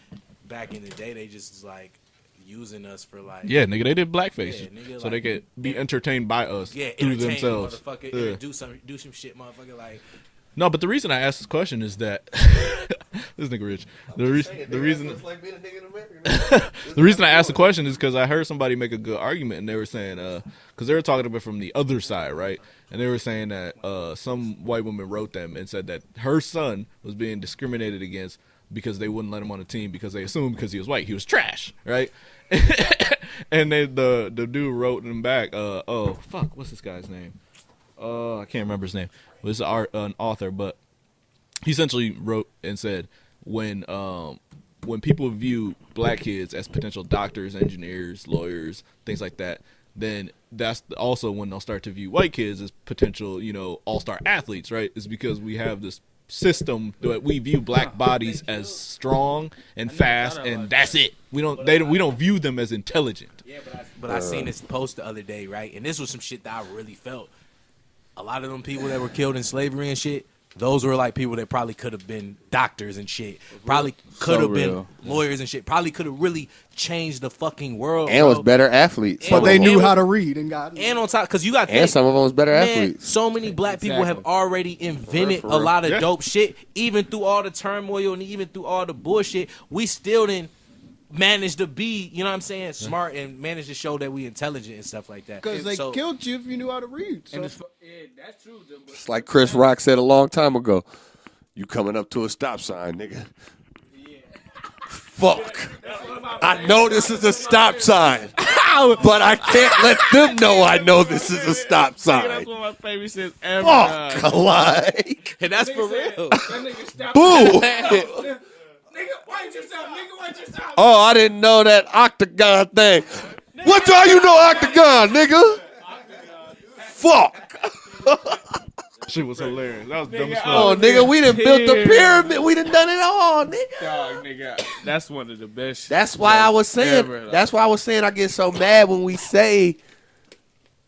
back in the day, they just like using us for like. Yeah, nigga, they did blackface, nigga, so like, they could be entertained by us through themselves. Motherfucker, Yeah. do some shit, motherfucker. Like, no, but the reason I asked this question is that this nigga rich. The reason I asked the question is because I heard somebody make a good argument, and they were saying, because they were talking about it from the other side, right? And they were saying that some white woman wrote them and said that her son was being discriminated against because they wouldn't let him on the team because they assumed because he was white he was trash, right? And the dude wrote them back. What's this guy's name? I can't remember his name. Well, it's an author, but he essentially wrote and said when people view black kids as potential doctors, engineers, lawyers, things like that, then that's also when they'll start to view white kids as potential, all-star athletes, right? It's because we have this system that we view black bodies as strong and fast, and that's it. We don't view them as intelligent. Yeah, but I seen this post the other day, right? And this was some shit that I really felt. A lot of them people that were killed in slavery and shit, those were like people that probably could have been doctors and shit. Probably could have been lawyers and shit. Probably could have really changed the fucking world. And was better athletes. But they knew how to read and got. And on top, because you got. And some of them was better athletes. So many black people have already invented a lot of dope shit. Even through all the turmoil and even through all the bullshit, we still didn't manage to be, smart and manage to show that we intelligent and stuff like that. Because they killed you if you knew how to read. So. That's true. It's like Chris Rock said a long time ago. You coming up to a stop sign, nigga. Yeah. Fuck. I know this is a stop sign. But I can't let them know I know this is a stop sign. That's one of my favorite shit ever. Fuck, like. And that's for real. Boo. Oh, I didn't know that octagon thing. What do you know octagon, nigga? Fuck. Shit was hilarious. That was dumb as fuck. Oh, nigga, we done built the pyramid. We done it all, nigga. Dog, nigga. That's one of the best. That's why I was saying. That's why I was saying I get so mad when we say,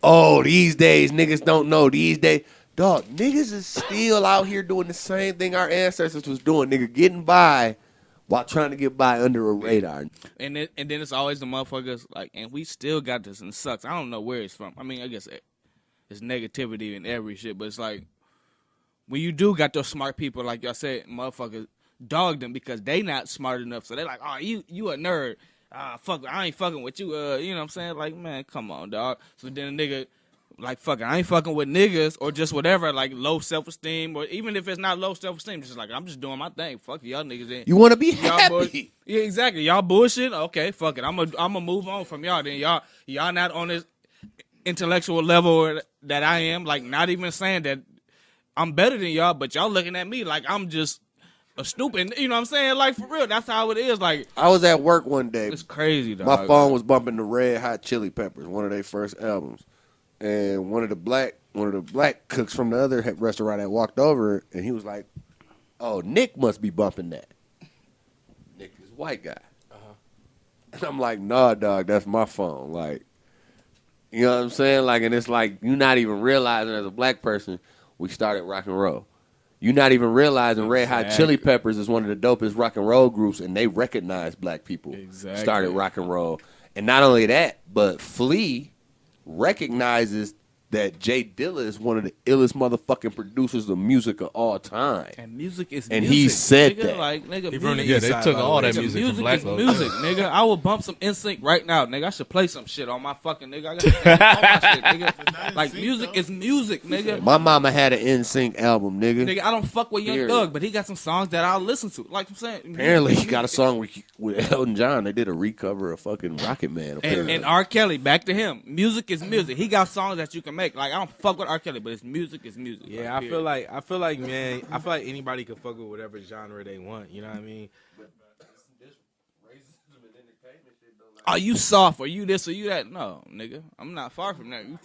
"Oh, these days niggas don't know." These days, dog, niggas is still out here doing the same thing our ancestors was doing. Nigga, getting by while trying to get by under a radar. And then it's always the motherfuckers like, and we still got this and it sucks. I don't know where it's from. I mean, I guess it's negativity in every shit, but it's like when you do got those smart people, like y'all said, motherfuckers dog them because they not smart enough. So they like, oh, you a nerd. Fuck, I ain't fucking with you. You know what I'm saying? Like, man, come on, dog. So then a nigga like, fuck it, I ain't fucking with niggas or just whatever, like low self-esteem, or even if it's not low self-esteem, just like, I'm just doing my thing. Fuck y'all niggas. In. You want to be happy. Yeah, exactly. Y'all bullshit? Okay, fuck it. I'm a move on from y'all. Then y'all not on this intellectual level that I am. Like, not even saying that I'm better than y'all, but y'all looking at me like I'm just stupid. You know what I'm saying? Like for real, that's how it is. Like I was at work one day. it's crazy, dog. My phone was bumping the Red Hot Chili Peppers, one of their first albums, and one of the black cooks from the other restaurant had walked over, and he was like, "Oh, Nick must be bumping that." Nick is a white guy, and I'm like, "Nah, dog, that's my phone." Like, you know what I'm saying? Like, and it's like you're not even realizing as a black person, we started rock and roll. You're not even realizing Red Hot Chili Peppers is one of the dopest rock and roll groups, and they recognize black people started rock and roll. And not only that, but Flea recognizes that Jay Dilla is one of the illest motherfucking producers of music of all time. And music is and music. he said nigga. that. Like, nigga, Yeah, they took all that music from Black is folks. music, nigga. I will bump some NSYNC right now, nigga. I should play some shit on my fucking nigga. I got all my shit, nigga. Like music is music, nigga. My mama had an NSYNC album, nigga. Nigga, I don't fuck with Young Period. Thug, but he got some songs that I'll listen to. Like I'm saying, Apparently, he got a song with Elton John. They did a recover of fucking Rocket Man. And R. Kelly, back to him. Music is music. He got songs that you can make. Like I don't fuck with R. Kelly, but it's music is music. Yeah, like, I feel like, man, I feel like anybody can fuck with whatever genre they want. You know what I mean? Are you soft? Are you this or you that? No, nigga. I'm not far from that. You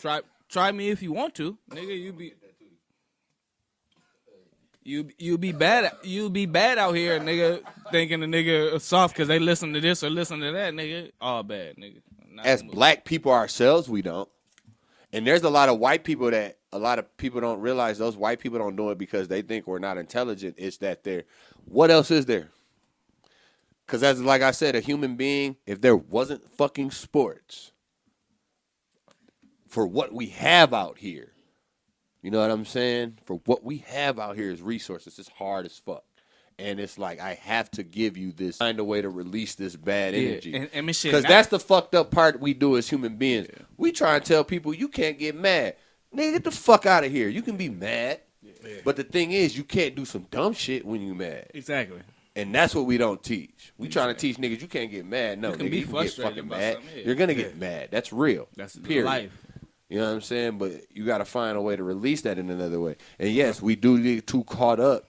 try me if you want to, nigga. You be bad out here, nigga. Thinking the nigga soft because they listen to this or listen to that, nigga. All bad, nigga. As black people ourselves, we don't. And there's a lot of white people that a lot of people don't realize. Those white people don't do it because they think we're not intelligent. It's that they're. What else is there? Because as like I said, a human being, if there wasn't fucking sports for what we have out here, you know what I'm saying? For what we have out here is resources. It's hard as fuck. And it's like, I have to give you this, find a way to release this bad energy. Because that's the fucked up part we do as human beings. Yeah. We try and tell people, you can't get mad. Nigga, get the fuck out of here. You can be mad. Yeah. But the thing is, you can't do some dumb shit when you mad. Exactly. And that's what we don't teach. We trying to teach niggas, you can't get mad. No, nigga, you can get fucking mad. You're going to get mad. That's real. That's period. Life. You know what I'm saying? But you got to find a way to release that in another way. And yes, we do get too caught up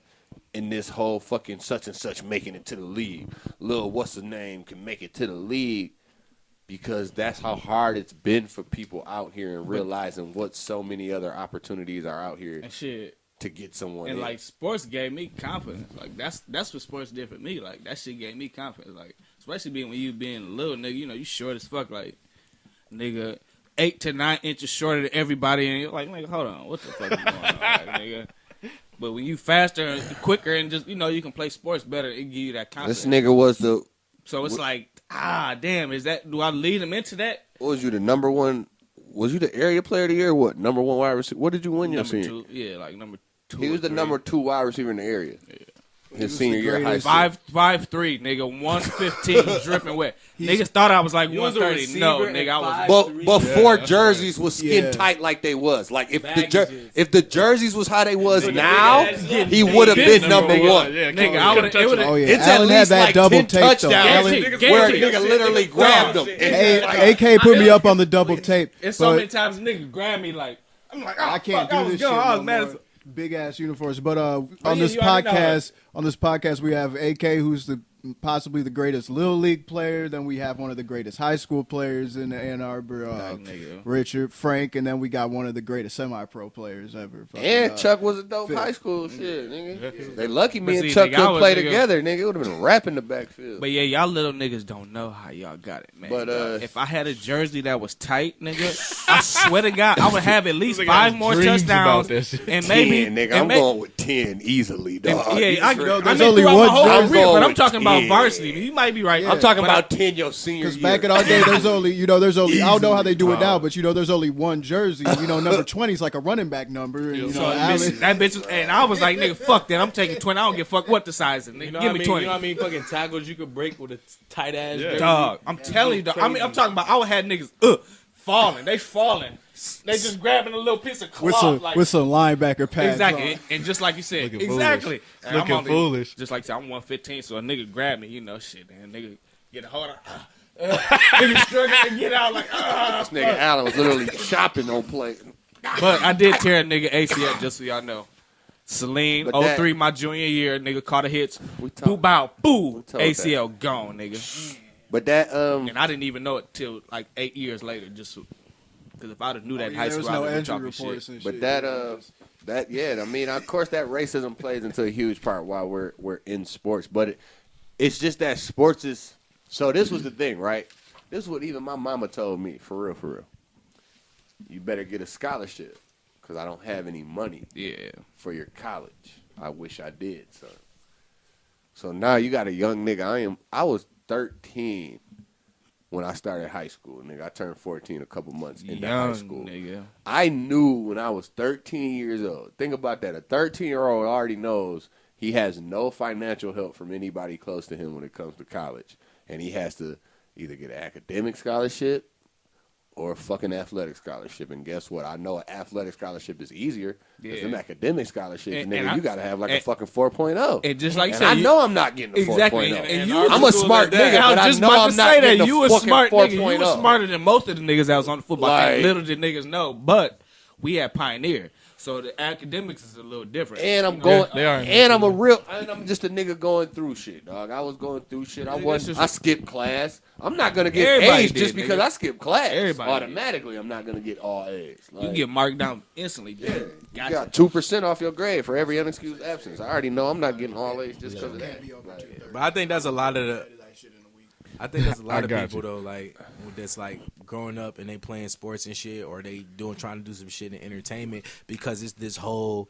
in this whole fucking such and such making it to the league. Lil what's his name can make it to the league because that's how hard it's been for people out here and realizing what so many other opportunities are out here and shit to get someone and in. Like sports gave me confidence. Like that's what sports did for me. Like that shit gave me confidence. Like especially when you being a little nigga, you know, you short as fuck, like nigga 8 to 9 inches shorter than everybody and you're like, nigga, hold on, what the fuck is going on? Like, nigga. But when you faster and quicker and just, you know, you can play sports better, it give you that confidence. This nigga was the... So it's like, damn, do I lead him into that? What was you, the number one... Was you the area player of the year or what? Number one wide receiver? What did you win your senior? Number 2, yeah, like number 2. He was the number 2 wide receiver in the area. Yeah. His senior year of high school. 5'3", nigga, 115, dripping wet. Niggas thought I was like 130. No, nigga, I was. Before jerseys was skin tight like they was. Like if the jerseys was how they was now, he would have been number 1. Yeah, nigga, I would have. It's at least like 10 touchdowns where a nigga literally grabbed him. AK put me up on the double tape. It's so many times niggas grab me like I'm like, I can't do this shit. I was mad as big ass uniforms. But on this podcast, we have AK, who's possibly the greatest Little League player. Then we have one of the greatest high school players in Ann Arbor, Richard Frank, and then we got one of the greatest semi-pro players ever. And Chuck was a dope high school shit, nigga. They lucky me and Chuck could play together, nigga. It would have been a rap in the backfield. But yeah, y'all little niggas don't know how y'all got it, man. But if I had a jersey that was tight, nigga, I swear to God, I would have at least 5 more touchdowns and maybe. 10, nigga, I'm going with 10 easily, dog. Yeah, there's only one jersey, but I'm talking about varsity. You might be right. Yeah. I'm talking about 10 your senior year. Because back in our day, there's only I don't know how they do it now, but there's only one jersey. Number 20 is like a running back number. And, that bitch, and I was like, nigga, fuck that. I'm taking 20. I don't give a fuck what the size is. Nigga, give me 20. You know what I mean? Fucking tackles you could break with a tight ass jersey. Dog, I'm telling you, dog. I mean, I'm talking about. I would have niggas falling. They falling. They just grabbing a little piece of cloth with some linebacker pads. Exactly, on. And just like you said, looking exactly. Looking foolish. Just like I said, I'm 115, so a nigga grab me, shit, and nigga get a hold on. Nigga struggle and get out like. This nigga Allen was literally shopping on play. But I did tear a nigga ACL, just so y'all know. Celine, But that- 03, my junior year, nigga, caught a hits. We talk- Boo, bow, boo. told ACL gone, nigga. But that And I didn't even know it till like 8 years later, just because if I'd have knew that in high there was school, no I'd have been injury talking reports shit. and But shit. that I mean, of course, that racism plays into a huge part while we're in sports. But it's just that sports is. So this was the thing, right? This is what even my mama told me, for real. You better get a scholarship because I don't have any money Yeah. for your college. I wish I did, son. So now you got a young nigga. I was 13 when I started high school, nigga. I turned 14 a couple months into high school. Nigga. I knew when I was 13 years old. Think about that. A 13-year-old already knows he has no financial help from anybody close to him when it comes to college. And he has to either get an academic scholarship or a fucking athletic scholarship. And guess what? I know an athletic scholarship is easier. Because them academic scholarships, And nigga, I- you got to have like a and- fucking 4.0. And just like you And said, I know I'm not getting a 4.0. exactly. And you I'm was a cool smart at that. nigga, but I I was just know about I'm to not say getting that. a You was fucking smart, nigga. You 4.0. was smarter than most of the niggas that was on the football Like- team. Little did niggas know, but we had Pioneer, so the academics is a little different. And I'm going, they are. and I'm just a nigga going through shit, dog. I was going through shit. I skipped class. I'm not gonna get Everybody A's just did, because nigga. I skipped class. Everybody Automatically, I'm not gonna get all A's. You Like, can get marked down instantly. Yeah, you got 2% off your grade for every unexcused absence. I already know I'm not getting all A's just because of that. Like, But I think that's a lot of the. I think there's a lot of got people though, like that's like growing up and they playing sports and shit, or they trying to do some shit in entertainment because it's this whole.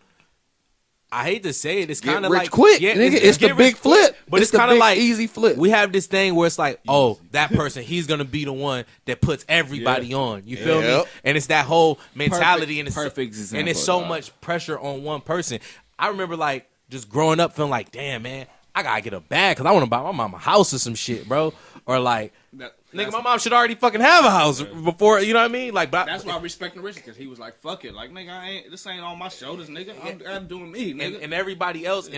I hate to say it, it's Get kind of rich like quick, nigga. It's the get big rich quick, flip. but It's it's the kind of big like easy flip. We have this thing where it's like, oh, that person, he's gonna be the one that puts everybody on. You feel me? Yep. And it's that whole mentality, and it's perfect example, and it's so dog. much pressure on one person. I remember like just growing up feeling like, damn man, I gotta get a bag because I want to buy my mom a house or some shit, bro. Or like, nigga, my mom should already fucking have a house before, you know what I mean? Like, but That's why I respect the rich because he was like, "Fuck it, like nigga, this ain't on my shoulders, nigga. I'm doing me, nigga." and everybody else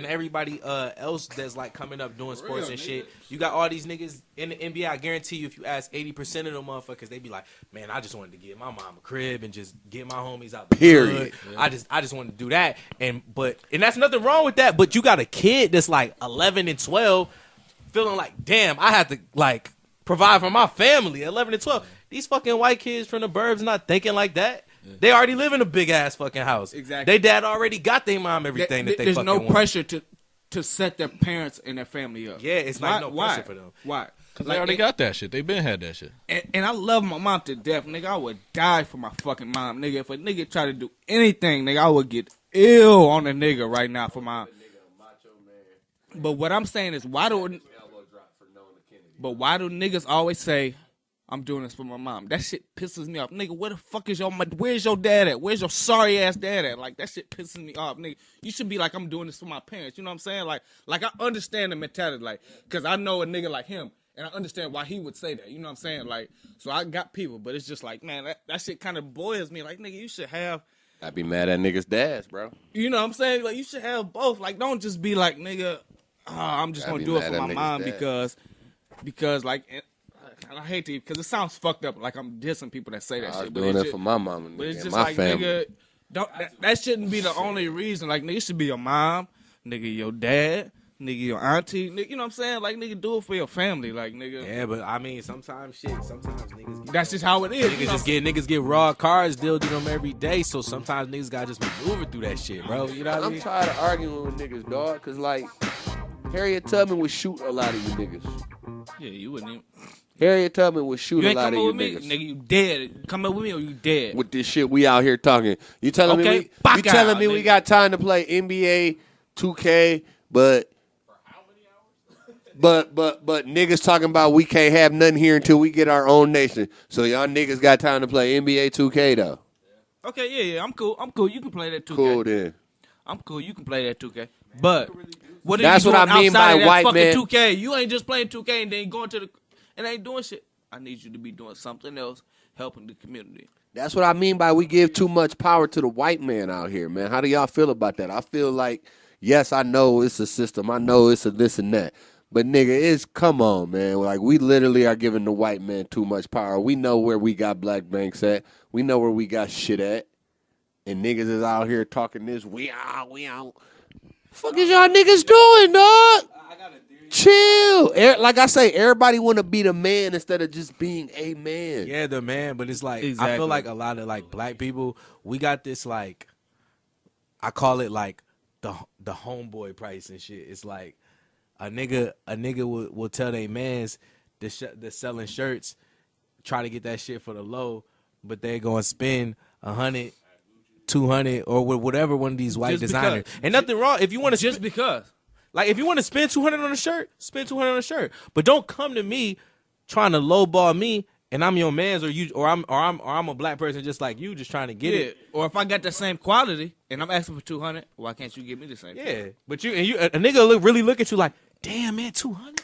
else that's like coming up doing sports and shit. You got all these niggas in the NBA. I guarantee you, if you ask 80% of them motherfuckers, they be like, "Man, I just wanted to get my mom a crib and just get my homies out the Period. hood. I just wanted to do that." And that's nothing wrong with that. But you got a kid that's like 11 and 12, feeling like, damn, I have to like provide for my family. 11 and 12. These fucking white kids from the burbs not thinking like that. They already live in a big ass fucking house. Exactly. They dad already got their mom everything that they There's fucking no want. pressure to set their parents and their family up. Yeah, it's like no pressure for them. Why? Because they already got that shit. They been had that shit. And I love my mom to death, nigga. I would die for my fucking mom, nigga. If a nigga try to do anything, nigga, I would get ill on a nigga right now for my. But what I'm saying is, why do niggas always say, "I'm doing this for my mom"? That shit pisses me off, nigga. Where the fuck is where's your dad at? Where's your sorry ass dad at? Like, that shit pisses me off, nigga. You should be like, "I'm doing this for my parents." You know what I'm saying? Like I understand the mentality, like, cause I know a nigga like him, and I understand why he would say that. You know what I'm saying? Like, so I got people, but it's just like, man, that shit kind of boils me. Like, nigga, you should have. I be mad at niggas' dads, bro. You know what I'm saying? Like, you should have both. Like, don't just be like, nigga, I'm just Gotta gonna be do it mad for at my niggas' mom dads. because like, and I hate to, because it sounds fucked up. Like I'm dissing people that say that I was shit. But doing it's it just, for my mama but it's and just my like, family. nigga, that shouldn't be the only reason. Like, nigga, it should be your mom, nigga, your dad, nigga, your auntie, nigga, you know what I'm saying? Like, nigga, do it for your family, like, nigga. Yeah, but I mean, sometimes niggas get That's just how it is. niggas get raw cars dealt to them every day. So sometimes niggas gotta just maneuver through that shit, bro. You know what I I'm mean? tired of arguing with niggas, dog, because, like, Harriet Tubman would shoot a lot of you niggas. Yeah, you wouldn't even. Harriet Tubman would shoot You a ain't lot of coming you with me, niggas. nigga. You dead. Come up with me or you dead. With this shit we out here talking. You telling Okay, me back you telling out, me we nigga. got time to play NBA 2K, but niggas talking about we can't have nothing here until we get our own nation. So y'all niggas got time to play NBA 2K though. Okay, yeah, I'm cool. You can play that 2K. Cool then. I'm cool. You can play that 2K. But what are That's you what doing I mean outside by of that white fucking man. 2K? You ain't just playing 2K and then going to the and ain't doing shit. I need you to be doing something else, helping the community. That's what I mean by we give too much power to the white man out here, man. How do y'all feel about that? I feel like, yes, I know it's a system. I know it's a this and that. But, nigga, it's, come on, man. Like, we literally are giving the white man too much power. We know where we got black banks at. We know where we got shit at. and niggas is out here talking this. We out. Fuck is y'all niggas doing, dog? Chill. Like I say, everybody want to be the man instead of just being a man. Yeah, the man, but it's like I Exactly. feel like a lot of like black people, we got this like I call it like the homeboy price and shit. It's like a nigga will tell they mans they're selling shirts, try to get that shit for the low, but they gonna spend 100, 200 or whatever one of these white Just designers. because. And nothing wrong if you want to Just because. like if you want to spend 200 on a shirt, spend 200 on a shirt. But don't come to me trying to lowball me and I'm your man's or I'm a black person just like you just trying to get it. Or if I got the same quality and I'm asking for 200, why can't you give me the same? Yeah. But a nigga really look at you like, "Damn, man, 200."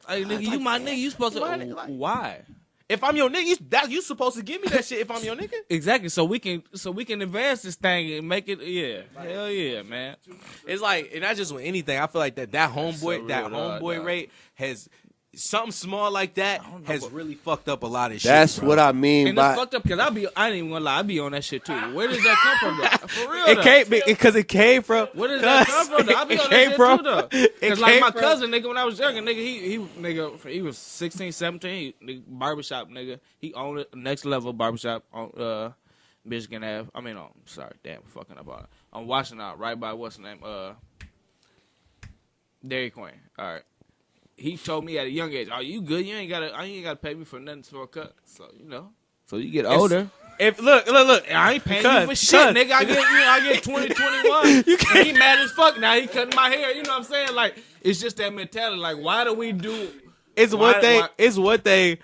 Hey, nigga, you my nigga. You supposed to. Why? If I'm your nigga, you supposed to give me that shit if I'm your nigga. Exactly. So we can advance this thing and make it. Yeah. Hell yeah, man. It's like, and not just with anything. I feel like that homeboy rate has something small like that has really fucked up a lot of shit. That's bro. what I mean And by it's fucked up because I ain't even gonna lie. I be on that shit too. Where does that come from, though? For real, It though. came because it came from. Where does that come from, though? I be It on that came shit from- too, though. it Because like came my from- cousin, nigga, when I was younger, nigga, he was 16, 17, nigga, barbershop, nigga. He owned a next level barbershop on Michigan Ave. I mean, sorry, damn, fucking up on it. On Washington, right by what's the name? Dairy Queen. All right. He told me at a young age, "Oh, you good? You ain't gotta pay me for nothing for a cut." So so you get older. If look, I ain't paying you for shit, nigga. I get 20, 21. And he mad as fuck now. He cutting my hair. You know what I'm saying? Like, it's just that mentality. Like, why do we do? It's why- one thing. why- It's one thing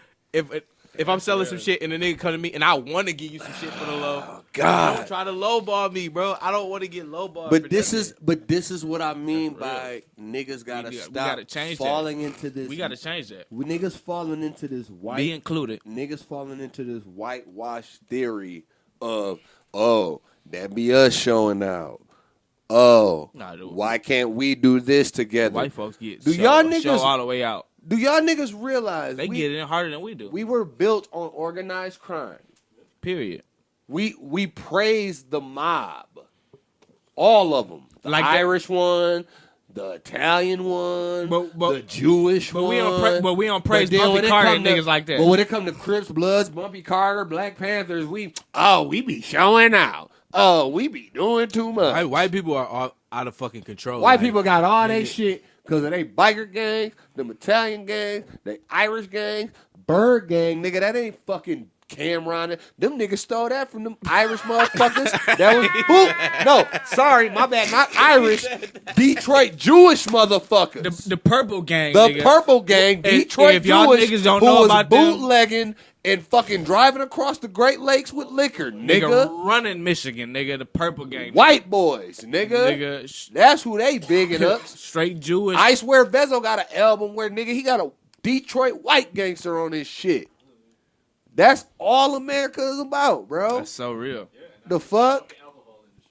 if I'm selling some shit and the nigga come to me and I want to give you some shit for the low. God. Don't try to lowball me, bro. I don't want to get lowballed. But for this nothing. is what I mean by niggas gotta We stop gotta change that. falling into this. We got to change that. Niggas falling into this white. Be included. Niggas falling into this whitewash theory of that be us showing out. Nah, dude. Why can't we do this together? White folks get Do show, y'all show niggas- all the way out. Do y'all niggas realize They get in harder than we do. we were built on organized crime? Period. We praise the mob, all of them. The Like that- Irish one, the Italian one, But- the Jewish but one. we don't praise then when Bumpy it Carter come and to- niggas like that. But when it come to Crips, Bloods, Bumpy Carter, Black Panthers, we be showing out. Oh, we be doing too much. White people are all out of fucking control. White Like, people got all they shit because of they biker gangs, them Italian gangs, they Irish gangs, Burr gang, nigga. That ain't fucking Cameron. Them niggas stole that from them Irish motherfuckers. That was who? No, sorry, my bad. Not Irish. Detroit Jewish motherfuckers. The purple gang. The nigga. purple gang, Detroit if y'all Jewish, niggas don't who know was about them- bootlegging and fucking driving across the Great Lakes with liquor, nigga. running Michigan, nigga. The purple gang. White boys, nigga. Nigga. That's who they bigging up. Straight Jewish. I swear Vezo got an album where nigga he got a Detroit white gangster on his shit. That's all America is about, bro. That's so real. The fuck?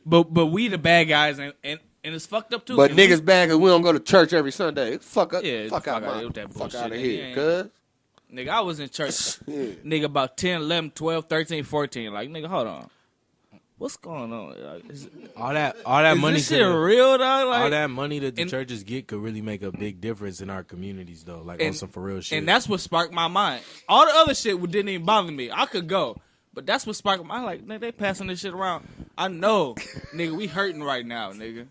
But we the bad guys and it's fucked up too. But 'cause niggas bad because we don't go to church every Sunday. Fuck up. Yeah, fuck out fuck out my with that fuck bullshit, out of nigga. here, Yeah. cuz. Nigga, I was in church, Yeah. nigga, about 10, 11, 12, 13, 14. Like, nigga, hold on. What's going on? Like, all that is money. this shit real, dog? Like, all that money that the and- churches get could really make a big difference in our communities, though. Like on some for real shit. and that's what sparked my mind. All the other shit didn't even bother me. I could go. But that's what sparked my like, nigga, they passing this shit around. I know, nigga, we hurting right now, nigga.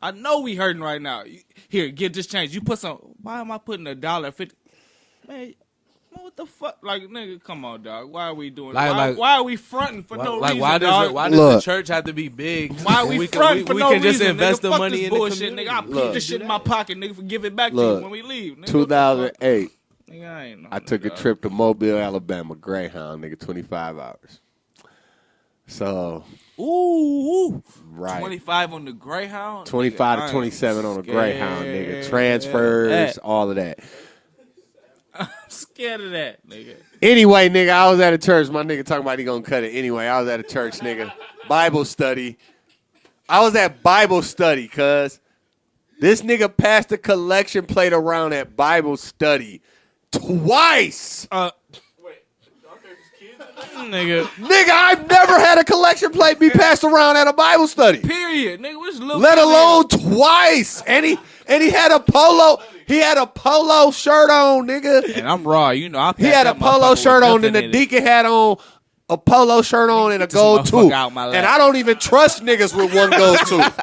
I know we hurting right now. Here, get this change. You put some, why am I putting $1.50? Man, what the fuck? Like, nigga, come on, dog. Why are we doing why are we fronting for no reason, why dog? does the church have to be big? Why we fronting for we no can reason? just invest nigga, the fuck money this in the bullshit, community. nigga. I put this shit in my pocket, nigga, give it back to Look. you when we leave. Nigga, 2008. Nigga, I ain't know. I took a trip to Mobile, Alabama, Greyhound, nigga, 25 hours. So, Ooh, right. 25 on the Greyhound. 25 nigga, to 27 on a scared Greyhound, nigga. of Transfers, that. all of that. I'm scared of that, nigga. Anyway, nigga, I was at a church. My nigga talking about he gonna cut it. Anyway, I was at a church, nigga. Bible study. I was at Bible study, cuz. This nigga passed the collection plate around at Bible study twice. Wait, Nigga. Nigga, I've never had a collection plate be passed around at a Bible study. Period. Nigga, what's little Let alone twice. And he had a polo. He had a polo shirt on, nigga. And I'm raw, you know. He had a polo shirt on, and the deacon had on a polo shirt on and a gold tooth. And I don't even trust niggas with one gold tooth.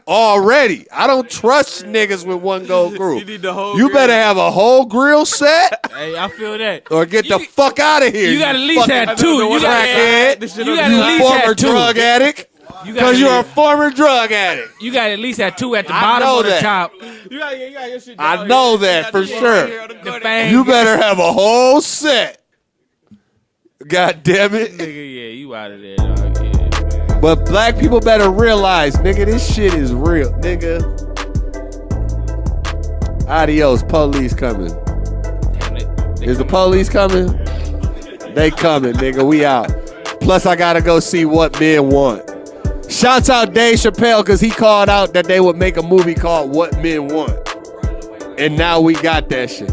Already. I don't trust niggas with one gold grill. You need the whole You grill. better have a whole grill set Hey, I feel that. or get the fuck out of here. You got at least fucking have two. You got crackhead. you got You at least former have two. drug addict. Because you're a former drug addict. You got at least have two at the I bottom know or the that. top. You got your shit I down know here. that for You got sure. here on the The corner. fang. You better have a whole set. God damn it. Nigga, yeah, you out of there, dog. Yeah. But black people better realize, nigga, this shit is real, nigga. Adios, police coming. Damn it. Is the police coming? They coming, nigga. We out. Plus, I gotta go see What Men Want. Shouts out Dave Chappelle because he called out that they would make a movie called What Men Want. And now we got that shit.